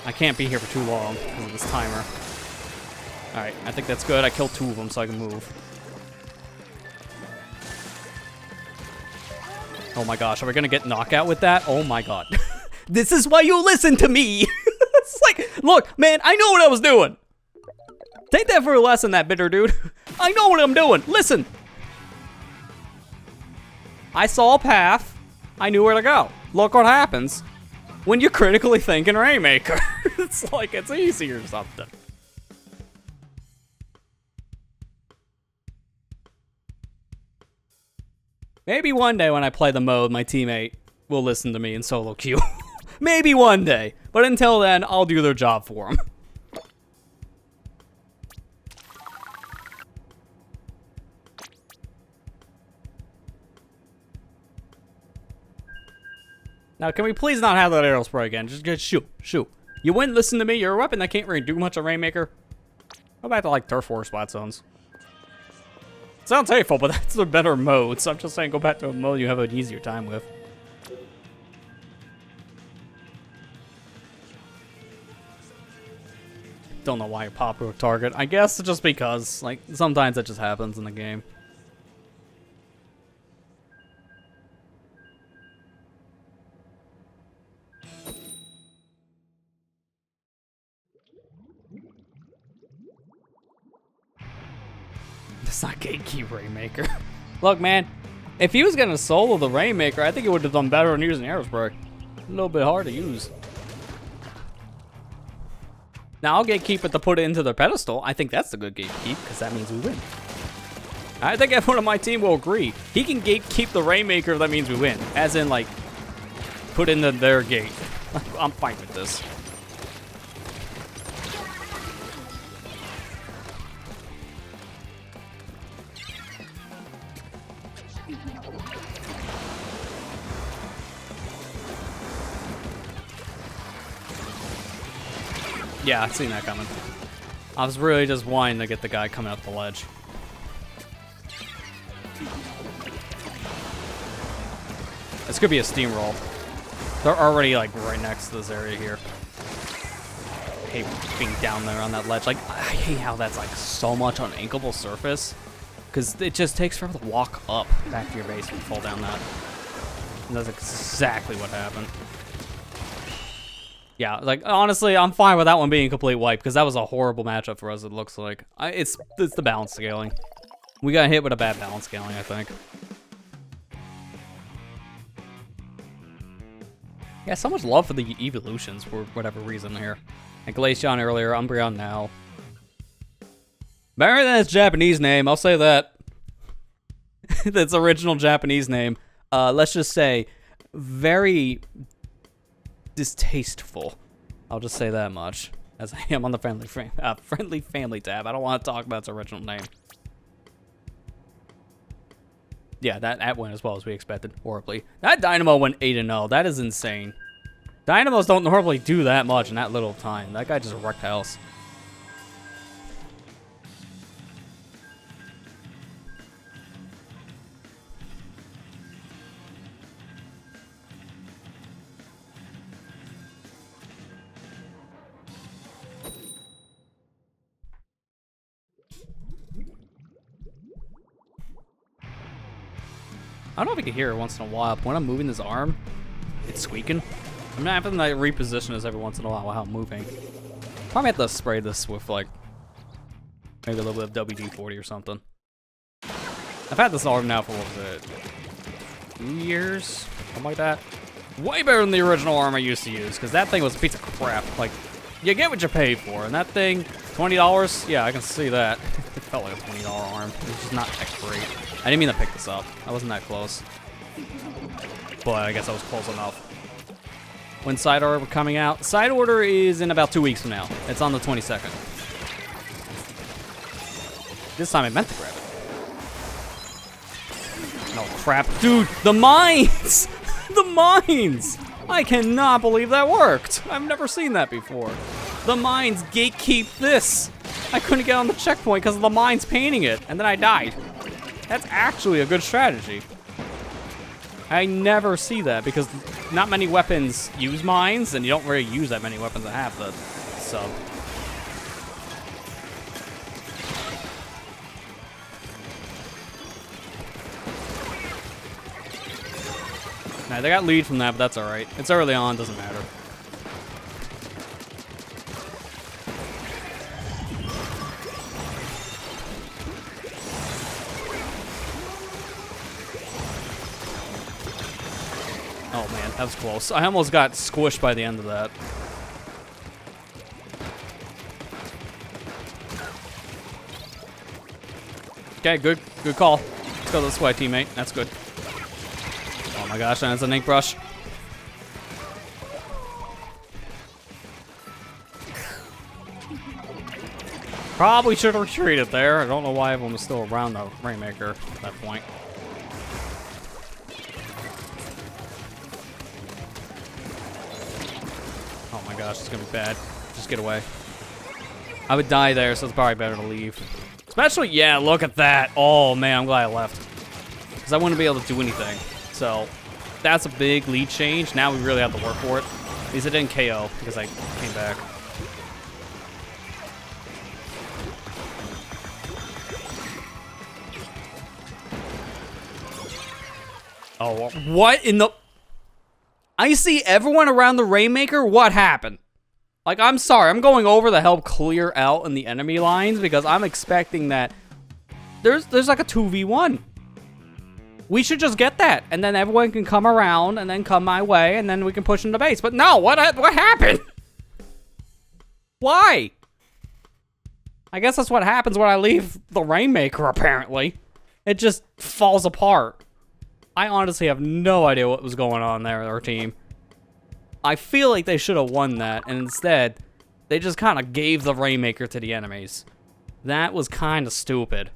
[SPEAKER 2] I can't be here for too long because of this timer. Alright, I think that's good. I killed 2 of them so I can move. Oh my gosh, are we gonna get knockout with that? Oh my god. This is why you listen to me! It's like, look, man, I know what I was doing! Take that for a lesson, that bitter dude. I know what I'm doing, listen! I saw a path, I knew where to go. Look what happens when you critically think in Rainmaker. It's like, it's easy or something. Maybe one day when I play the mode, my teammate will listen to me in solo queue. Maybe one day. But until then, I'll do their job for them. Now, can we please not have that arrow spray again? Just shoot, shoot. You wouldn't listen to me. You're a weapon that can't really do much on Rainmaker. Go back to, like, turf war spot zones. Sounds hateful, but that's the better mode, so I'm just saying go back to a mode you have an easier time with. Don't know why you pop to a target. I guess just because, like, sometimes it just happens in the game. That's not gatekeep Rainmaker. Look, man, if he was gonna solo the Rainmaker, I think he would have done better than using Aerospray. A little bit hard to use. Now I'll gatekeep it to put it into the pedestal. I think that's the good gatekeep, because that means we win. I think everyone on my team will agree. He can gatekeep the Rainmaker if that means we win. As in, like, put into their gate. I'm fine with this. Yeah, I've seen that coming. I was really just wanting to get the guy coming up the ledge. This could be a steamroll. They're already, like, right next to this area here. I hate being down there on that ledge. Like, I hate how that's, like, so much unankleable surface. Because it just takes forever to walk up back to your base and fall down that. And that's exactly what happened. Yeah, like, honestly, I'm fine with that one being a complete wipe, because that was a horrible matchup for us, it looks like. It's the balance scaling. We got hit with a bad balance scaling, I think. Yeah, so much love for the evolutions for whatever reason here. Like Glaceon earlier, Umbreon now. Better than its Japanese name, I'll say that. Its original Japanese name. Let's just say, very distasteful. I'll just say that much. As I am on the friendly family tab. I don't want to talk about its original name. Yeah, that went as well as we expected. Horribly. That Dynamo went 8-0. That is insane. Dynamos don't normally do that much in that little time. That guy just wrecked house. I don't know if you can hear it once in a while, but when I'm moving this arm, it's squeaking. I'm having to like, reposition this every once in a while while I'm moving. Probably have to spray this with like maybe a little bit of WD-40 or something. I've had this arm now for what was it? 2 years? Something like that. Way better than the original arm I used to use, because that thing was a piece of crap. Like, you get what you pay for, and that thing, $20? Yeah, I can see that. It felt like a $20 arm. It was just not that great. I didn't mean to pick this up. I wasn't that close. But I guess I was close enough. When side order coming out? Side order is in about 2 weeks from now. It's on the 22nd. This time I meant to grab it. No crap. Dude, the mines! The mines! I cannot believe that worked. I've never seen that before. The mines gatekeep this. I couldn't get on the checkpoint because of the mines painting it, and then I died. That's actually a good strategy. I never see that because not many weapons use mines, and you don't really use that many weapons that have the sub. Nah, they got lead from that, but that's alright. It's early on, doesn't matter. Oh man, that was close. I almost got squished by the end of that. Okay, good call. Let's go this way, teammate. That's good. Oh my gosh, that's an ink brush. Probably should have retreated there. I don't know why everyone was still around the Rainmaker at that point. Oh my gosh, it's gonna be bad. Just get away. I would die there, so it's probably better to leave. Especially, yeah, look at that. Oh man, I'm glad I left. Because I wouldn't be able to do anything. So, that's a big lead change. Now we really have to work for it. At least it didn't KO because I came back. Oh, what in the... I see everyone around the Rainmaker. What happened? Like, I'm sorry. I'm going over to help clear out in the enemy lines because I'm expecting that there's like a 2v1. We should just get that, and then everyone can come around and then come my way, and then we can push into base. But no, what happened? Why? I guess that's what happens when I leave the Rainmaker, apparently. It just falls apart. I honestly have no idea what was going on there with our team. I feel like they should have won that, and instead, they just kind of gave the Rainmaker to the enemies. That was kind of stupid.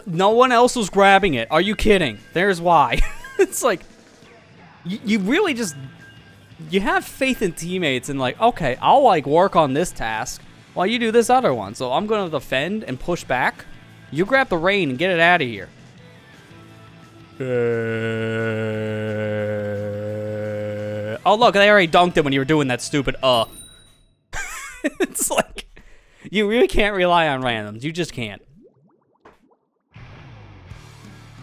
[SPEAKER 2] No one else was grabbing it. Are you kidding? There's why. It's like, you really just, you have faith in teammates and like, okay, I'll like work on this task while you do this other one. So I'm going to defend and push back. You grab the rain and get it out of here. Oh, look, they already dunked it when you were doing that stupid, It's like, you really can't rely on randoms. You just can't.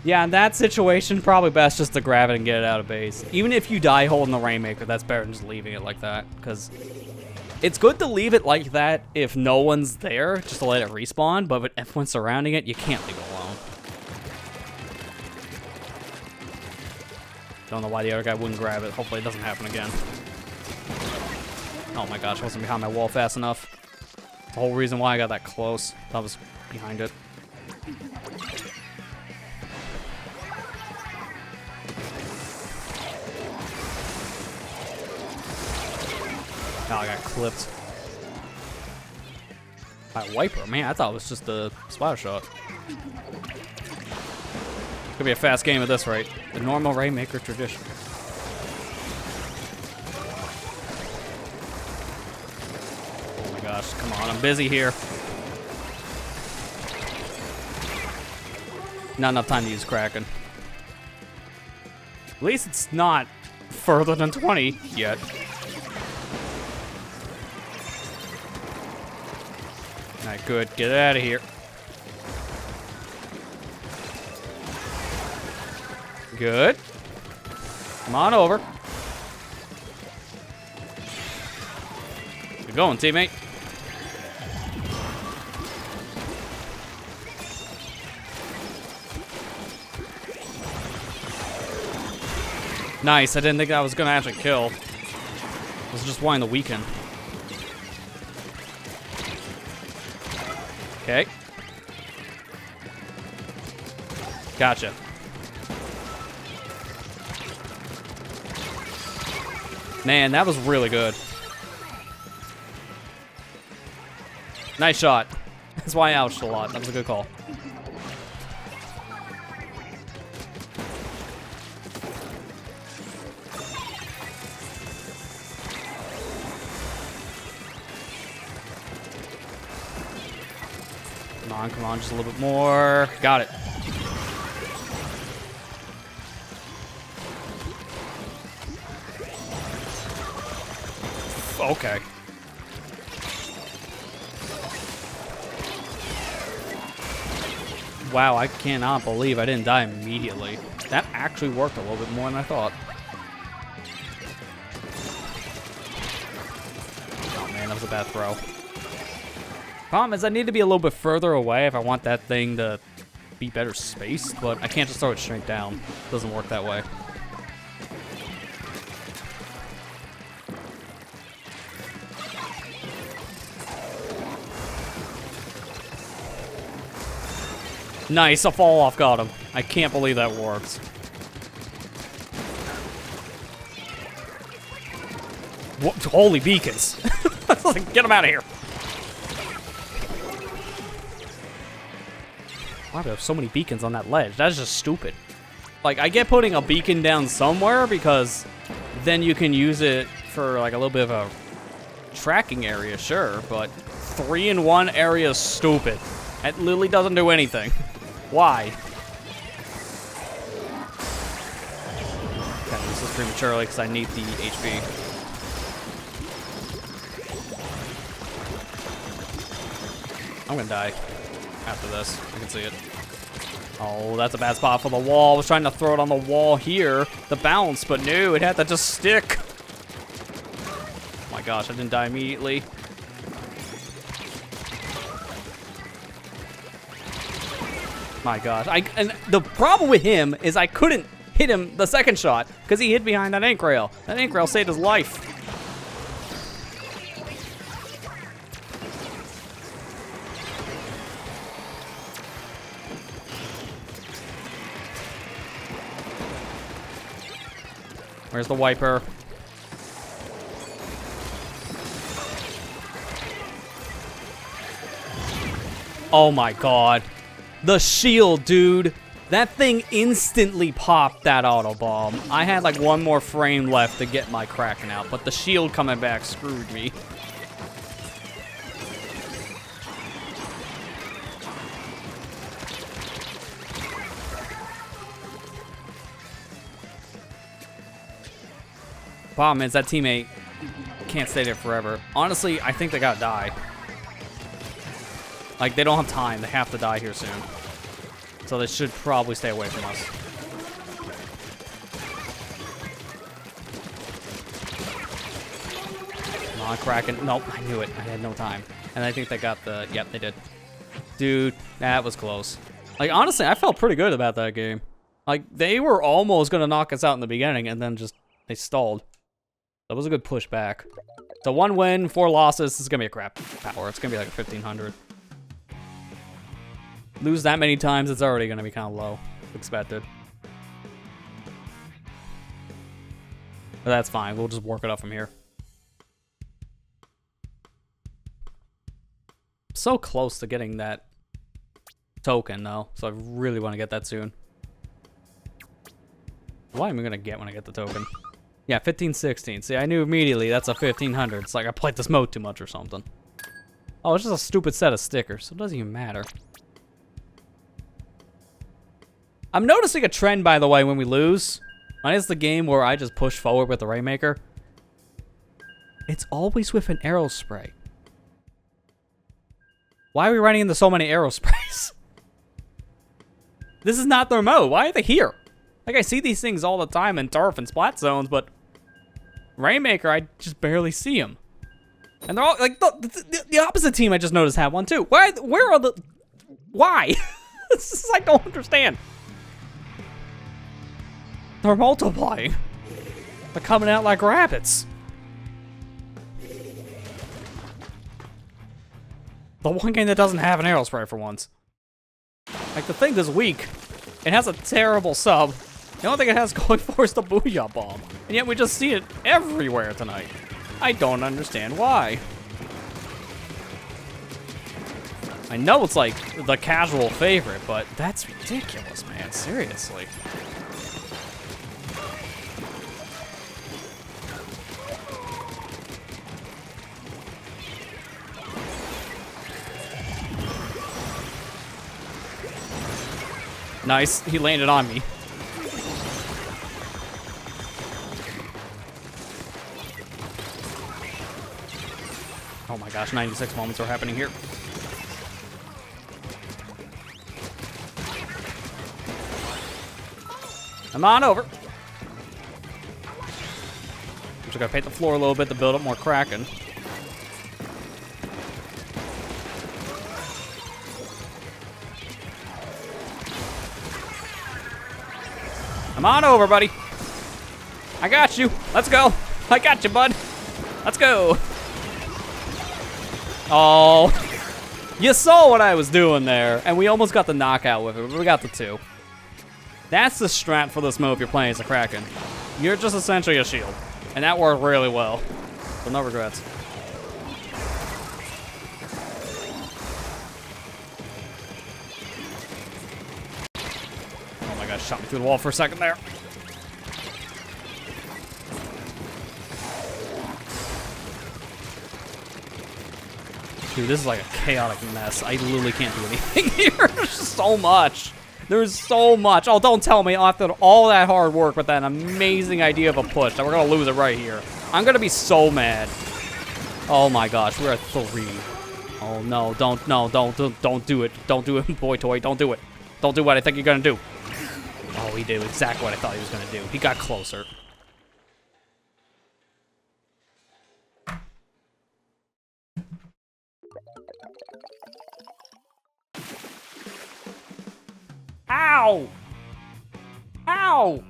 [SPEAKER 2] Yeah, in that situation, probably best just to grab it and get it out of base. Even if you die holding the Rainmaker, that's better than just leaving it like that. Because it's good to leave it like that if no one's there, just to let it respawn. But with everyone surrounding it, you can't leave it alone. Don't know why the other guy wouldn't grab it. Hopefully it doesn't happen again. Oh my gosh, I wasn't behind my wall fast enough. The whole reason why I got that close. I was behind it. Oh, I got clipped. By a wiper. Man, I thought it was just a splatter shot. Could be a fast game at this rate. The normal Rainmaker tradition. Oh my gosh, come on, I'm busy here. Not enough time to use Kraken. At least it's not further than 20 yet. Alright, good. Get it out of here. Good. Come on over. Good going, teammate. Nice. I didn't think I was going to actually kill. I was just wanting to weaken. Okay. Gotcha. Man, that was really good. Nice shot. That's why I ouched a lot. That was a good call. Come on, just a little bit more. Got it. Okay. Wow, I cannot believe I didn't die immediately. That actually worked a little bit more than I thought. Oh man, that was a bad throw. Problem is, I need to be a little bit further away if I want that thing to be better spaced, but I can't just throw it straight down. It doesn't work that way. Nice, a fall off got him. I can't believe that works. What? Holy beacons. Get him out of here. Why do I have so many beacons on that ledge? That's just stupid. Like, I get putting a beacon down somewhere because then you can use it for like a little bit of a tracking area, sure, but 3 in 1 area is stupid. It literally doesn't do anything. Why? Gotta use this prematurely because I need the HP. I'm gonna die after this. I can see it. Oh, that's a bad spot for the wall. I was trying to throw it on the wall here to bounce, but no, it had to just stick. Oh my gosh, I didn't die immediately. My gosh. And the problem with him is I couldn't hit him the second shot because he hid behind that ink rail. That ink rail saved his life. Where's the wiper? Oh my god. The shield, dude. That thing instantly popped that auto bomb. I had like one more frame left to get my Kraken out, but the shield coming back screwed me. Problem is that teammate can't stay there forever. Honestly, I think they gotta die. Like, they don't have time. They have to die here soon. So they should probably stay away from us. Come on, Kraken. Nope, I knew it. I had no time. And I think they got the... Yep, they did. Dude, that was close. Like, honestly, I felt pretty good about that game. Like, they were almost going to knock us out in the beginning, and then just... They stalled. That was a good push back. So 1 win, 4 losses. This is going to be a crap power. It's going to be like a 1500. Lose that many times, it's already going to be kind of low. Expected. But that's fine. We'll just work it up from here. So close to getting that token, though. So I really want to get that soon. What am I going to get when I get the token? Yeah, 1516. See, I knew immediately that's a 1500. It's like I played this mode too much or something. Oh, it's just a stupid set of stickers, so it doesn't even matter. I'm noticing a trend, by the way, when we lose. Minus the game where I just push forward with the Rainmaker. It's always with an arrow spray. Why are we running into so many arrow sprays? This is not their mode. Why are they here?
[SPEAKER 1] Like, I see these things all the time in turf and splat zones, but Rainmaker, I just barely see them. And they're all, like, the opposite team I just noticed had one, too. Where are the... Why? It's just, I don't understand. They're multiplying. They're coming out like rabbits. The one game that doesn't have an arrow spray for once. Like, the thing this week, it has a terrible sub. The only thing it has going for is the Booyah Bomb. And yet we just see it everywhere tonight. I don't understand why. I know it's like the casual favorite, but that's ridiculous, man. Seriously. Nice, he landed on me. Oh my gosh, 96 moments are happening here. Come on over. I'm just gonna paint the floor a little bit to build up more Kraken. Come on over, buddy. I got you. Let's go. I got you, bud. Let's go. Oh. You saw what I was doing there, and we almost got the knockout with it, but we got the 2. That's the strat for this mode if you're playing as a Kraken. You're just essentially a shield, and that worked really well. So no regrets. Oh my gosh, shot me through the wall for a second there. Dude, this is like a chaotic mess. I literally can't do anything here. There's so much. There's so much. Oh, don't tell me after all that hard work with that amazing idea of a push that we're gonna lose it right here. I'm gonna be so mad. Oh my gosh, we're at 3. Oh no, don't do it. Don't do it, boy toy. Don't do it. Don't do what I think you're gonna do. Oh, he did exactly what I thought he was gonna do. He got closer. Ow! Ow!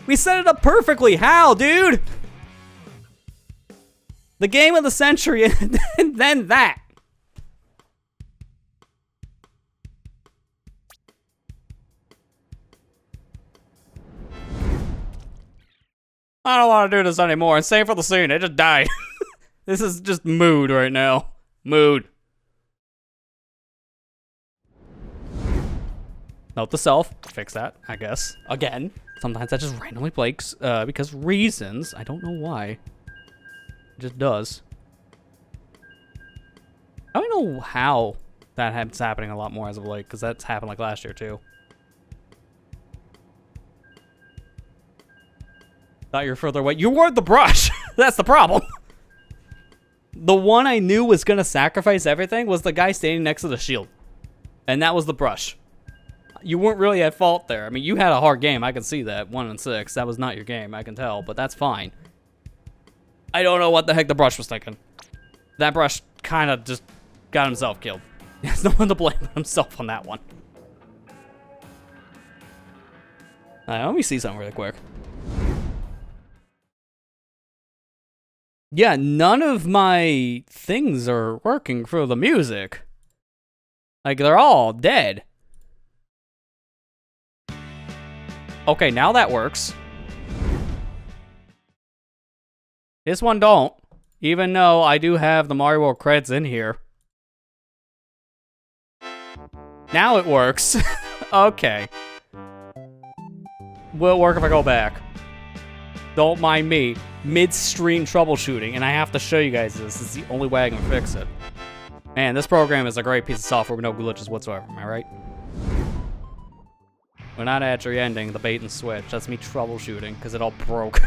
[SPEAKER 1] We set it up perfectly. How, dude? The game of the century and then that. I don't want to do this anymore. And same for the scene. It just died. This is just mood right now. Mood. Note to self, fix that, I guess. Again, sometimes that just randomly breaks because reasons. I don't know why. It just does. I don't know how that's happening a lot more as of late, because that's happened like last year too. Thought you were further away. You weren't the brush. That's the problem. The one I knew was gonna sacrifice everything was the guy standing next to the shield, and that was the brush. You weren't really at fault there. I mean, you had a hard game. I can see that. 1 and 6. That was not your game. I can tell, but that's fine. I don't know what the heck the brush was thinking. That brush kind of just got himself killed. There's no one to blame but himself on that one. Alright, let me see something really quick. Yeah, none of my things are working for the music. Like, they're all dead. Okay, now that works. This one don't. Even though I do have the Mario World credits in here. Now it works. Okay. Will it work if I go back? Don't mind me. Mid-stream troubleshooting, and I have to show you guys this. It's the only way I can fix it. Man, this program is a great piece of software with no glitches whatsoever, am I right? We're not actually ending the bait and switch. That's me troubleshooting, because it all broke.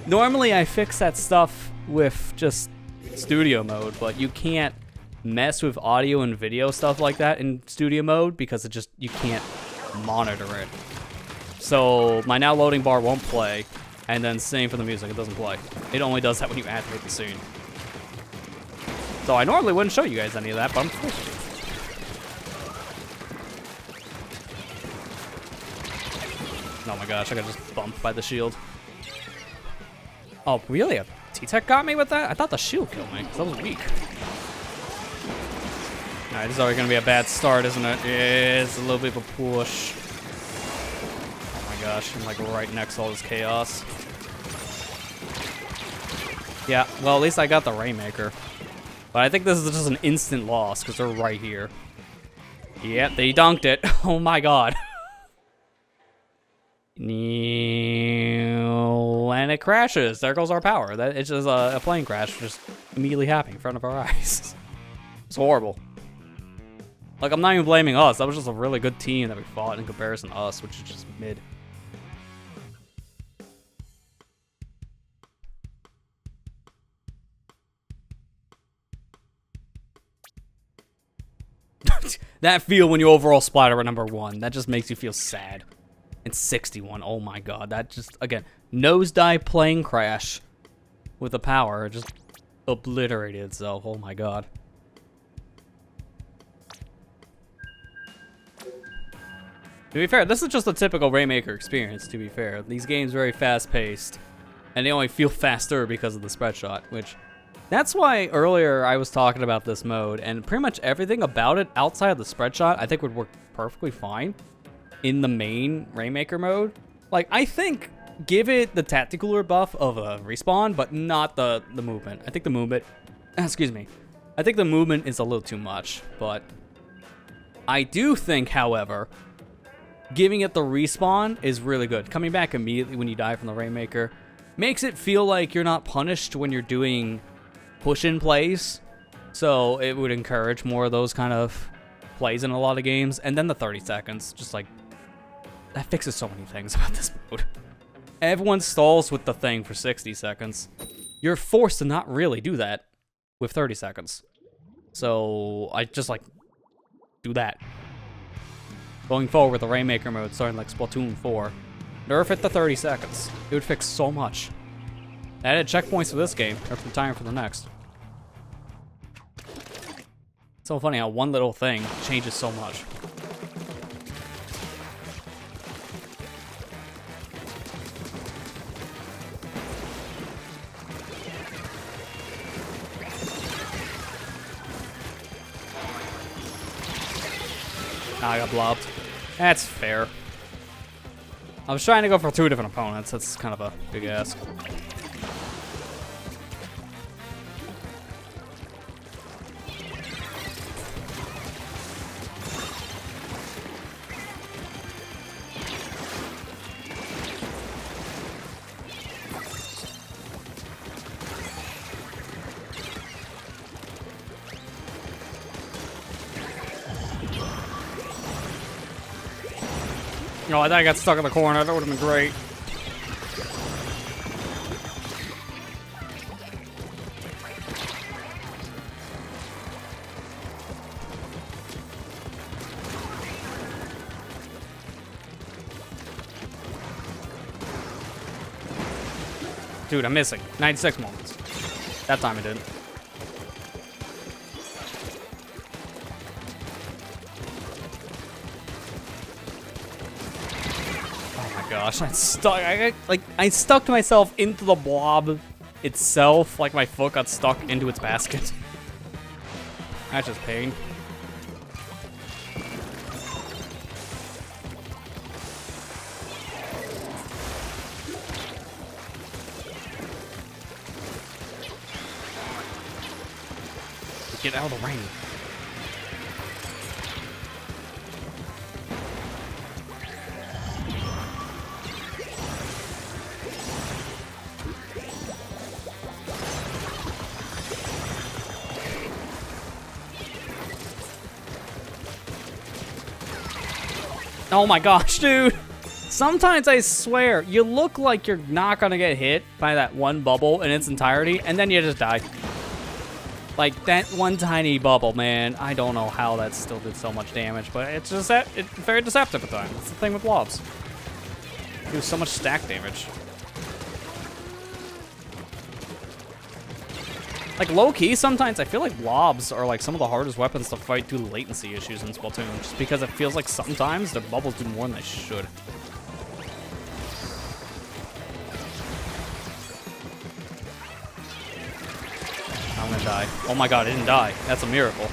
[SPEAKER 1] Normally, I fix that stuff with just studio mode, but you can't mess with audio and video stuff like that in studio mode, because it just, you can't
[SPEAKER 2] monitor it. So my now loading bar won't play, and then same for the music, it doesn't play. It only does that when you activate the scene. So I normally wouldn't show you guys any of that, but I'm forced to. Oh my gosh, I got just bumped by the shield. Oh, really? A T-Tech got me with that? I thought the shield killed me, because that was weak. Alright, this is already going to be a bad start, isn't it? Yeah, it's a little bit of a push. Oh my gosh, I'm like right next to all this chaos. Yeah, well, at least I got the Rainmaker. But I think this is just an instant loss, because they're right here. Yep, they dunked it. Oh my god. And it crashes. There goes our power. It's just a plane crash just immediately happening in front of our eyes. It's horrible. Like, I'm not even blaming us. That was just a really good team that we fought in comparison to us, which is just mid. That feel when you overall splatter at number 1, that just makes you feel sad. And 61, oh my god, that just, again, nosedive plane crash with the power, just obliterated itself, oh my god. To be fair, this is just a typical Rainmaker experience, to be fair. These games are very fast-paced, and they only feel faster because of the spread shot, which... That's why earlier I was talking about this mode, and pretty much everything about it outside of the spread shot I think would work perfectly fine in the main Rainmaker mode. Like, I think give it the tactical buff of a respawn, but not the movement. I think the movement, excuse me, I think the movement is a little too much, but I do think, however, giving it the respawn is really good. Coming back immediately when you die from the Rainmaker makes it feel like you're not punished when you're doing push-in plays, so it would encourage more of those kind of plays in a lot of games. And then the 30 seconds, just like, that fixes so many things about this mode. Everyone stalls with the thing for 60 seconds. You're forced to not really do that with 30 seconds. So I just like do that. Going forward with the Rainmaker mode, starting like Splatoon 4, nerf it to 30 seconds. It would fix so much. Added checkpoints to this game, or from time for the next. It's so funny how one little thing changes so much. I got blobbed. That's fair. I was trying to go for 2 different opponents. That's kind of a big ask. Oh, I thought I got stuck in the corner. That would have been great. Dude, I'm missing 96 moments. That time I didn't. Gosh, I'm stuck. I stuck myself into the blob itself, like my foot got stuck into its basket. That's just pain. Get out of the rain. Oh my gosh, dude. Sometimes I swear, you look like you're not gonna get hit by that one bubble in its entirety, and then you just die. Like, that one tiny bubble, man. I don't know how that still did so much damage, but it's just that it's very deceptive at times. That's the thing with blobs. It do so much stack damage. Like, low-key, sometimes I feel like blobs are like some of the hardest weapons to fight due to latency issues in Splatoon, just because it feels like sometimes their bubbles do more than they should. I'm gonna die. Oh my god, I didn't die. That's a miracle.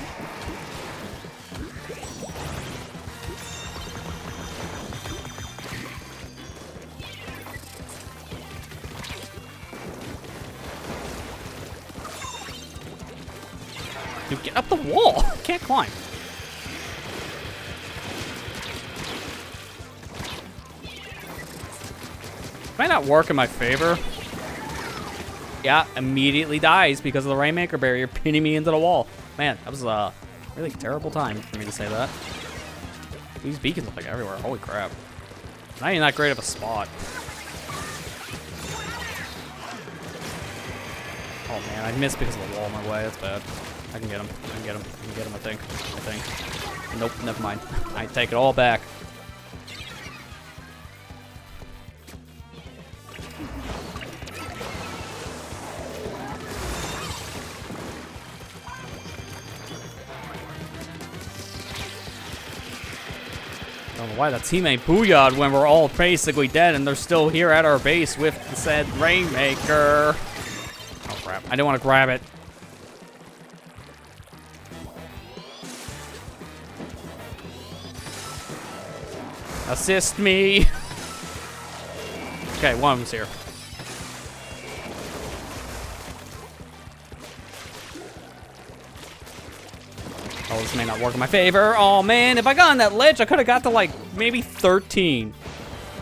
[SPEAKER 2] Dude, get up the wall! I can't climb. Might not work in my favor. Yeah, immediately dies because of the Rainmaker barrier pinning me into the wall. Man, that was a really terrible time for me to say that. These beacons look like everywhere. Holy crap. Not even that great of a spot. Oh man, I missed because of the wall in my way. That's bad. I can get him. I can get him. I can get him, I think. Nope, never mind. I take it all back. I don't know why the team ain't booyah'd when we're all basically dead and they're still here at our base with the said Rainmaker. Oh crap, I didn't want to grab it. Assist me. Okay, one of them's here. Oh, this may not work in my favor. Oh man, if I got on that ledge, I could have got to like maybe 13.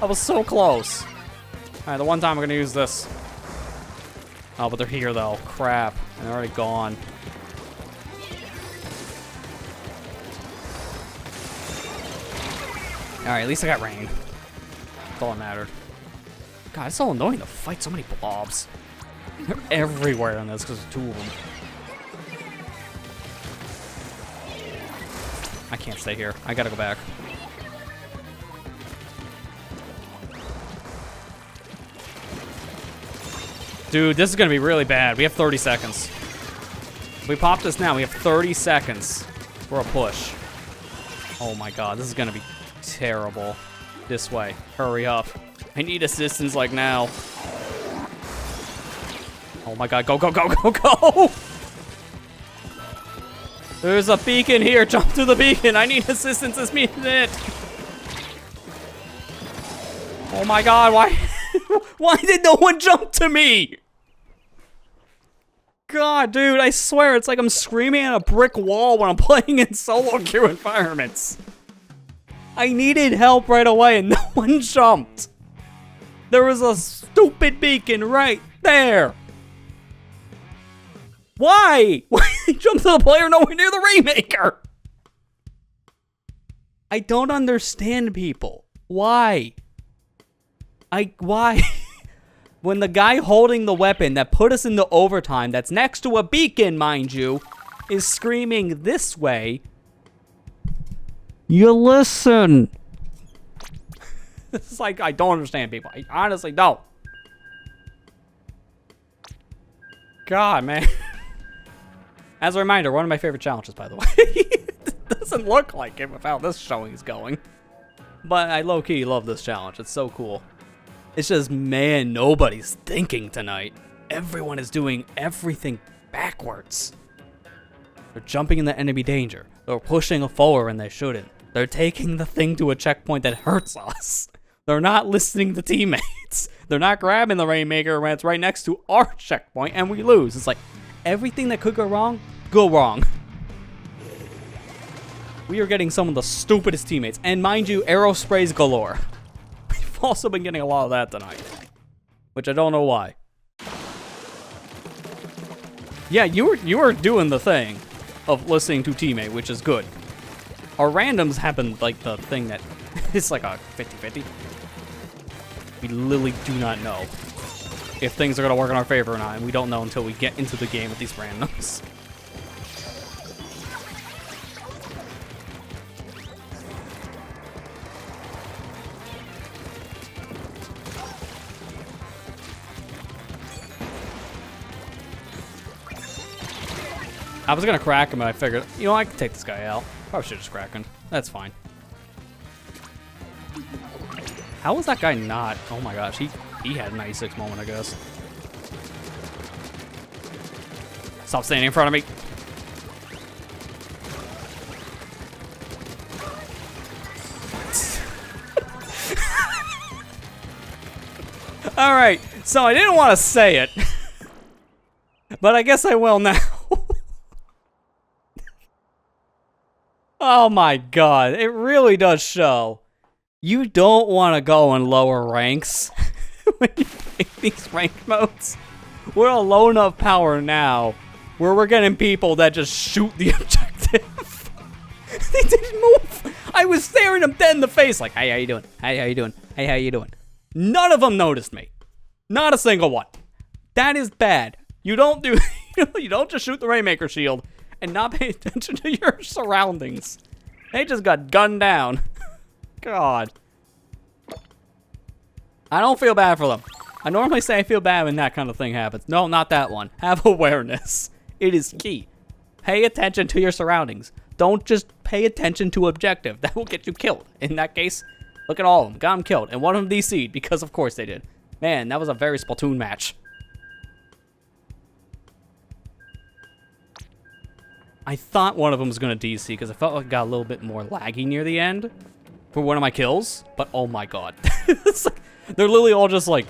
[SPEAKER 2] I was so close. All right, the one time I'm gonna use this. Oh, but they're here though. Crap, and they're already gone. All right, at least I got rain. That's all that mattered. God, it's so annoying to fight so many blobs. They're everywhere in this because there's 2 of them. I can't stay here. I gotta go back. Dude, this is gonna be really bad. We have 30 seconds. If we pop this now, we have 30 seconds for a push. Oh my god, this is gonna be terrible. This way. Hurry up. I need assistance like now. Oh my god, go, go, go, go, go! There's a beacon here. Jump to the beacon. I need assistance this minute. Oh my god, why? Why did no one jump to me? God, dude, I swear it's like I'm screaming at a brick wall when I'm playing in solo queue environments. I needed help right away and no one jumped. There was a stupid beacon right there. Why? Why did they jump to the player nowhere near the Rainmaker? I don't understand people. Why? Why? When the guy holding the weapon that put us into overtime, that's next to a beacon, mind you, is screaming this way, you listen. It's like, I don't understand people. I honestly don't. God, man. As a reminder, one of my favorite challenges, by the way. It doesn't look like it with how this showing is going. But I low-key love this challenge. It's so cool. It's just, man, nobody's thinking tonight. Everyone is doing everything backwards. They're jumping in the enemy danger. They're pushing forward when they shouldn't. They're taking the thing to a checkpoint that hurts us. They're not listening to teammates. They're not grabbing the Rainmaker when it's right next to our checkpoint and we lose. It's like, everything that could go wrong. We are getting some of the stupidest teammates. And mind you, arrow sprays galore. We've also been getting a lot of that tonight. Which I don't know why. Yeah, you were doing the thing of listening to teammate, which is good. Our randoms happen like the thing that it's like a 50-50. We literally do not know if things are gonna work in our favor or not, and we don't know until we get into the game with these randoms. I was gonna crack him, but I figured, you know, I can take this guy out. Probably should just crack him. That's fine. How was that guy not? Oh my gosh, he had a 96 moment, I guess. Stop standing in front of me. All right, so I didn't want to say it, but I guess I will now. Oh my god, it really does show. You don't want to go in lower ranks when you play these ranked modes. We're low enough power now where we're getting people that just shoot the objective. They didn't move. I was staring them dead in the face like, hey, how you doing? Hey, how you doing? Hey, how you doing? None of them noticed me. Not a single one. That is bad. You don't do, you don't just shoot the Rainmaker shield and not pay attention to your surroundings. They just got gunned down. God. I don't feel bad for them. I normally say I feel bad when that kind of thing happens. No, not that one. Have awareness. It is key. Pay attention to your surroundings. Don't just pay attention to objective. That will get you killed. In that case, look at all of them. Got them killed. And one of them DC'd because of course they did. Man, that was a very Splatoon match. I thought one of them was going to DC because I felt like it got a little bit more laggy near the end for one of my kills. But oh my god. It's like, they're literally all just like...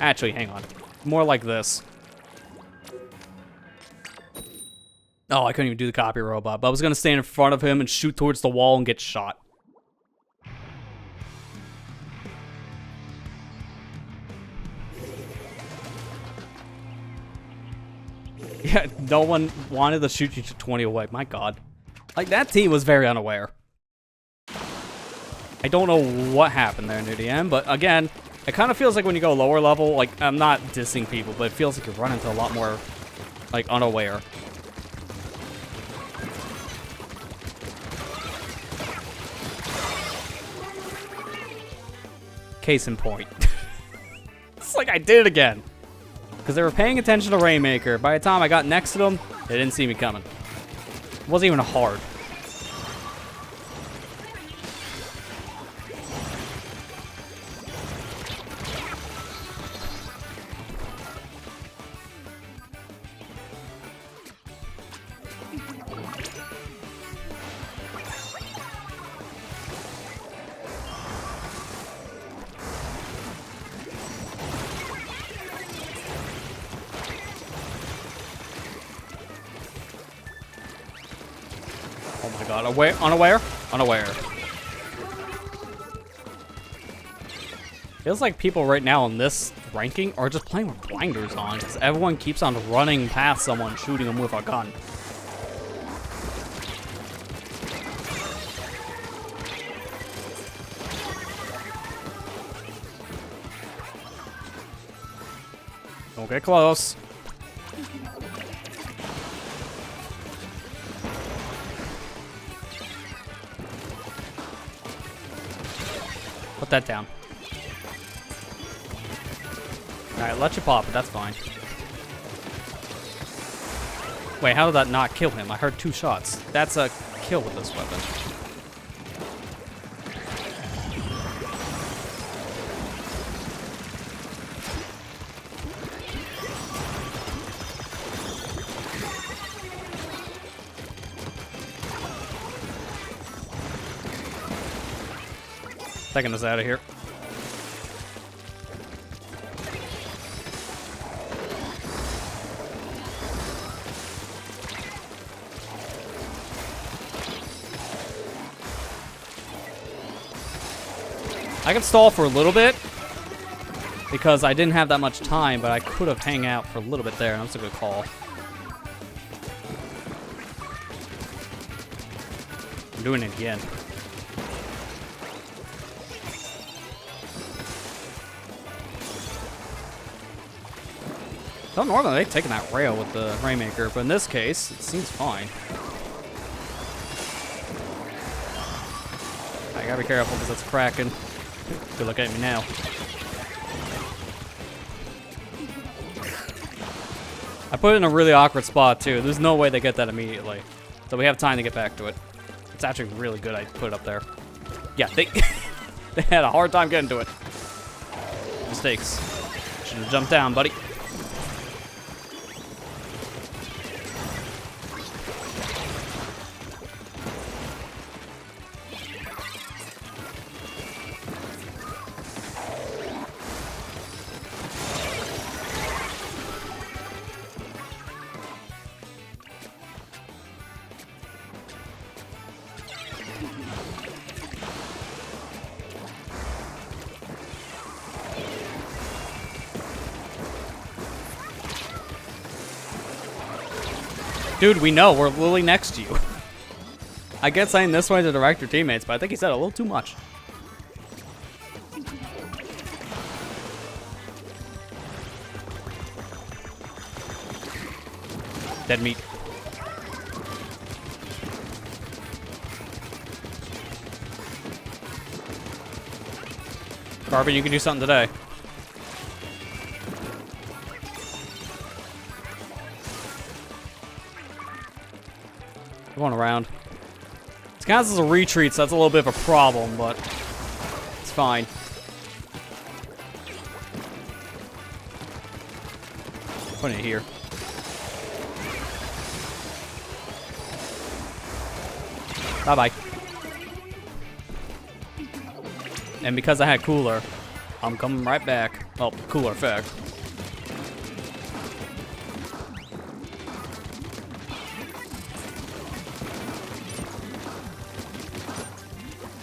[SPEAKER 2] Actually, hang on. More like this. Oh, I couldn't even do the copy robot. But I was going to stand in front of him and shoot towards the wall and get shot. Yeah, no one wanted to shoot you to 20 away. My god. Like, that team was very unaware. I don't know what happened there near the end, but again, it kind of feels like when you go lower level, like, I'm not dissing people, but it feels like you run into a lot more, like, unaware. Case in point. It's like I did it again. Because they were paying attention to Rainmaker. By the time I got next to them, they didn't see me coming. It wasn't even hard. Oh my god, unaware? Unaware. Feels like people right now in this ranking are just playing with blinders on, because everyone keeps on running past someone, shooting them with a gun. Don't get close. Put that down. Alright, let you pop it, that's fine. Wait, how did that not kill him? I heard 2 shots. That's a kill with this weapon. Taking us out of here. I can stall for a little bit because I didn't have that much time, but I could have hang out for a little bit there, and that's a good call. I'm doing it again. So normally they've taken that rail with the Rainmaker, but in this case, it seems fine. I gotta be careful because it's cracking. Good look at me now. I put it in a really awkward spot, too. There's no way they get that immediately. So we have time to get back to it. It's actually really good I put it up there. Yeah, they, they had a hard time getting to it. Mistakes. Should have jumped down, buddy. Dude, we know. We're literally next to you. I get saying this way to direct your teammates, but I think he said a little too much. Dead meat. Carbon, you can do something today. Going around. This counts as a retreat, so that's a little bit of a problem, but it's fine. Putting it here. Bye-bye. And because I had cooler, I'm coming right back. Oh, cooler effect.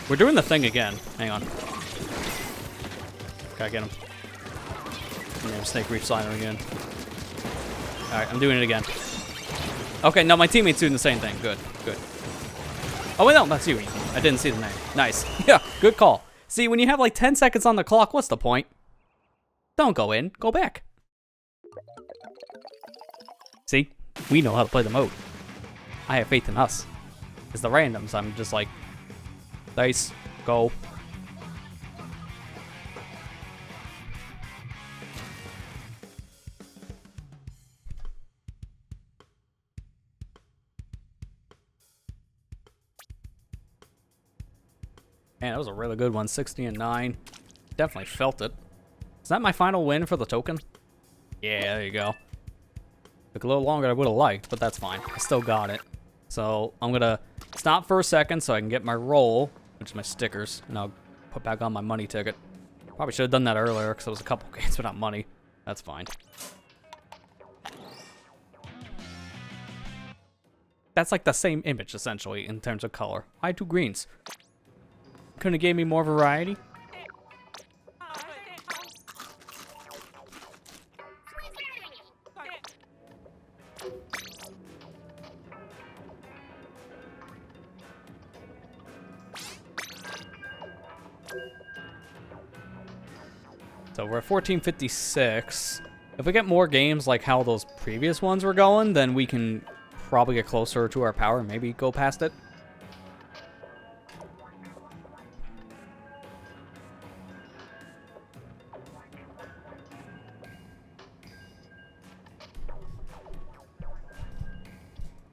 [SPEAKER 2] We're doing the thing again. Hang on. Gotta get him. Yeah, Snake Reef Slider again. Alright, I'm doing it again. Okay, no, my teammate's doing the same thing. Good, good. Oh, wait, no, that's you, Ian. I didn't see the name. Nice. Yeah, good call. See, when you have like 10 seconds on the clock, what's the point? Don't go in. Go back. See? We know how to play the mode. I have faith in us. It's the randoms. I'm just like, dice, go. Man, that was a really good one. 60 and 9. Definitely felt it. Is that my final win for the token? Yeah, there you go. Took a little longer than I would have liked, but that's fine. I still got it. So I'm gonna stop for a second so I can get my roll, which is my stickers, and I'll put back on my money ticket. Probably should have done that earlier because it was a couple games without money. That's fine. That's like the same image, essentially, in terms of color. I had 2 greens. Couldn't have gave me more variety. So we're at 1456. If we get more games like how those previous ones were going, then we can probably get closer to our power and maybe go past it.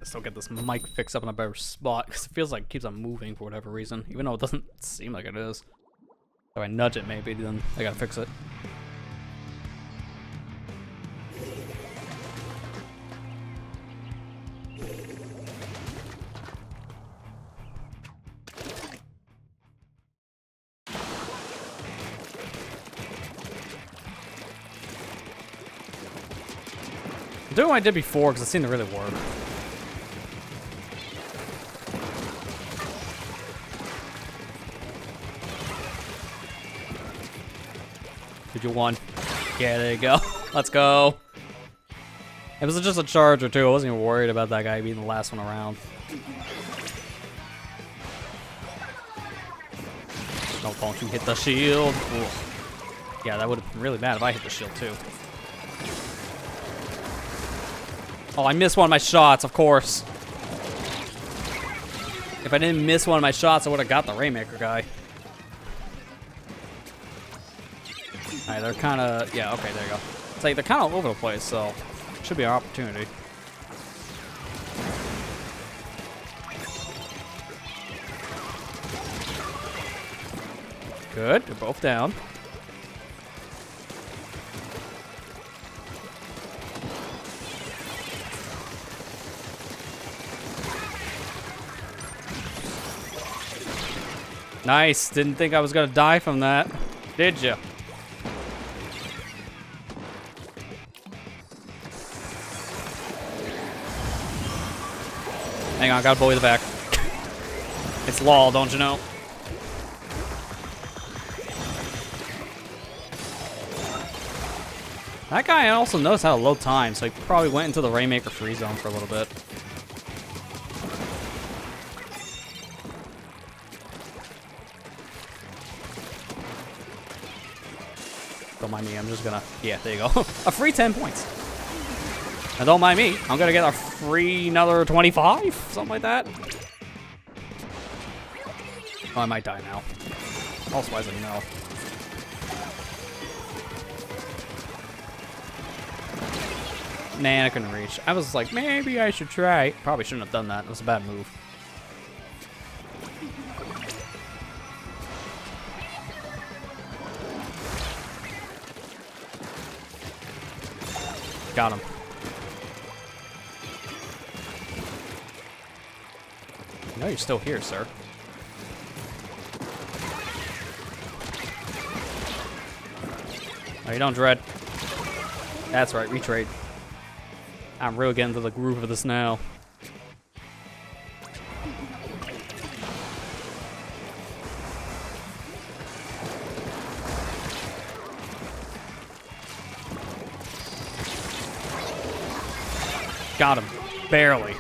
[SPEAKER 2] Still get this mic fixed up in a better spot because it feels like it keeps on moving for whatever reason, even though it doesn't seem like it is. If I nudge it, maybe then I gotta fix it. I'm doing what I did before because it seemed to really work. Did you won? Yeah, there you go. Let's go. It was just a charger too. I wasn't even worried about that guy being the last one around. No, don't you hit the shield. Ooh. Yeah, that would have been really bad if I hit the shield too. Oh, I missed one of my shots, of course. If I didn't miss one of my shots, I would have got the Rainmaker guy. Alright, they're kind of... Yeah, okay, there you go. It's like they're kind of all over the place, so... Should be an opportunity. Good. They're both down. Nice. Didn't think I was gonna die from that. Did you? Hang on, gotta bully the back. It's LOL, don't you know? That guy also knows how to load time, so he probably went into the Rainmaker free zone for a little bit. Don't mind me, I'm just gonna... Yeah, there you go. A free 10 points. And don't mind me, I'm gonna get a free another 25? Something like that. Oh, I might die now. Also, I said no. Nah, I couldn't reach. I was like, maybe I should try. Probably shouldn't have done that. It was a bad move. Got him. I know you're still here, sir. Oh, you don't dread. That's right, retrade. I'm really getting to the groove of this now. Got him. Barely.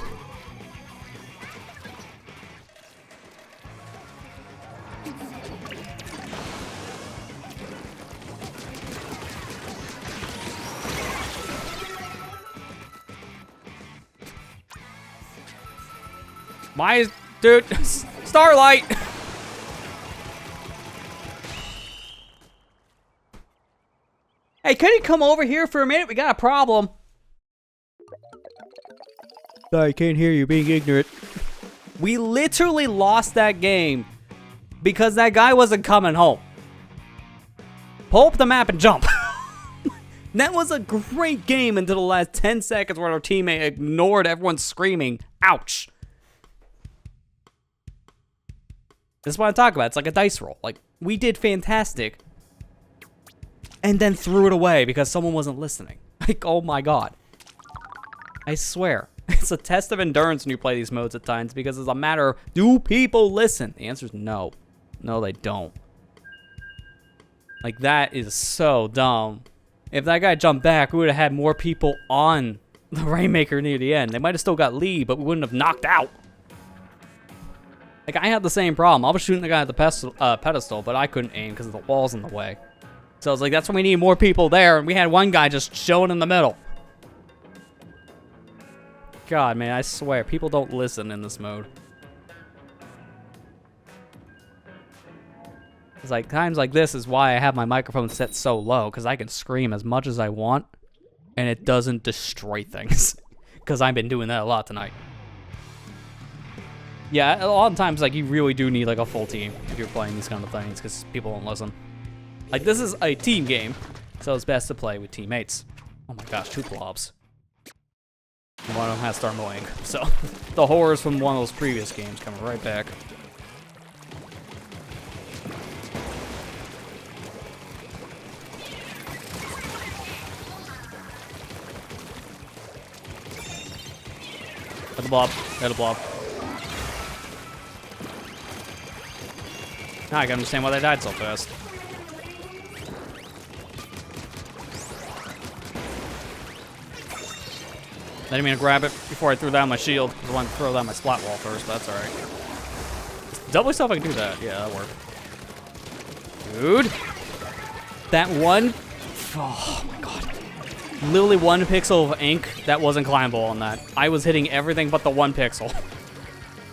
[SPEAKER 2] My dude, Starlight. Hey, can you come over here for a minute? We got a problem. Sorry, can't hear you, being ignorant. We literally lost that game because that guy wasn't coming home. Pull up the map and jump. That was a great game until the last 10 seconds where our teammate ignored everyone screaming. Ouch. This is what I'm talking about. It's like a dice roll. Like, we did fantastic and then threw it away because someone wasn't listening. Like, oh my god. I swear. It's a test of endurance when you play these modes at times because it's a matter of, do people listen? The answer is no. No, they don't. Like, that is so dumb. If that guy jumped back, we would have had more people on the Rainmaker near the end. They might have still got lead, but we wouldn't have knocked out. Like, I had the same problem. I was shooting the guy at the pedestal, but I couldn't aim because the wall's in the way. So I was like, that's when we need more people there, and we had one guy just chilling in the middle. God, man, I swear, people don't listen in this mode. It's like, times like this is why I have my microphone set so low, because I can scream as much as I want, and it doesn't destroy things. Because I've been doing that a lot tonight. Yeah, a lot of times, like, you really do need, like, a full team if you're playing these kind of things, because people won't listen. Like, this is a team game, so it's best to play with teammates. Oh my gosh, 2 blobs. One of them has to start mowing, so the horrors from one of those previous games coming right back. Hit the blob, hit a blob. Now I can understand why they died so fast. I didn't mean to grab it before I threw down my shield. I wanted to throw down my splat wall first, but that's alright. Double stuff, I can do that. Yeah, that worked. Dude. That one... Oh my god. Literally 1 pixel of ink that wasn't climbable on that. I was hitting everything but the 1 pixel.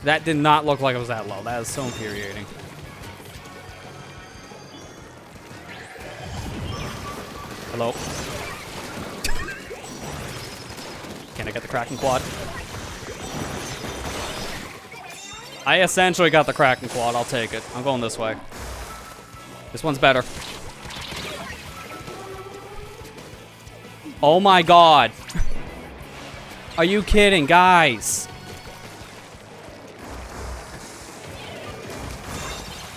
[SPEAKER 2] That did not look like it was that low. That is so infuriating. Hello. Can I get the Kraken Quad? I essentially got the Kraken Quad. I'll take it. I'm going this way. This one's better. Oh my god. Are you kidding, guys?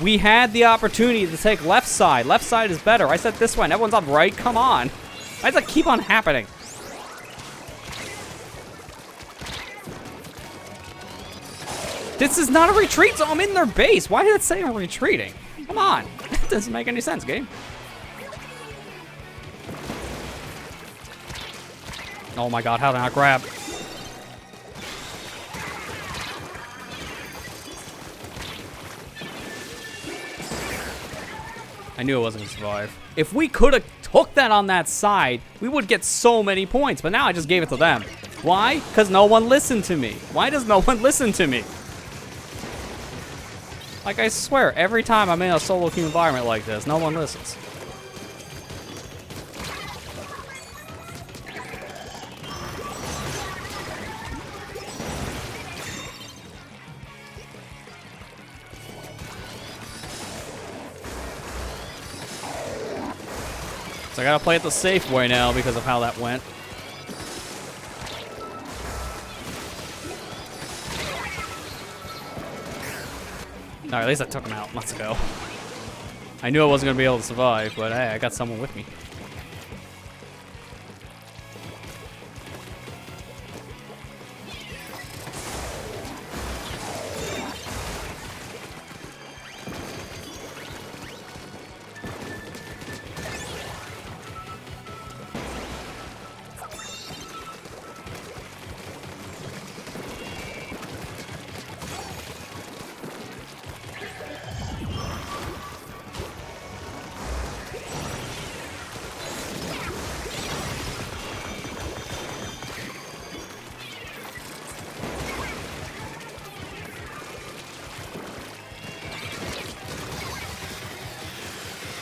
[SPEAKER 2] We had the opportunity to take left side. Left side is better. I said this one. Everyone's on right. Come on. Why does that keep on happening? This is not a retreat, so I'm in their base. Why did it say I'm retreating? Come on. That doesn't make any sense, game. Oh my god, how did I not grab? I knew it wasn't gonna survive. If we could have took that on that side, we would get so many points, but now I just gave it to them. Why? Because no one listened to me. Why does no one listen to me? Like, I swear, every time I'm in a solo queue environment like this, no one listens. So I gotta play it the safe way now because of how that went. Alright, at least I took him out. Let's go. I knew I wasn't gonna be able to survive, but hey, I got someone with me.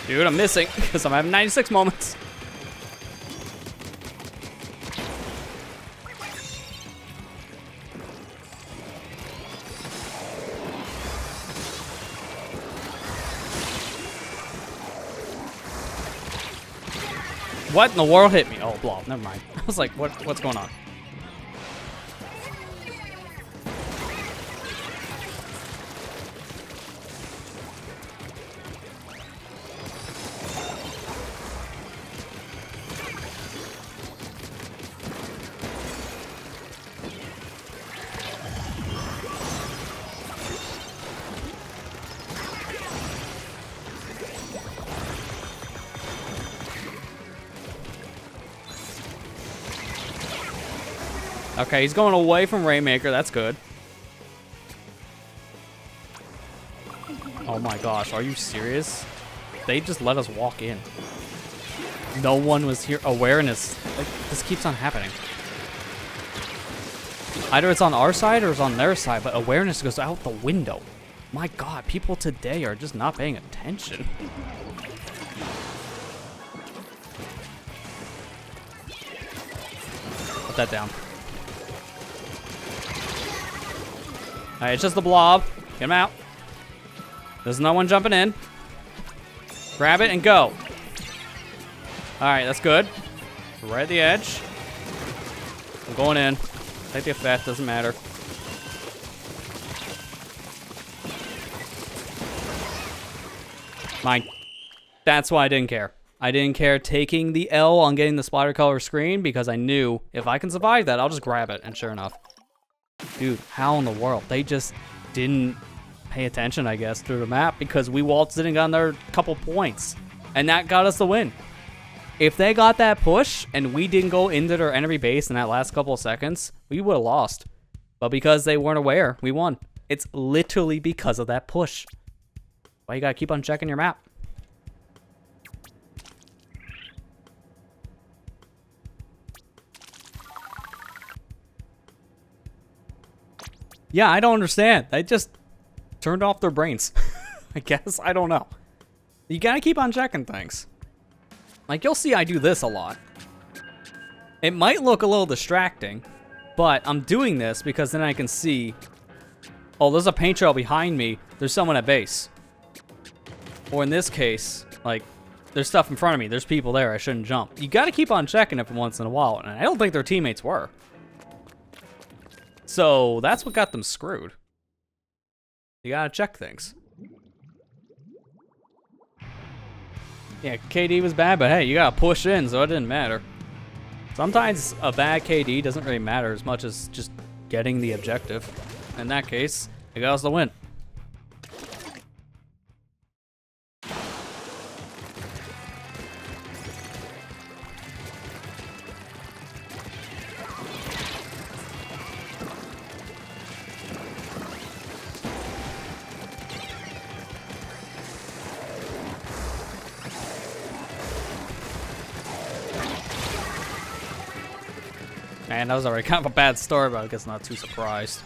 [SPEAKER 2] Dude, I'm missing because I'm having 96 moments. What in the world hit me? Oh, blob. Never mind. I was like, what's going on? Okay, he's going away from Rainmaker. That's good. Oh my gosh, are you serious? They just let us walk in. No one was here. Awareness. Like, this keeps on happening. Either it's on our side or it's on their side, but awareness goes out the window. My god, people today are just not paying attention. Put that down. Alright, it's just the blob. Get him out. There's no one jumping in. Grab it and go. Alright, that's good. We're right at the edge. I'm going in. Take the effect, doesn't matter. Mine. That's why I didn't care. I didn't care taking the L on getting the splatter color screen because I knew if I can survive that, I'll just grab it. And sure enough. Dude, how in the world? They just didn't pay attention, I guess, through the map because we waltzed in and got another couple points. And that got us the win. If they got that push and we didn't go into their enemy base in that last couple of seconds, we would have lost. But because they weren't aware, we won. It's literally because of that push. Why you gotta keep on checking your map? Yeah, I don't understand. They just turned off their brains. I guess. I don't know. You gotta keep on checking things. Like, you'll see I do this a lot. It might look a little distracting,
[SPEAKER 1] But I'm doing this because then I can see, oh, there's a paint trail behind me. There's someone at base. Or in this case, like, there's stuff in front of me. There's people there. I shouldn't jump. You gotta keep on checking every once in a while. And I don't think their teammates were. So that's what got them screwed. You gotta check things. Yeah, KD was bad, but hey, you gotta push in, so it didn't matter. Sometimes a bad KD doesn't really matter as much as just getting the objective. In that case, it got us the win. Man, that was already kind of a bad start, but I guess not too surprised.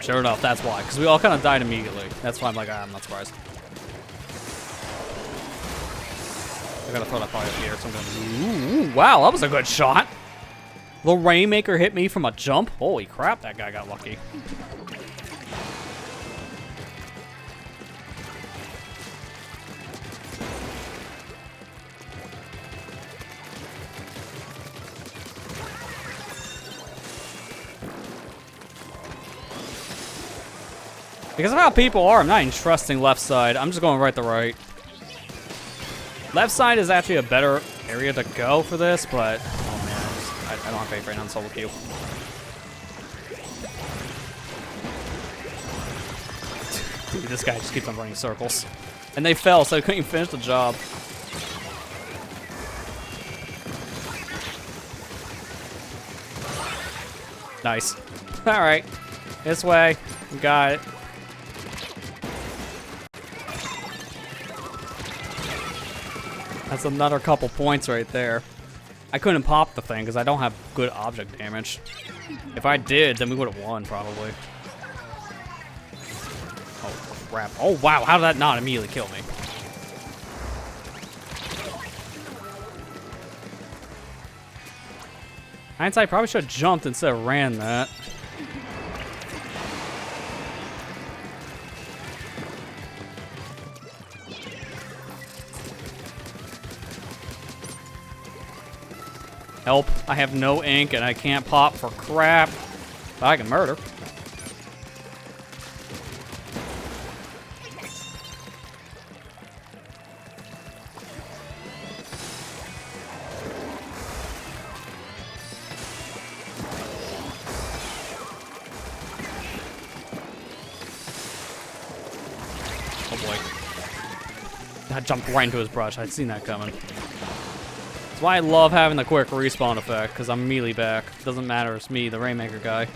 [SPEAKER 1] Sure enough, that's why. Because we all kind of died immediately. That's why I'm like, I'm not surprised. I gotta throw that fire up here. So I'm gonna... Ooh, wow, that was a good shot. The Rainmaker hit me from a jump. Holy crap, that guy got lucky. Because of how people are, I'm not even trusting left side. I'm just going right to right. Left side is actually a better area to go for this, but oh man, I don't have faith right now in solo queue. Dude, this guy just keeps on running circles. And they fell, so they couldn't even finish the job. Nice. Alright. This way. We got it. That's another couple points right there. I couldn't pop the thing because I don't have good object damage. If I did, then we would have won, probably. Oh, crap. Oh, wow. How did that not immediately kill me? Hindsight, probably should have jumped instead of ran that. Help. I have no ink and I can't pop for crap. But I can murder. Oh boy. I jumped right into his brush. I'd seen that coming. That's why I love having the quick respawn effect, because I'm immediately back. Doesn't matter, it's me, the Rainmaker guy.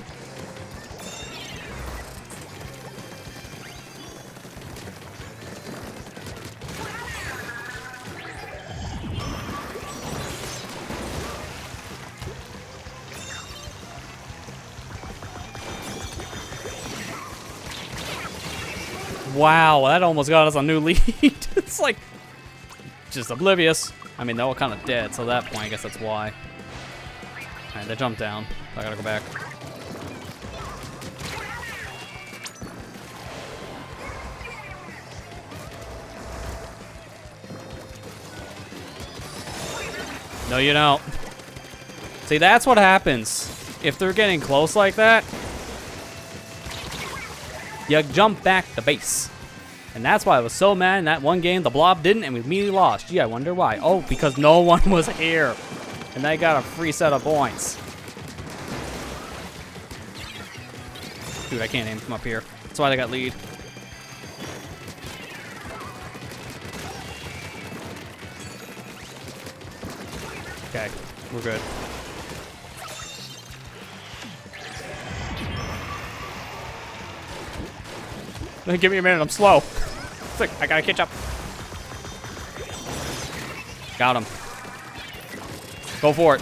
[SPEAKER 1] Wow, that almost got us a new lead. It's like, just oblivious. I mean, they're all kind of dead, so at that point, I guess that's why. Alright, they jumped down. I gotta go back. No, you don't. See, that's what happens. If they're getting close like that, you jump back to base. And that's why I was so mad in that one game. The Blob didn't, and we immediately lost. Gee, I wonder why. Oh, because no one was here. And they got a free set of points. Dude, I can't aim from up here. That's why they got lead. Okay, we're good. Give me a minute, I'm slow. It's like, I gotta catch up. Got him. Go for it.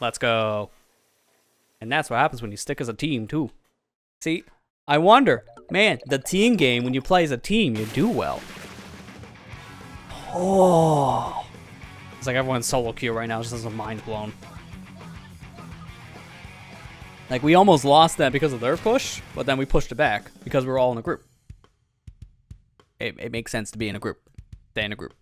[SPEAKER 1] Let's go. And that's what happens when you stick as a team, too. See, I wonder, man, the team game, when you play as a team, you do well. Oh.
[SPEAKER 2] It's like everyone's solo queue right now just has a mind blown. Like, we almost lost that because of their push, but then we pushed it back because we were all in a group. It makes sense to be in a group. Stay in a group.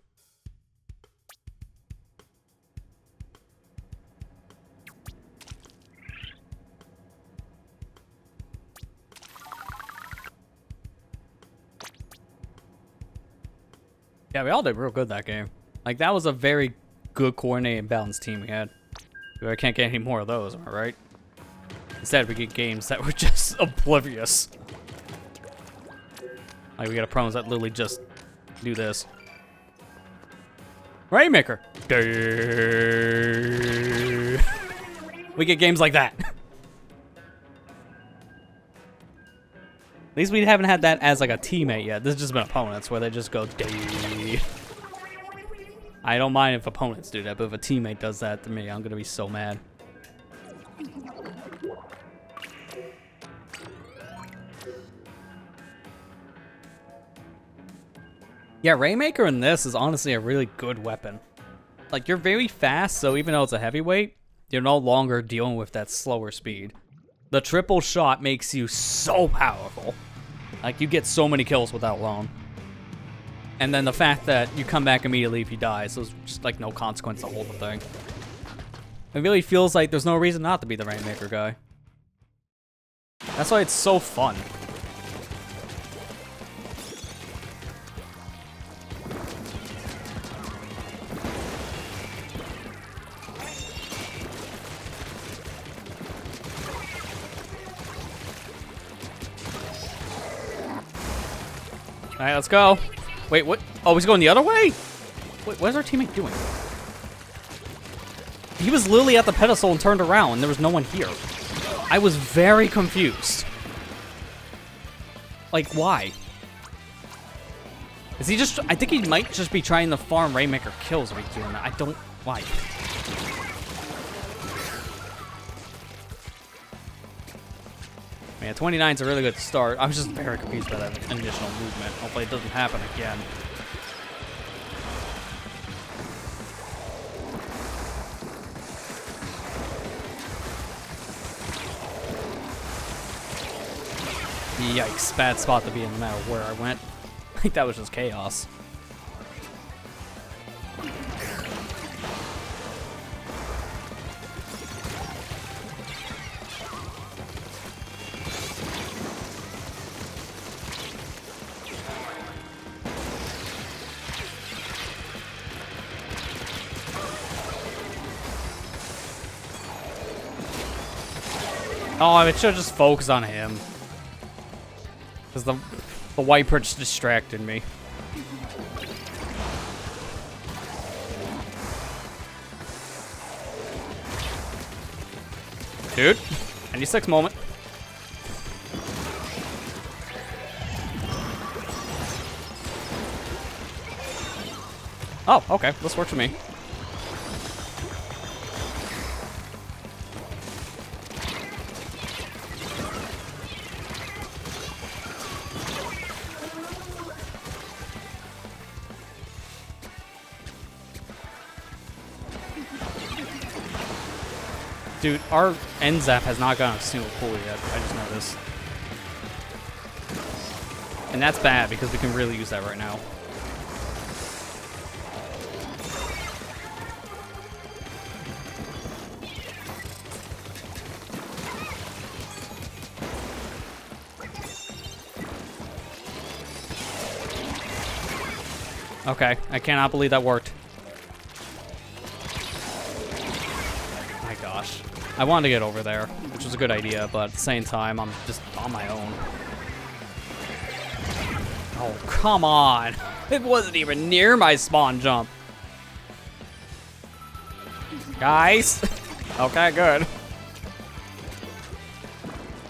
[SPEAKER 2] Yeah, we all did real good that game. Like, that was a very good coordinated and balanced team we had. I can't get any more of those, am I right? Instead, we get games that were just oblivious. Like, we got opponents that literally just do this. Rainmaker! We get games like that. At least we haven't had that as like a teammate yet. This has just been opponents where they just go day. I don't mind if opponents do that, but if a teammate does that to me, I'm gonna be so mad. Yeah, Rainmaker in this is honestly a really good weapon. Like, you're very fast, so even though it's a heavyweight, you're no longer dealing with that slower speed. The triple shot makes you so powerful. Like, you get so many kills with that alone. And then the fact that you come back immediately if you die, so it's just like no consequence to hold the thing. It really feels like there's no reason not to be the Rainmaker guy. That's why it's so fun. Alright, let's go. Wait, what? Oh, he's going the other way? Wait, what is our teammate doing? He was literally at the pedestal and turned around, and there was no one here. I was very confused. Like, why? Is he just... I think he might just be trying to farm Rainmaker kills if he's doing that. I don't like. Yeah, 29's a really good start. I was just very confused by that initial movement. Hopefully it doesn't happen again. Yikes, bad spot to be in no matter where I went. I think that was just chaos. Oh, it should have just focused on him. Because the wiper just distracted me. Dude, 96 moment. Oh, okay. This works for me. Dude, our end zap has not gotten a single pull yet. I just noticed. And that's bad because we can really use that right now. Okay, I cannot believe that worked. My gosh. I wanted to get over there, which was a good idea, but at the same time, I'm just on my own. Oh, come on. It wasn't even near my spawn jump. Guys. Okay, good. I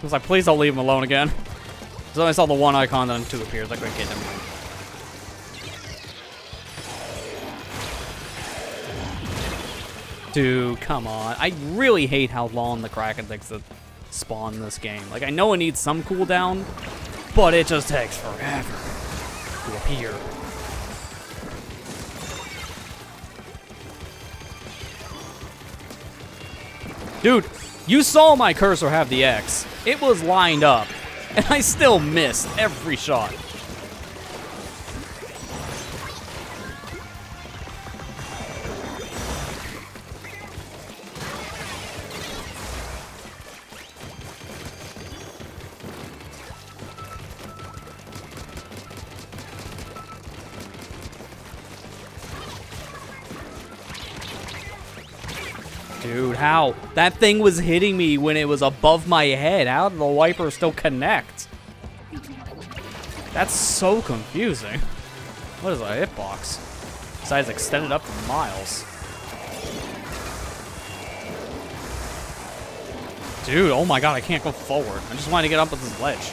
[SPEAKER 2] was like, please don't leave him alone again. So I saw the one icon, then two appears. I couldn't get him. Dude, come on. I really hate how long the Kraken takes to spawn in this game. Like, I know it needs some cooldown, but it just takes forever to appear. Dude, you saw my cursor have the X. It was lined up, and I still missed every shot. Dude, how? That thing was hitting me when it was above my head. How did the wiper still connect? That's so confusing. What is a hitbox? Besides extended up to miles. Dude, oh my god, I can't go forward. I just want to get up with this ledge.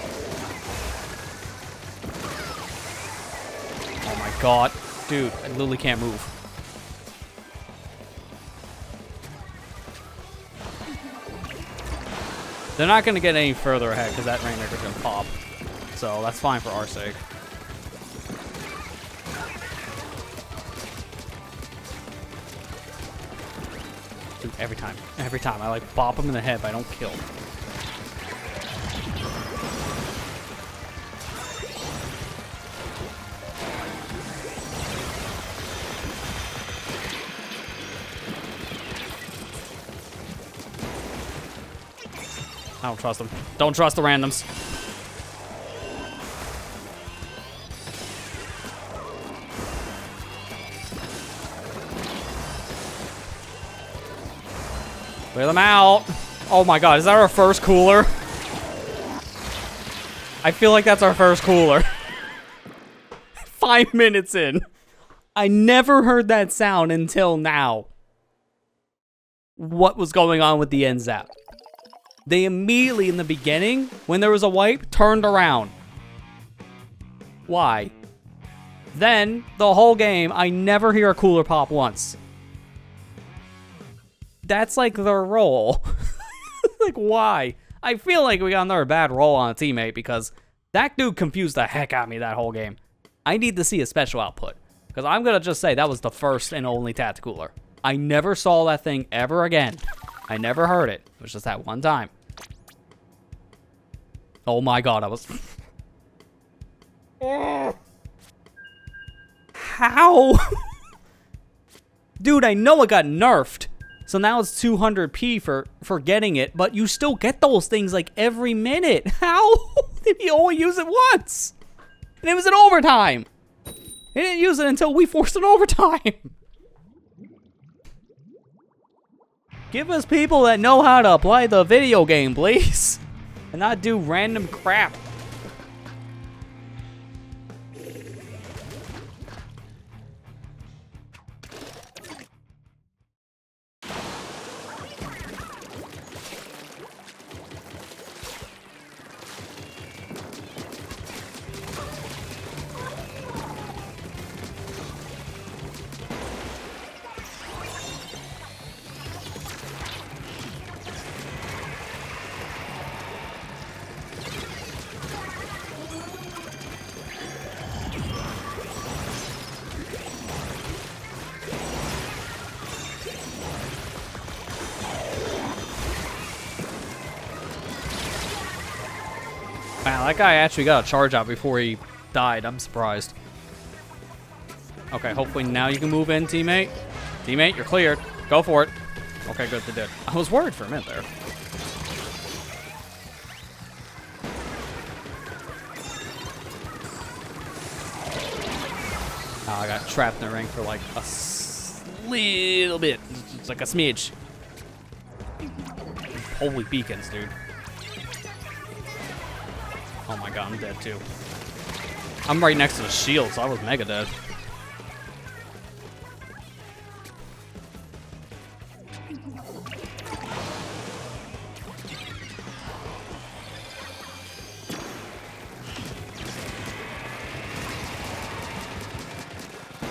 [SPEAKER 2] Oh my god. Dude, I literally can't move. They're not going to get any further ahead because that Rainmaker's going to pop. So that's fine for our sake. Dude, every time. I like bop him in the head, but I don't kill. I don't trust them. Don't trust the randoms. Clear them out. Oh my god, is that our first cooler? I feel like that's our first cooler. 5 minutes in. I never heard that sound until now. What was going on with the end zap? They immediately, in the beginning, when there was a wipe, turned around. Why? Then, the whole game, I never hear a cooler pop once. That's like their role. Like, why? I feel like we got another bad roll on a teammate because that dude confused the heck out of me that whole game. I need to see a special output. Because I'm going to just say that was the first and only Tacticooler. I never saw that thing ever again. I never heard it. It was just that one time. Oh my god, I was... How? Dude, I know it got nerfed. So now it's 200p for getting it, but you still get those things like every minute. How did he only use it once? And it was in overtime. He didn't use it until we forced an overtime. Give us people that know how to apply the video game, please. And not do random crap. Wow, that guy actually got a charge out before he died. I'm surprised. Okay, hopefully now you can move in, teammate. Teammate, you're cleared. Go for it. Okay, good, they did. I was worried for a minute there. Oh, I got trapped in the ring for like a little bit. It's like a smidge. Holy beacons, dude. Oh my god, I'm dead too. I'm right next to the shield, so I was mega dead.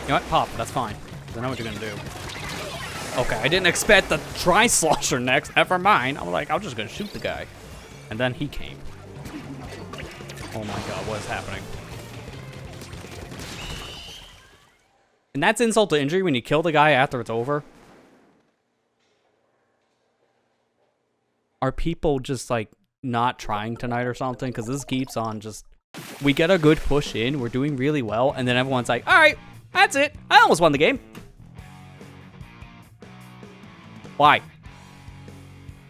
[SPEAKER 2] You know what? Pop, that's fine. I know what you're gonna do. Okay, I didn't expect the Tri-Slosher next. Never mind. I was like, I'm just gonna shoot the guy. And then he came. Oh my god, what is happening? And that's insult to injury when you kill the guy after it's over.
[SPEAKER 1] are people just like not trying tonight or something? Because this keeps on just, we get a good push in, we're doing really well, and then everyone's like, all right, that's it, I almost won the game. Why?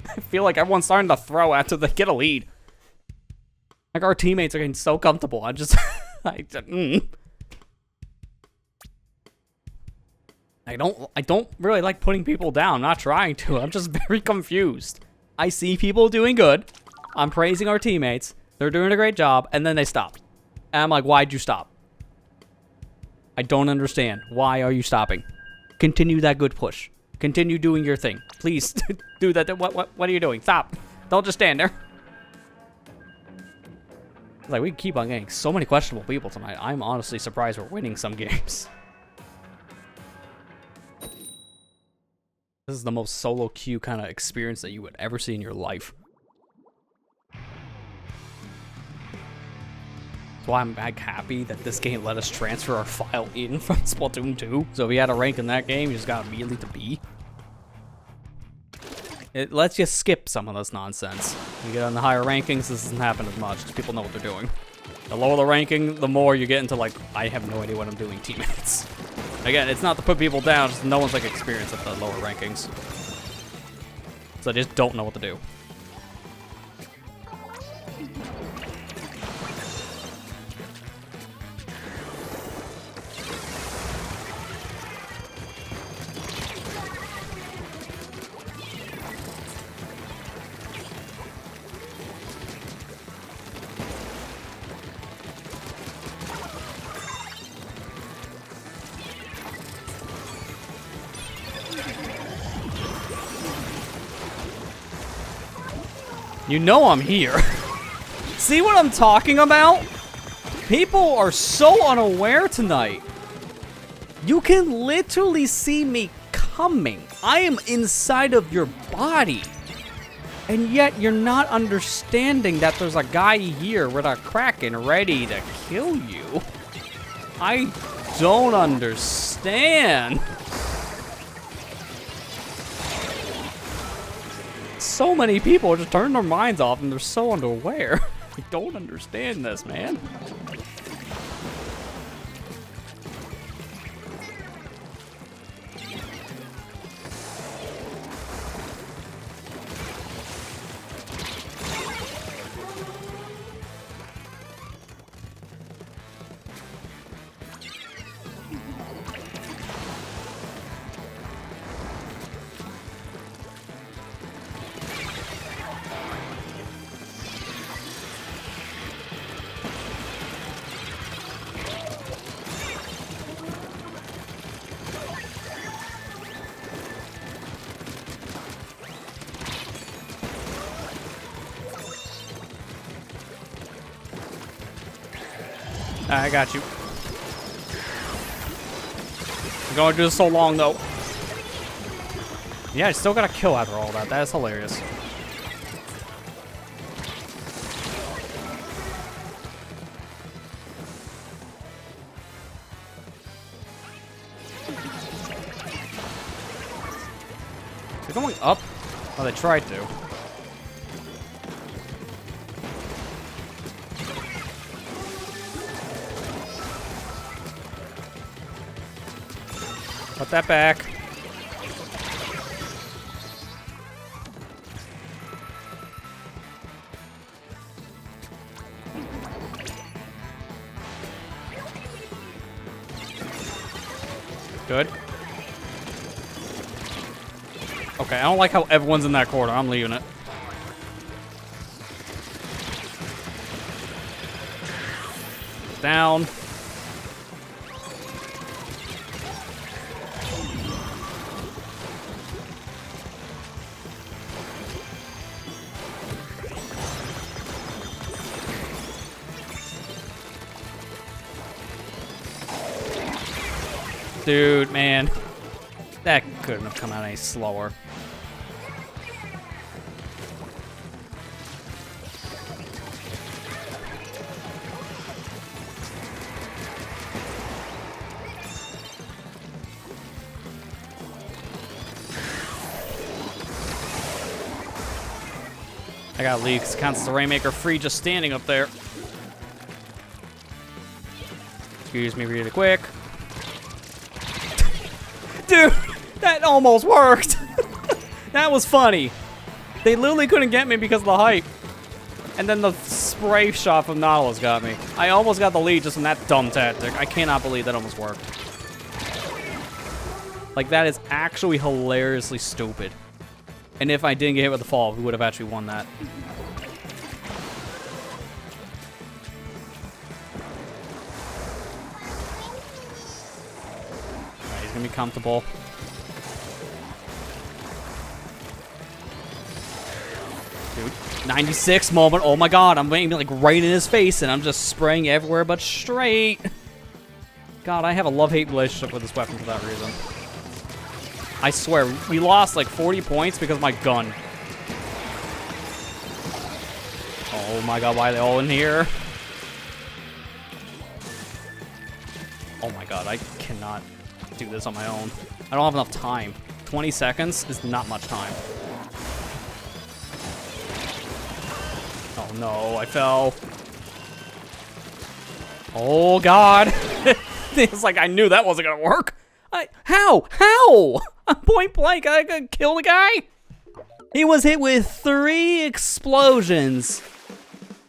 [SPEAKER 1] I feel like everyone's starting to throw after they get a lead. Like, our teammates are getting so comfortable. I just, I don't really like putting people down. I'm not trying to. I'm just very confused. I see people doing good. I'm praising our teammates. They're doing a great job, and then they stop. And I'm like, why'd you stop? I don't understand. Why are you stopping? Continue that good push. Continue doing your thing. Please do that. What are you doing? Stop. Don't just stand there. Like, we keep on getting so many questionable people tonight. I'm honestly surprised we're winning some games. This is the most solo queue kind of experience that you would ever see in your life. That's why I'm like happy that this game let us transfer our file in from Splatoon 2. So if we had a rank in that game, you just got immediately to B. It lets you skip some of this nonsense. You get on the higher rankings, this doesn't happen as much. People know what they're doing. The lower the ranking, the more you get into like, I have no idea what I'm doing teammates. Again, it's not to put people down, just no one's like experienced at the lower rankings. So they just don't know what to do. You know I'm here. See what I'm talking about? People are so unaware tonight. You can literally see me coming. I am inside of your body. And yet you're not understanding that there's a guy here with a Kraken ready to kill you. I don't understand. So many people just turn their minds off and they're so unaware. I don't understand this, man. I got you. I'm going to do this so long, though. Yeah, I still got a kill after all that. That is hilarious. They're going up? Oh, they tried to. Put that back. Good. Okay, I don't like how everyone's in that corner. I'm leaving it. Down. Dude, man. That couldn't have come out any slower.
[SPEAKER 2] I got leaks. Counts the Rainmaker free just standing up there. Excuse me really quick. Dude, that almost worked. That was funny. They literally couldn't get me because of the height. And then the spray shot from Nautilus got me. I almost got the lead just from that dumb tactic. I cannot believe that almost worked. Like, that is actually hilariously stupid. And if I didn't get hit with the fall, we would have actually won that. Alright, he's gonna be comfortable. Dude, 96 moment. Oh my god, I'm aiming like right in his face and I'm just spraying everywhere but straight. God, I have a love-hate relationship with this weapon for that reason. I swear, we lost like 40 points because of my gun. Oh my god, why are they all in here? Oh my god, I cannot do this on my own. I don't have enough time. 20 seconds is not much time. Oh no, I fell. Oh god. It's like I knew that wasn't gonna work. How? Point blank, I could kill the guy? He was hit with 3 explosions.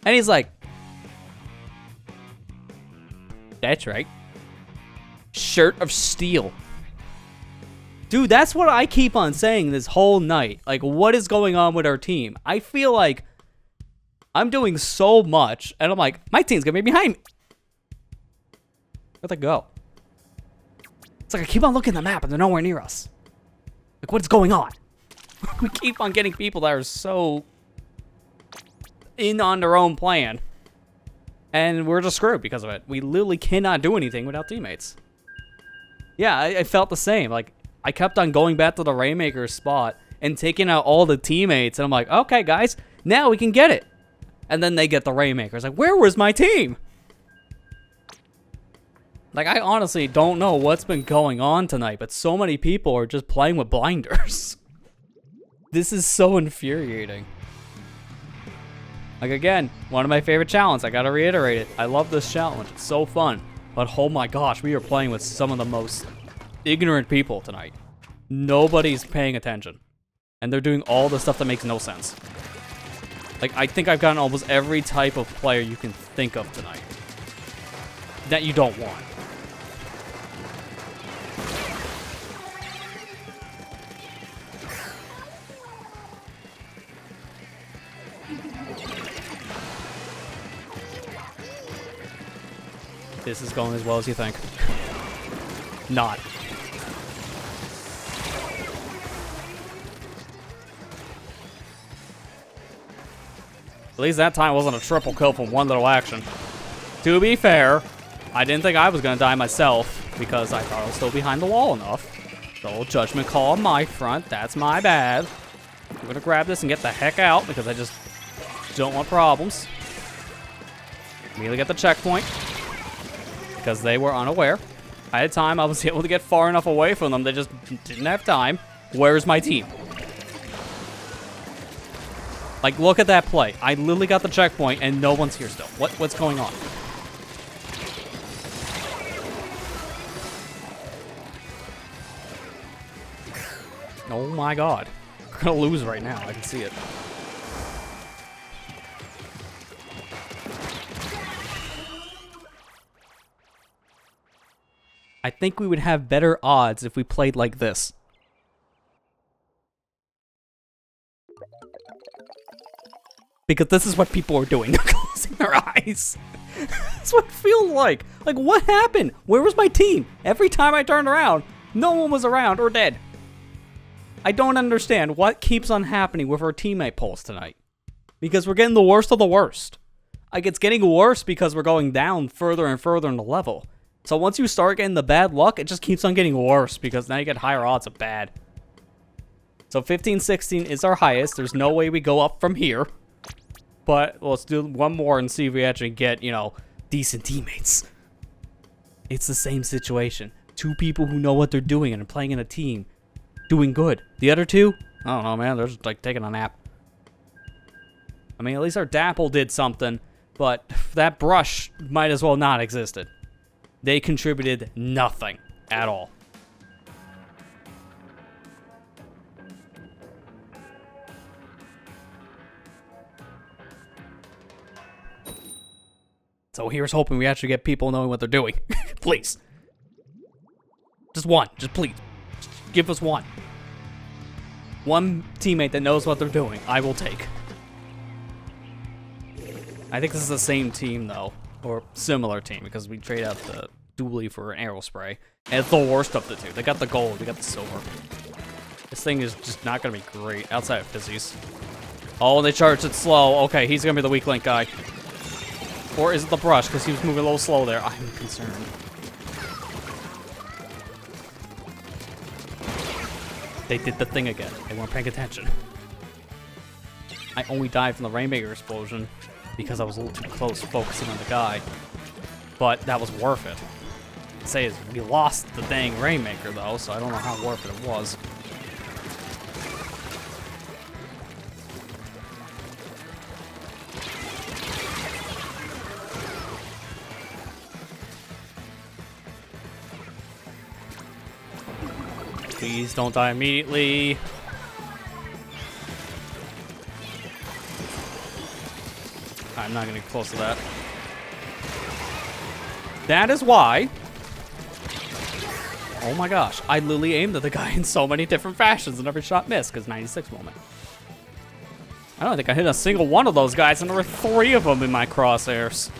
[SPEAKER 2] And he's like, that's right. Shirt of steel. Dude, that's what I keep on saying this whole night. Like, what is going on with our team? I feel like I'm doing so much, and I'm like, my team's gonna be behind me. Where'd they go? It's like I keep on looking at the map, and they're nowhere near us. Like, what is going on? We keep on getting people that are so in on their own plan, and we're just screwed because of it. We literally cannot do anything without teammates. Yeah, I felt the same. Like, I kept on going back to the Rainmaker spot and taking out all the teammates, and I'm like, okay, guys, now we can get it. And then they get the Rainmaker. It's like, where was my team? Like, I honestly don't know what's been going on tonight, but so many people are just playing with blinders. This is so infuriating. Like, again, one of my favorite challenges. I gotta reiterate it. I love this challenge. It's so fun. But oh my gosh, we are playing with some of the most ignorant people tonight. Nobody's paying attention. And they're doing all the stuff that makes no sense. Like, I think I've gotten almost every type of player you can think of tonight that you don't want. This is going as well as you think. Not. At least that time wasn't a triple kill from one little action. To be fair, I didn't think I was going to die myself because I thought I was still behind the wall enough. The old judgment call on my front. That's my bad. I'm going to grab this and get the heck out because I just don't want problems. Immediately get the checkpoint because they were unaware. I had time. I was able to get far enough away from them. They just didn't have time. Where's my team? Like, look at that play. I literally got the checkpoint, and no one's here still. What's going on? Oh my god. We're gonna lose right now. I can see it. I think we would have better odds if we played like this. Because this is what people are doing. They're closing their eyes. That's what it feels like. Like, what happened? Where was my team? Every time I turned around, no one was around or dead. I don't understand what keeps on happening with our teammate polls tonight. Because we're getting the worst of the worst. Like, it's getting worse because we're going down further and further in the level. So once you start getting the bad luck, it just keeps on getting worse because now you get higher odds of bad. So 15, 16 is our highest. There's no way we go up from here. But let's do one more and see if we actually get, you know, decent teammates. It's the same situation. 2 people who know what they're doing and are playing in a team. Doing good. The other 2? I don't know, man. They're just like taking a nap. I mean, at least our Dapple did something, but that brush might as well not existed. They contributed nothing at all. So here's hoping we actually get people knowing what they're doing. Please. Just one. Just please. Just give us one. One teammate that knows what they're doing, I will take. I think this is the same team, though. Or similar team, because we trade out the dually for an arrow spray. And it's the worst of the two. They got the gold, we got the silver. This thing is just not going to be great outside of fizzies. Oh, they charged it slow. Okay, he's going to be the weak link guy. Or is it the brush, because he was moving a little slow there? I'm concerned. They did the thing again. They weren't paying attention. I only died from the Rainmaker explosion because I was a little too close focusing on the guy. But that was worth it. To say is we lost the dang Rainmaker though, so I don't know how worth it was. Please don't die immediately. I'm not gonna get close to that. That is why. Oh my gosh, I literally aimed at the guy in so many different fashions and every shot missed because 96 moment. I don't think I hit a single one of those guys and there were 3 of them in my crosshairs.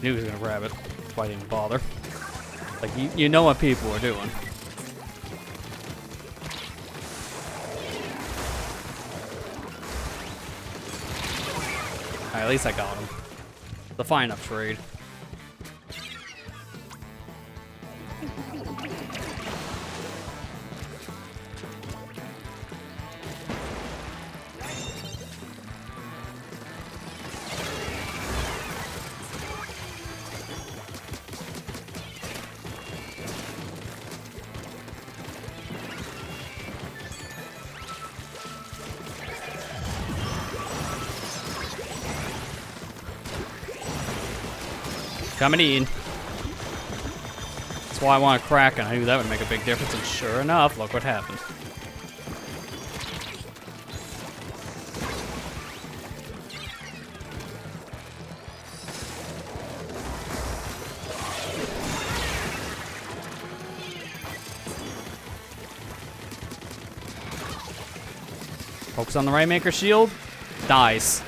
[SPEAKER 2] Knew he was gonna grab it. That's why I didn't bother. Like, you know what people are doing. Alright, at least I got him. The fine enough trade. Coming in. That's why I want to crack, and I knew that would make a big difference, and sure enough, look what happened. Focus on the Rainmaker shield. Dies.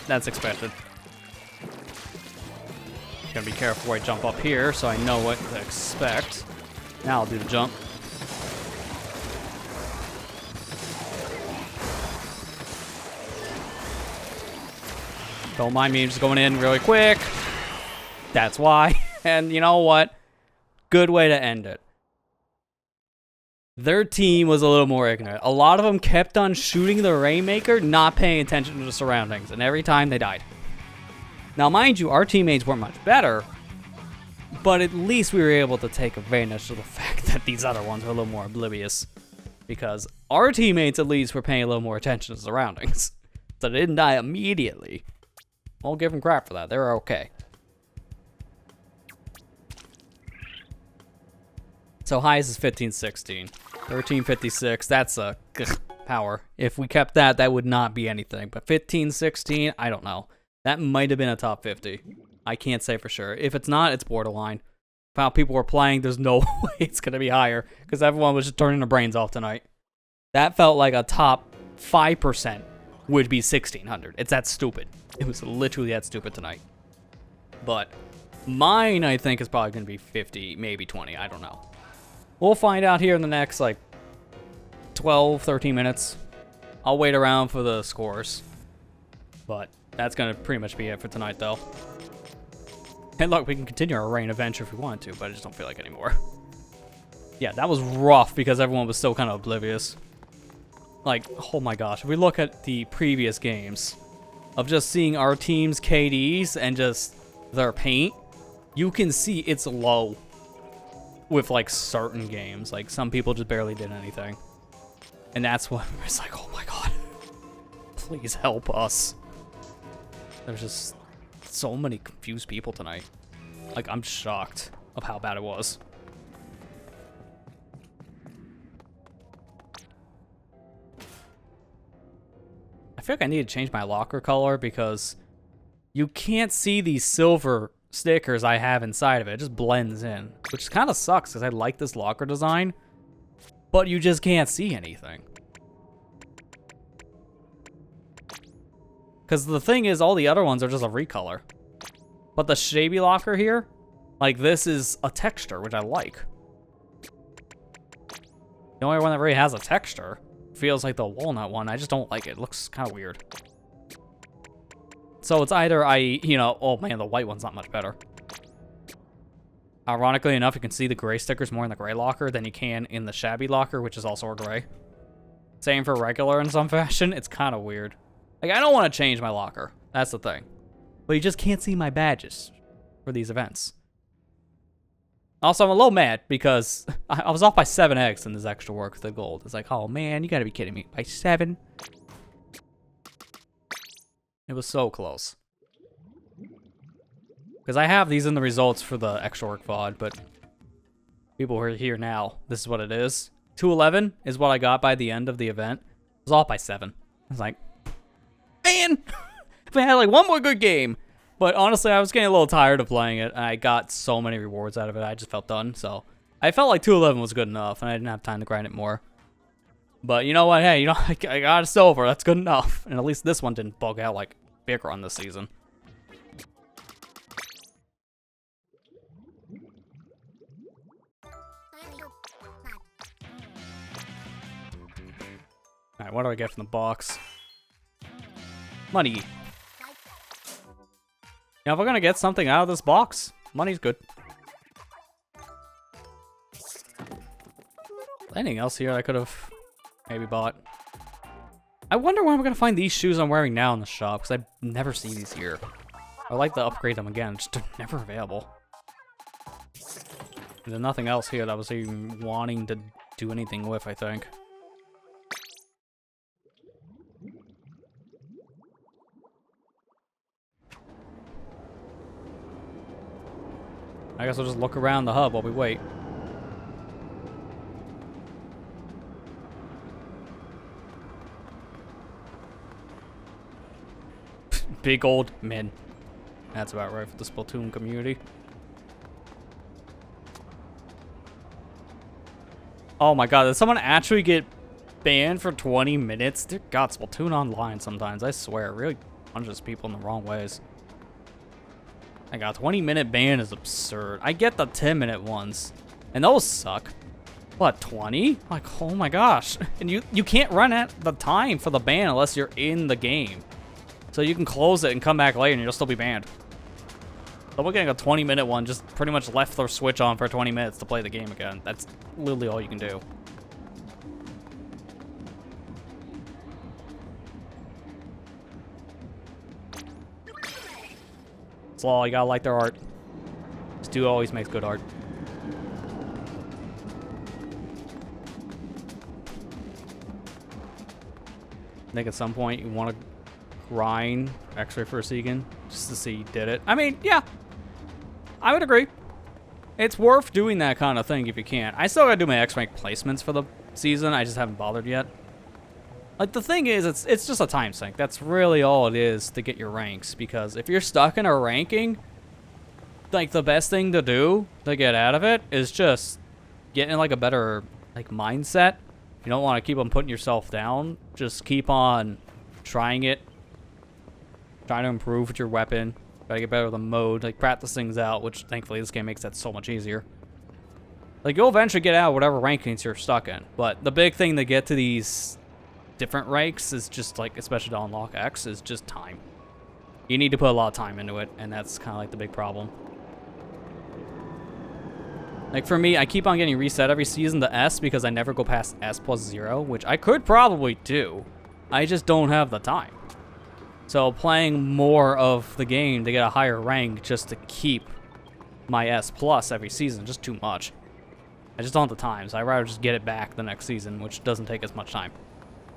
[SPEAKER 2] That's expected. Gotta be careful where I jump up here so I know what to expect. Now I'll do the jump. Don't mind me, I'm just going in really quick. That's why. And you know what? Good way to end it. Their team was a little more ignorant. A lot of them kept on shooting the Rainmaker, not paying attention to the surroundings, and every time they died. Now, mind you, our teammates weren't much better, but at least we were able to take advantage of the fact that these other ones were a little more oblivious. Because our teammates, at least, were paying a little more attention to surroundings. So they didn't die immediately. I'll give them crap for that. They were okay. So highest is 1516. 1356, that's a power. If we kept that, that would not be anything. But 1516, I don't know. That might have been a top 50. I can't say for sure. If it's not, it's borderline. How people were playing, there's no way it's going to be higher. Because everyone was just turning their brains off tonight. That felt like a top 5% would be 1600. It's that stupid. It was literally that stupid tonight. But mine, I think, is probably going to be 50, maybe 20. I don't know. We'll find out here in the next, like, 12, 13 minutes. I'll wait around for the scores. But that's going to pretty much be it for tonight, though. And look, we can continue our rain adventure if we want to, but I just don't feel like it anymore. Yeah, that was rough because everyone was still kind of oblivious. Like, oh my gosh, if we look at the previous games of just seeing our team's KDs and just their paint,
[SPEAKER 1] you can see it's low with like certain games. Like some people just barely did anything. And that's what it's like, oh my god. Please help us. There's just so many confused people tonight. Like, I'm shocked of how bad it was. I feel like I need to change my locker color because you can't see these silver stickers I have inside of it. It just blends in, which kind of sucks because I like this locker design, but you just can't see anything. Because the thing is, all the other ones are just a recolor. But the Shabby locker here, like, this is a texture, which I like. The only one that really has a texture feels like the walnut one. I just don't like it. It looks kind of weird. So it's either oh man, the white one's not much better. Ironically enough, you can see the gray stickers more in the gray locker than you can in the Shabby locker, which is also a gray. Same for regular in some fashion. It's kind of weird. Like, I don't want to change my locker. That's the thing. But you just can't see my badges for these events. Also, I'm a little mad because I was off by 7 eggs in this extra work with the gold. It's like, oh man, you gotta be kidding me. By 7? It was so close. Because I have these in the results for the extra work VOD, but people who are here now, this is what it is. 211 is what I got by the end of the event. I was off by 7. I was like, man, if I had like one more good game. But honestly, I was getting a little tired of playing it, and I got so many rewards out of it, I just felt done. So I felt like 211 was good enough, and I didn't have time to grind it more. But you know what? Hey, I got a silver. That's good enough. And at least this one didn't bug out like bigger on this season. Alright, what do I get from the box? Money. Now, if we're gonna get something out of this box, money's good. Anything else here I could have maybe bought? I wonder when I'm gonna find these shoes I'm wearing now in the shop, because I never see these here. I'd like to upgrade them again, just they're never available. There's nothing else here that I was even wanting to do anything with, I think. I guess I'll just look around the hub while we wait. Big old men. That's about right for the Splatoon community. Oh my god, did someone actually get banned for 20 minutes? Dear god, Splatoon Online sometimes, I swear, it really punches people in the wrong ways. I got a 20-minute ban is absurd. I get the 10-minute ones, and those suck. What, 20? Like, oh my gosh. And you can't run at the time for the ban unless you're in the game. So you can close it and come back later and you'll still be banned. So we're getting a 20-minute one, just pretty much left their switch on for 20 minutes to play the game again. That's literally all you can do. Slaw, you gotta like their art. This dude always makes good art. I think at some point you want to grind X-Ray for a Segan just to see you did it. I mean, yeah, I would agree. It's worth doing that kind of thing if you can. I still gotta do my X-Rank placements for the season. I just haven't bothered yet. Like, the thing is, it's just a time sink. That's really all it is to get your ranks. Because if you're stuck in a ranking, like, the best thing to do to get out of it is just get in, like, a better, like, mindset. You don't want to keep on putting yourself down. Just keep on trying it. Trying to improve with your weapon. Gotta get better with the mode. Like, practice things out, which, thankfully, this game makes that so much easier. Like, you'll eventually get out whatever rankings you're stuck in. But the big thing to get to these different ranks is just, like, especially to unlock X, is just time. You need to put a lot of time into it, and that's kind of like the big problem. Like, for me, I keep on getting reset every season to S because I never go past S+0, which I could probably do. I just don't have the time. So playing more of the game to get a higher rank just to keep
[SPEAKER 2] my S plus every season, just too much. I just don't have the time, so I'd rather just get it back the next season, which doesn't take as much time.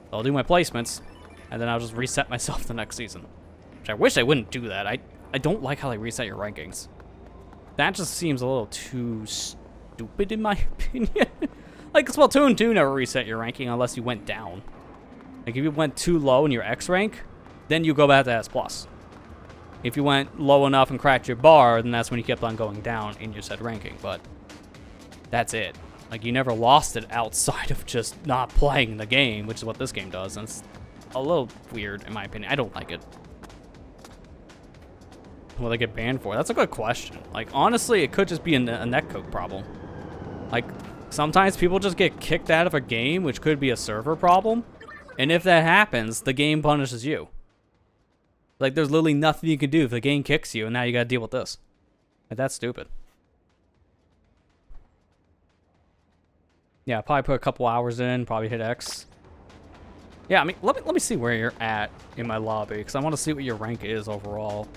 [SPEAKER 2] So I'll do my placements, and then I'll just reset myself the next season. Which I wish I wouldn't do that. I don't like how they reset your rankings. That just seems a little too stupid in my opinion. Like, Splatoon 2 never reset your ranking unless you went down. Like, if you went too low in your X rank, then you go back to S+. If you went low enough and cracked your bar, then that's when you kept on going down in your said ranking, but that's it. Like, you never lost it outside of just not playing the game, which is what this game does, and it's a little weird, in my opinion. I don't like it. What do they get banned for? That's a good question. Like, honestly, it could just be a netcode problem. Like, sometimes people just get kicked out of a game, which could be a server problem. And if that happens, the game punishes you. Like, there's literally nothing you can do if the game kicks you, and now you gotta deal with this. Like, that's stupid. Yeah, probably put a couple hours in, probably hit X. Yeah, I mean, let me see where you're at in my lobby, because I want to see what your rank is overall.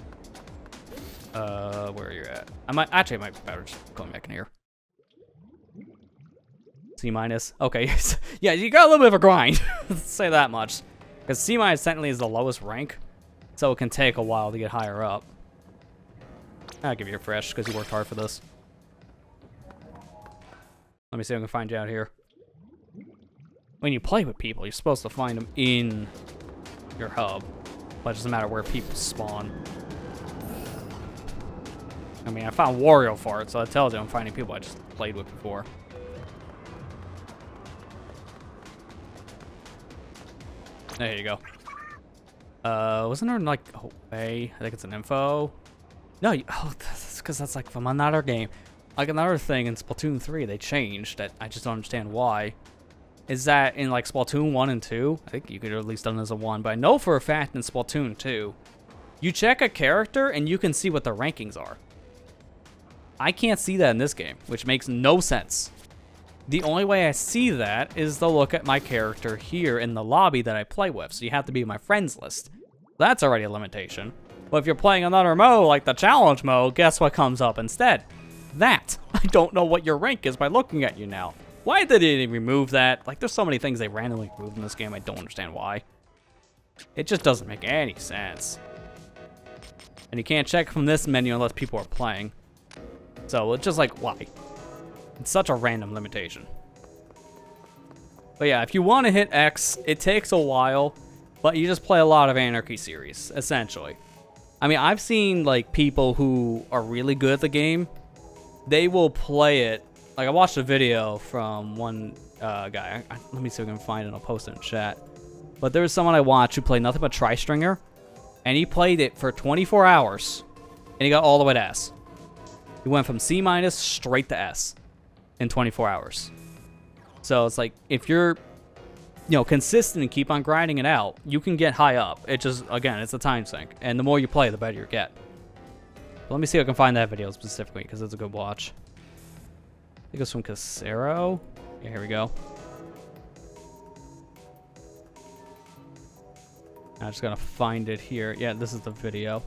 [SPEAKER 2] Where are you at? I might be better just going back in here. C-. Okay, yeah, you got a little bit of a grind. Let's say that much. Because C- technically is the lowest rank, so it can take a while to get higher up. I'll give you a fresh, because you worked hard for this. Let me see if I can find you out here. When you play with people, you're supposed to find them in your hub. But it doesn't matter where people spawn. I mean, I found Wario for it, so that tells you I'm finding people I just played with before. There you go. Wasn't there like O.R.C.A? I think it's an info. No, that's because that's like from another game. Like another thing in Splatoon 3 they changed that I just don't understand why. Is that in like Splatoon 1 and 2, I think you could have at least done it as a 1, but I know for a fact in Splatoon 2, you check a character and you can see what the rankings are. I can't see that in this game, which makes no sense. The only way I see that is to look at my character here in the lobby that I play with, so you have to be in my friends list. That's already a limitation. But if you're playing another mode, like the challenge mode, guess what comes up instead? That. I don't know what your rank is by looking at you now. Why did they remove that? Like, there's so many things they randomly removed in this game, I don't understand why. It just doesn't make any sense. And you can't check from this menu unless people are playing. So it's just like, why? It's such a random limitation. But yeah, if you want to hit X, it takes a while, but you just play a lot of Anarchy series, essentially. I mean, I've seen like people who are really good at the game. They will play it. Like, I watched a video from one guy. Let me see if I can find it. I'll post it in chat. But there was someone I watched who played nothing but Tri-Stringer, and he played it for 24 hours, and he got all the way to S. He went from C- straight to S in 24 hours. So it's like, if you're, you know, consistent and keep on grinding it out, you can get high up. It just, again, it's a time sink. And the more you play, the better you get. But let me see if I can find that video specifically, because it's a good watch. I think it's from Casero. Yeah, here we go. I'm just gonna find it here. Yeah, this is the video.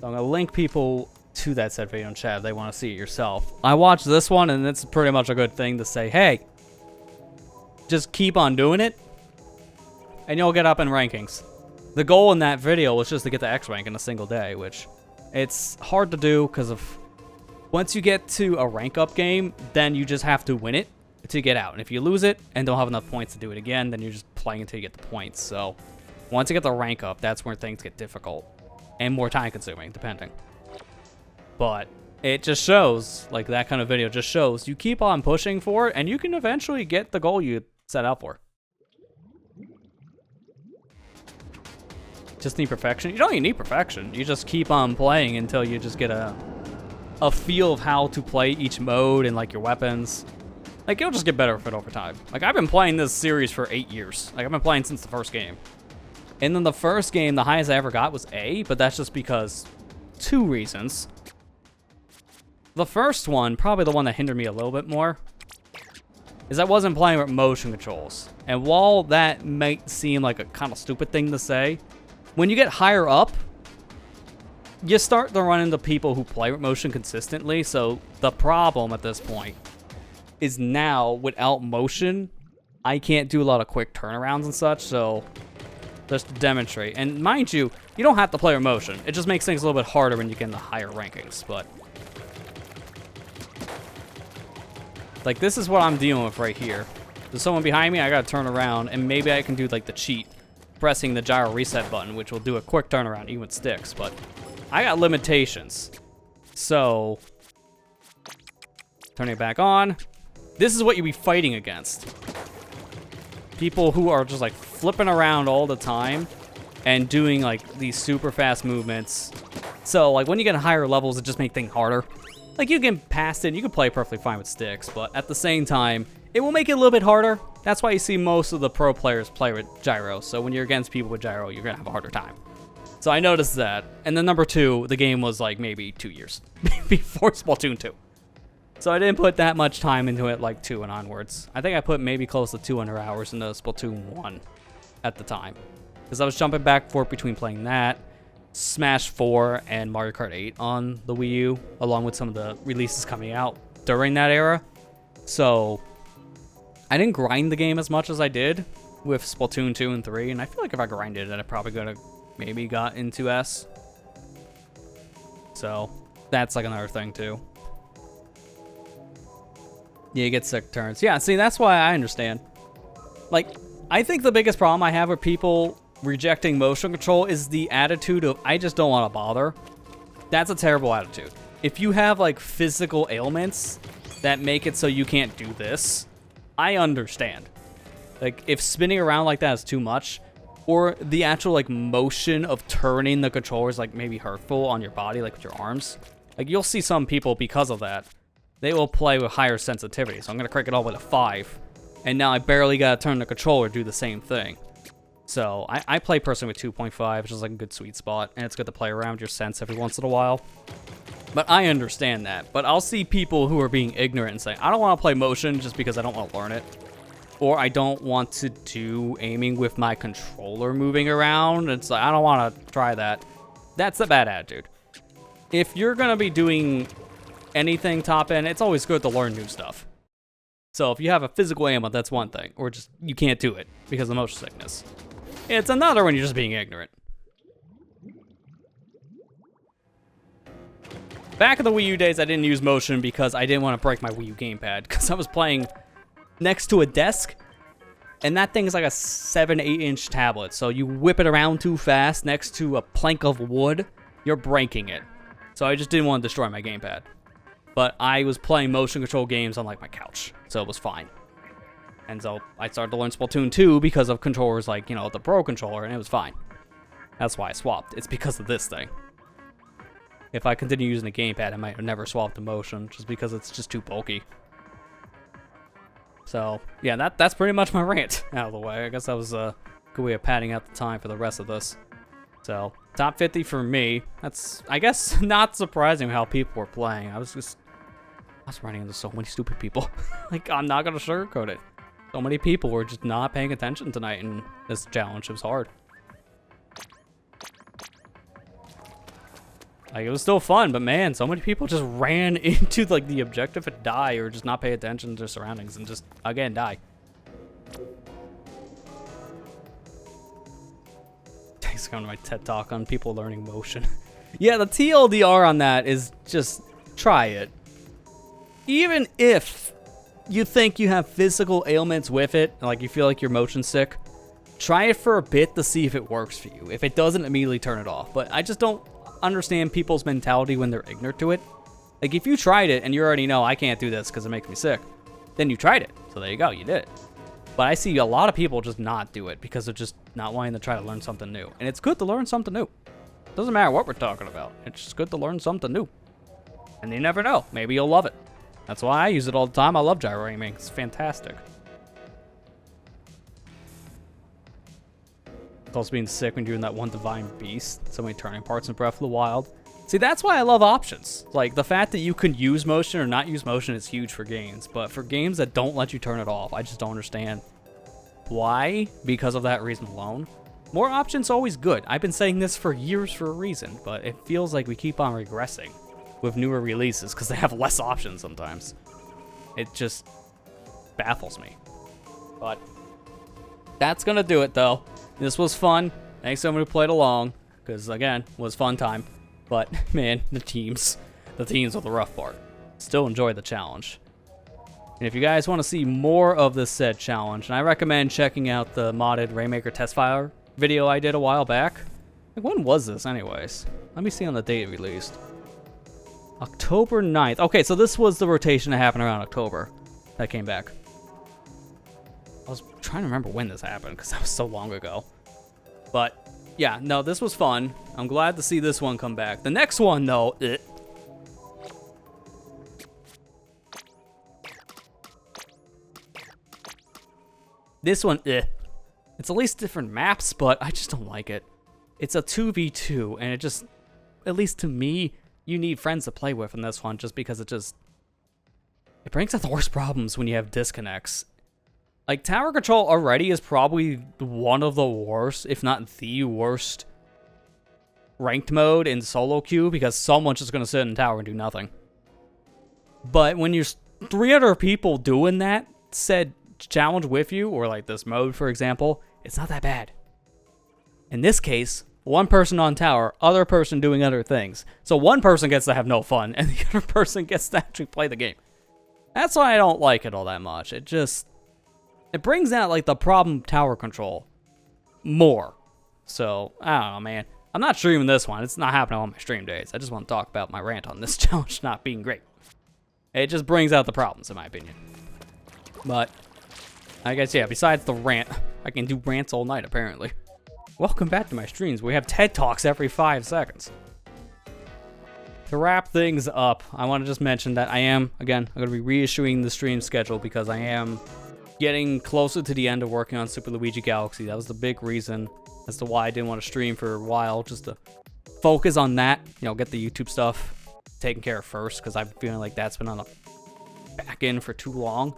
[SPEAKER 2] So I'm gonna link people to that said video in chat if they want to see it yourself. I watched this one, and it's pretty much a good thing to say, hey, just keep on doing it, and you'll get up in rankings. The goal in that video was just to get the X rank in a single day, which it's hard to do because of once you get to a rank up game, then you just have to win it to get out. And if you lose it and don't have enough points to do it again, then you're just playing until you get the points. So once you get the rank up, that's where things get difficult and more time consuming, depending. But it just shows, like that kind of video just shows you keep on pushing for it and you can eventually get the goal you set out for. Just need perfection. You don't even need perfection. You just keep on playing until you just get a feel of how to play each mode and like your weapons. Like, you'll just get better with it over time. Like, I've been playing this series for 8 years. Like, I've been playing since the first game. And then the first game, the highest I ever got was A, but that's just because 2 reasons. The first one, probably the one that hindered me a little bit more, is I wasn't playing with motion controls. And while that might seem like a kind of stupid thing to say, when you get higher up, you start to run into people who play with motion consistently, so the problem at this point is now, without motion, I can't do a lot of quick turnarounds and such, so just to demonstrate. And mind you, you don't have to play with motion. It just makes things a little bit harder when you get into higher rankings, but... like, this is what I'm dealing with right here. There's someone behind me, I gotta turn around, and maybe I can do, like, the cheat, pressing the gyro reset button, which will do a quick turnaround, even with sticks, but I got limitations. So, turning it back on. This is what you'd be fighting against. People who are just, like, flipping around all the time and doing, like, these super fast movements. So, like, when you get higher levels, it just makes things harder. Like, you can pass it, you can play perfectly fine with sticks, but at the same time, it will make it a little bit harder. That's why you see most of the pro players play with gyro. So when you're against people with gyro, you're gonna have a harder time. So I noticed that. And then number 2, the game was like maybe 2 years before Splatoon 2. So I didn't put that much time into it, like 2 and onwards. I think I put maybe close to 200 hours into Splatoon 1 at the time. Because I was jumping back and forth between playing that, Smash 4, and Mario Kart 8 on the Wii U, along with some of the releases coming out during that era. So I didn't grind the game as much as I did with Splatoon 2 and 3, and I feel like if I grinded it, I probably could have maybe got into S. So that's like another thing too. Yeah, you get sick turns. Yeah, see, that's why I understand. Like, I think the biggest problem I have with people rejecting motion control is the attitude of, I just don't want to bother. That's a terrible attitude. If you have, like, physical ailments that make it so you can't do this, I understand. Like, if spinning around like that is too much, or the actual, like, motion of turning the controller is, like, maybe hurtful on your body, like, with your arms. Like, you'll see some people, because of that, they will play with higher sensitivity. So I'm going to crank it all with a 5. And now I barely got to turn the controller to do the same thing. So I play personally with 2.5, which is like a good sweet spot. And it's good to play around your sense every once in a while. But I understand that. But I'll see people who are being ignorant and say, I don't want to play motion just because I don't want to learn it. Or I don't want to do aiming with my controller moving around. It's like, I don't want to try that. That's a bad attitude. If you're going to be doing anything top end, it's always good to learn new stuff. So if you have a physical ailment, that's one thing. Or just, you can't do it because of motion sickness. It's another when you're just being ignorant. Back in the Wii U days, I didn't use motion because I didn't want to break my Wii U gamepad. Because I was playing next to a desk. And that thing is like a 7-8 inch tablet. So you whip it around too fast next to a plank of wood, you're breaking it. So I just didn't want to destroy my gamepad. But I was playing motion control games on like my couch. So it was fine. And so I started to learn Splatoon 2 because of controllers like, you know, the Pro controller, and it was fine. That's why I swapped. It's because of this thing. If I continue using the gamepad, I might have never swapped to motion, just because it's just too bulky. So, yeah, that's pretty much my rant out of the way. I guess that was a good way of padding out the time for the rest of this. So, top 50 for me. That's, I guess, not surprising how people were playing. I was running into so many stupid people. Like, I'm not going to sugarcoat it. So many people were just not paying attention tonight, and this challenge was hard. Like, it was still fun, but man, so many people just ran into, like, the objective and die, or just not pay attention to their surroundings and just, again, die. Thanks for coming to my TED Talk on people learning motion. Yeah, the TLDR on that is just try it. Even if you think you have physical ailments with it, like you feel like you're motion sick, try it for a bit to see if it works for you. If it doesn't, immediately turn it off. But I just don't understand people's mentality when they're ignorant to it. Like, if you tried it and you already know, I can't do this because it makes me sick, then you tried it. So there you go, you did it. But I see a lot of people just not do it because they're just not wanting to try to learn something new. And it's good to learn something new. Doesn't matter what we're talking about. It's just good to learn something new. And you never know. Maybe you'll love it. That's why I use it all the time. I love gyro aiming. It's fantastic. It's also being sick when you're doing that one Divine Beast. So many turning parts in Breath of the Wild. See, that's why I love options. Like, the fact that you can use motion or not use motion is huge for games. But for games that don't let you turn it off, I just don't understand why, because of that reason alone.
[SPEAKER 1] More options always good. I've been saying this for years for a reason, but it feels like we keep on regressing with newer releases because they have less options sometimes. It just baffles me. But that's gonna do it though. This was fun. Thanks to everyone who played along, because again, it was fun time. But man, the teams were the rough part. Still enjoy the challenge. And if you guys want to see more of this said challenge, and I recommend checking out the modded Rainmaker test fire video I did a while back. Like, when was this anyways? Let me see on the date it released. October 9th. Okay, so this was the rotation that happened around October. That came back. I was trying to remember when this happened because that was so long ago. But yeah, no, this was fun. I'm glad to see this one come back. The next one though, this one, it's at least different maps, but I just don't like it. It's a 2v2, and it just, at least to me, you need friends to play with in this one, just because it brings out the worst problems when you have disconnects. Like, tower control already is probably one of the worst, if not the worst, ranked mode in solo queue, because someone's just going to sit in tower and do nothing. But when you're 300 people doing that said challenge with you, or like this mode for example, it's not that bad. In this case, one person on tower, other person doing other things. So one person gets to have no fun, and the other person gets to actually play the game. That's why I don't like it all that much. It brings out like the problem tower control more. So, I don't know, man. I'm not streaming this one. It's not happening on my stream days. I just want to talk about my rant on this challenge not being great. It just brings out the problems, in my opinion. But I guess, yeah, besides the rant, I can do rants all night, apparently. Welcome back to my streams. We have TED Talks every 5 seconds. To wrap things up, I want to just mention that I'm going to be reissuing the stream schedule because I am getting closer to the end of working on Super Luigi Galaxy. That was the big reason as to why I didn't want to stream for a while, just to focus on that, get the YouTube stuff taken care of first, because I'm feeling like that's been on the back end for too long.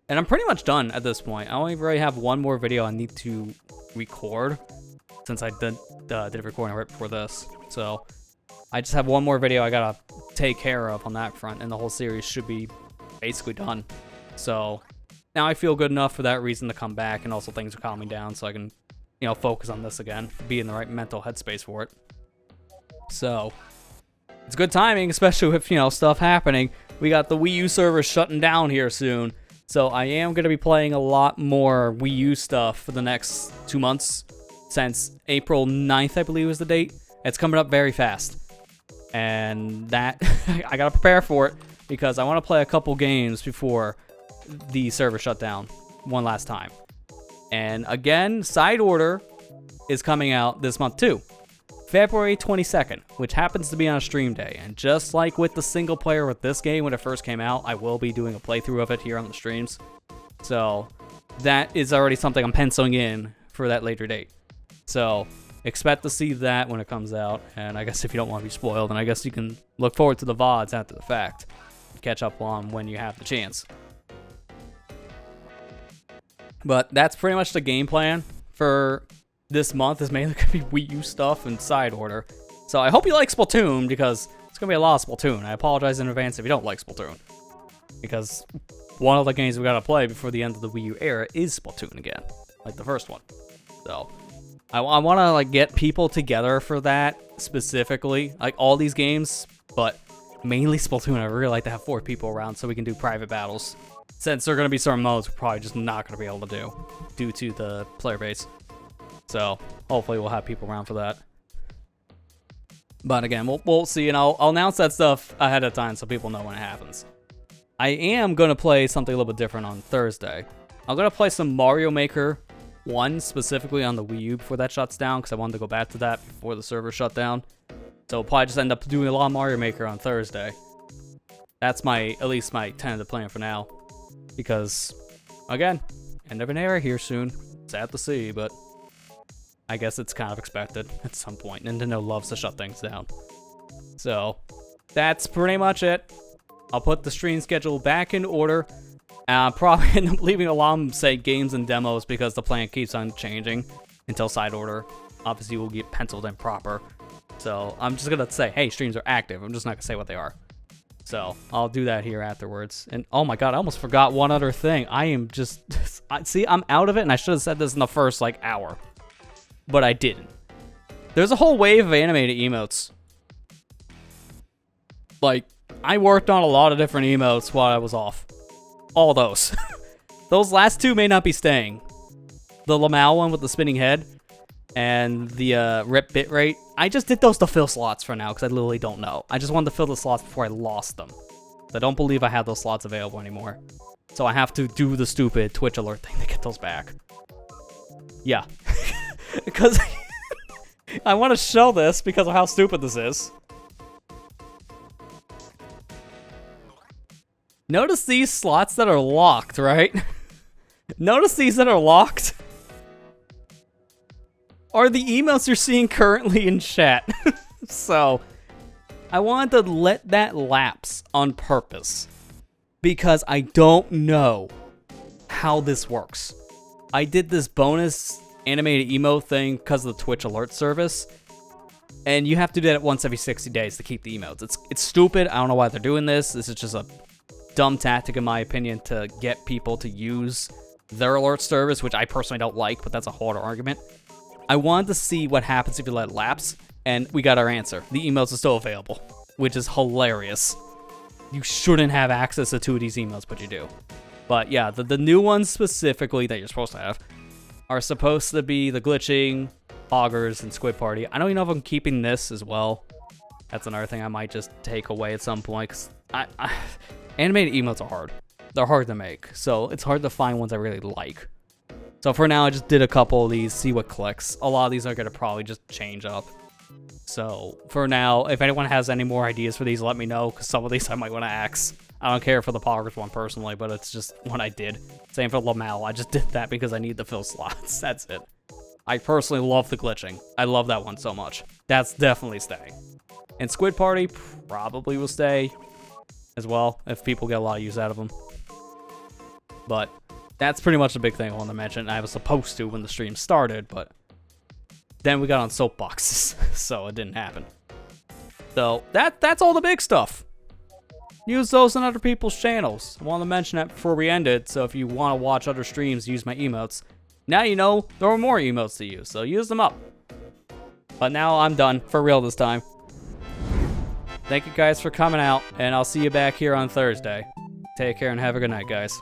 [SPEAKER 1] And I'm pretty much done at this point. I only really have one more video I need to record, since I did a recording right before this. So I just have one more video I gotta take care of on that front, and the whole series should be basically done. So now I feel good enough for that reason to come back, and also things are calming down, so I can, focus on this again, be in the right mental headspace for it. So it's good timing, especially with, stuff happening. We got the Wii U server shutting down here soon. So I am going to be playing a lot more Wii U stuff for the next 2 months, since April 9th, I believe was the date. It's coming up very fast. And that, I got to prepare for it, because I want to play a couple games before the server shut down one last time. And again, Side Order is coming out this month too. February 22nd, which happens to be on a stream day. And just like with the single player with this game when it first came out, I will be doing a playthrough of it here on the streams. So that is already something I'm penciling in for that later date. So expect to see that when it comes out. And I guess if you don't want to be spoiled, then I guess you can look forward to the VODs after the fact. Catch up on when you have the chance. But that's pretty much the game plan for this month. Is mainly going to be Wii U stuff and Side Order. So I hope you like Splatoon, because it's going to be a lot of Splatoon. I apologize in advance if you don't like Splatoon, because one of the games we got to play before the end of the Wii U era is Splatoon again, like the first one. So I want to get people together for that specifically, like all these games, but mainly Splatoon. I really like to have 4 people around so we can do private battles, since there are going to be certain modes we're probably just not going to be able to do due to the player base. So hopefully we'll have people around for that. But again, we'll see, and I'll announce that stuff ahead of time so people know when it happens. I am going to play something a little bit different on Thursday. I'm going to play some Mario Maker 1 specifically on the Wii U before that shuts down, because I wanted to go back to that before the server shut down. So we'll probably just end up doing a lot of Mario Maker on Thursday. That's at least my tentative plan for now. Because, again, end of an era here soon. Sad to see, but I guess it's kind of expected at some point. Nintendo loves to shut things down. So that's pretty much it. I'll put the stream schedule back in order. And I'll probably end up leaving alone, say, games and demos, because the plan keeps on changing. until side order obviously will get penciled in proper. So I'm just gonna say, hey, streams are active. I'm just not gonna say what they are. So I'll do that here afterwards. And oh my god, I almost forgot one other thing. I am just, see, I'm out of it, and I should have said this in the first like hour, but I didn't. There's a whole wave of animated emotes. Like, I worked on a lot of different emotes while I was off. All those. Those last two may not be staying. The Lamau one with the spinning head and the rip bitrate. I just did those to fill slots for now because I literally don't know. I just wanted to fill the slots before I lost them. I don't believe I have those slots available anymore. So I have to do the stupid Twitch alert thing to get those back. Yeah. Because I want to show this because of how stupid this is. Notice these slots that are locked, right? Notice these that are locked are the emails you're seeing currently in chat. So, I wanted to let that lapse on purpose because I don't know how this works. I did this bonus animated emote thing because of the Twitch alert service, and you have to do that once every 60 days to keep the emotes. It's stupid. I don't know why they're doing this. This is just a dumb tactic, in my opinion, to get people to use their alert service, which I personally don't like, but that's a harder argument. I wanted to see what happens if you let it lapse, and we got our answer. The emails are still available, which is hilarious. You shouldn't have access to two of these emails, but you do. But yeah, the new ones specifically that you're supposed to have are supposed to be the glitching, poggers, and squid party. I don't even know if I'm keeping this as well. That's another thing I might just take away at some point, because animated emotes are hard. They're hard to make, so it's hard to find ones I really like. So for now, I just did a couple of these, see what clicks. A lot of these are going to probably just change up. So for now, if anyone has any more ideas for these, let me know, because some of these I might want to axe. I don't care for the poggers one personally, but it's just what I did. Same for Lamau. I just did that because I need to fill slots. That's it. I personally love the glitching. I love that one so much. That's definitely staying. And Squid Party probably will stay as well, if people get a lot of use out of them. But that's pretty much the big thing I wanted to mention. I was supposed to when the stream started, but then we got on soapboxes, so it didn't happen. So that's all the big stuff. Use those on other people's channels. I wanted to mention that before we ended, so if you want to watch other streams, use my emotes. Now you know there are more emotes to use, so use them up. But now I'm done, for real this time. Thank you guys for coming out, and I'll see you back here on Thursday. Take care and have a good night, guys.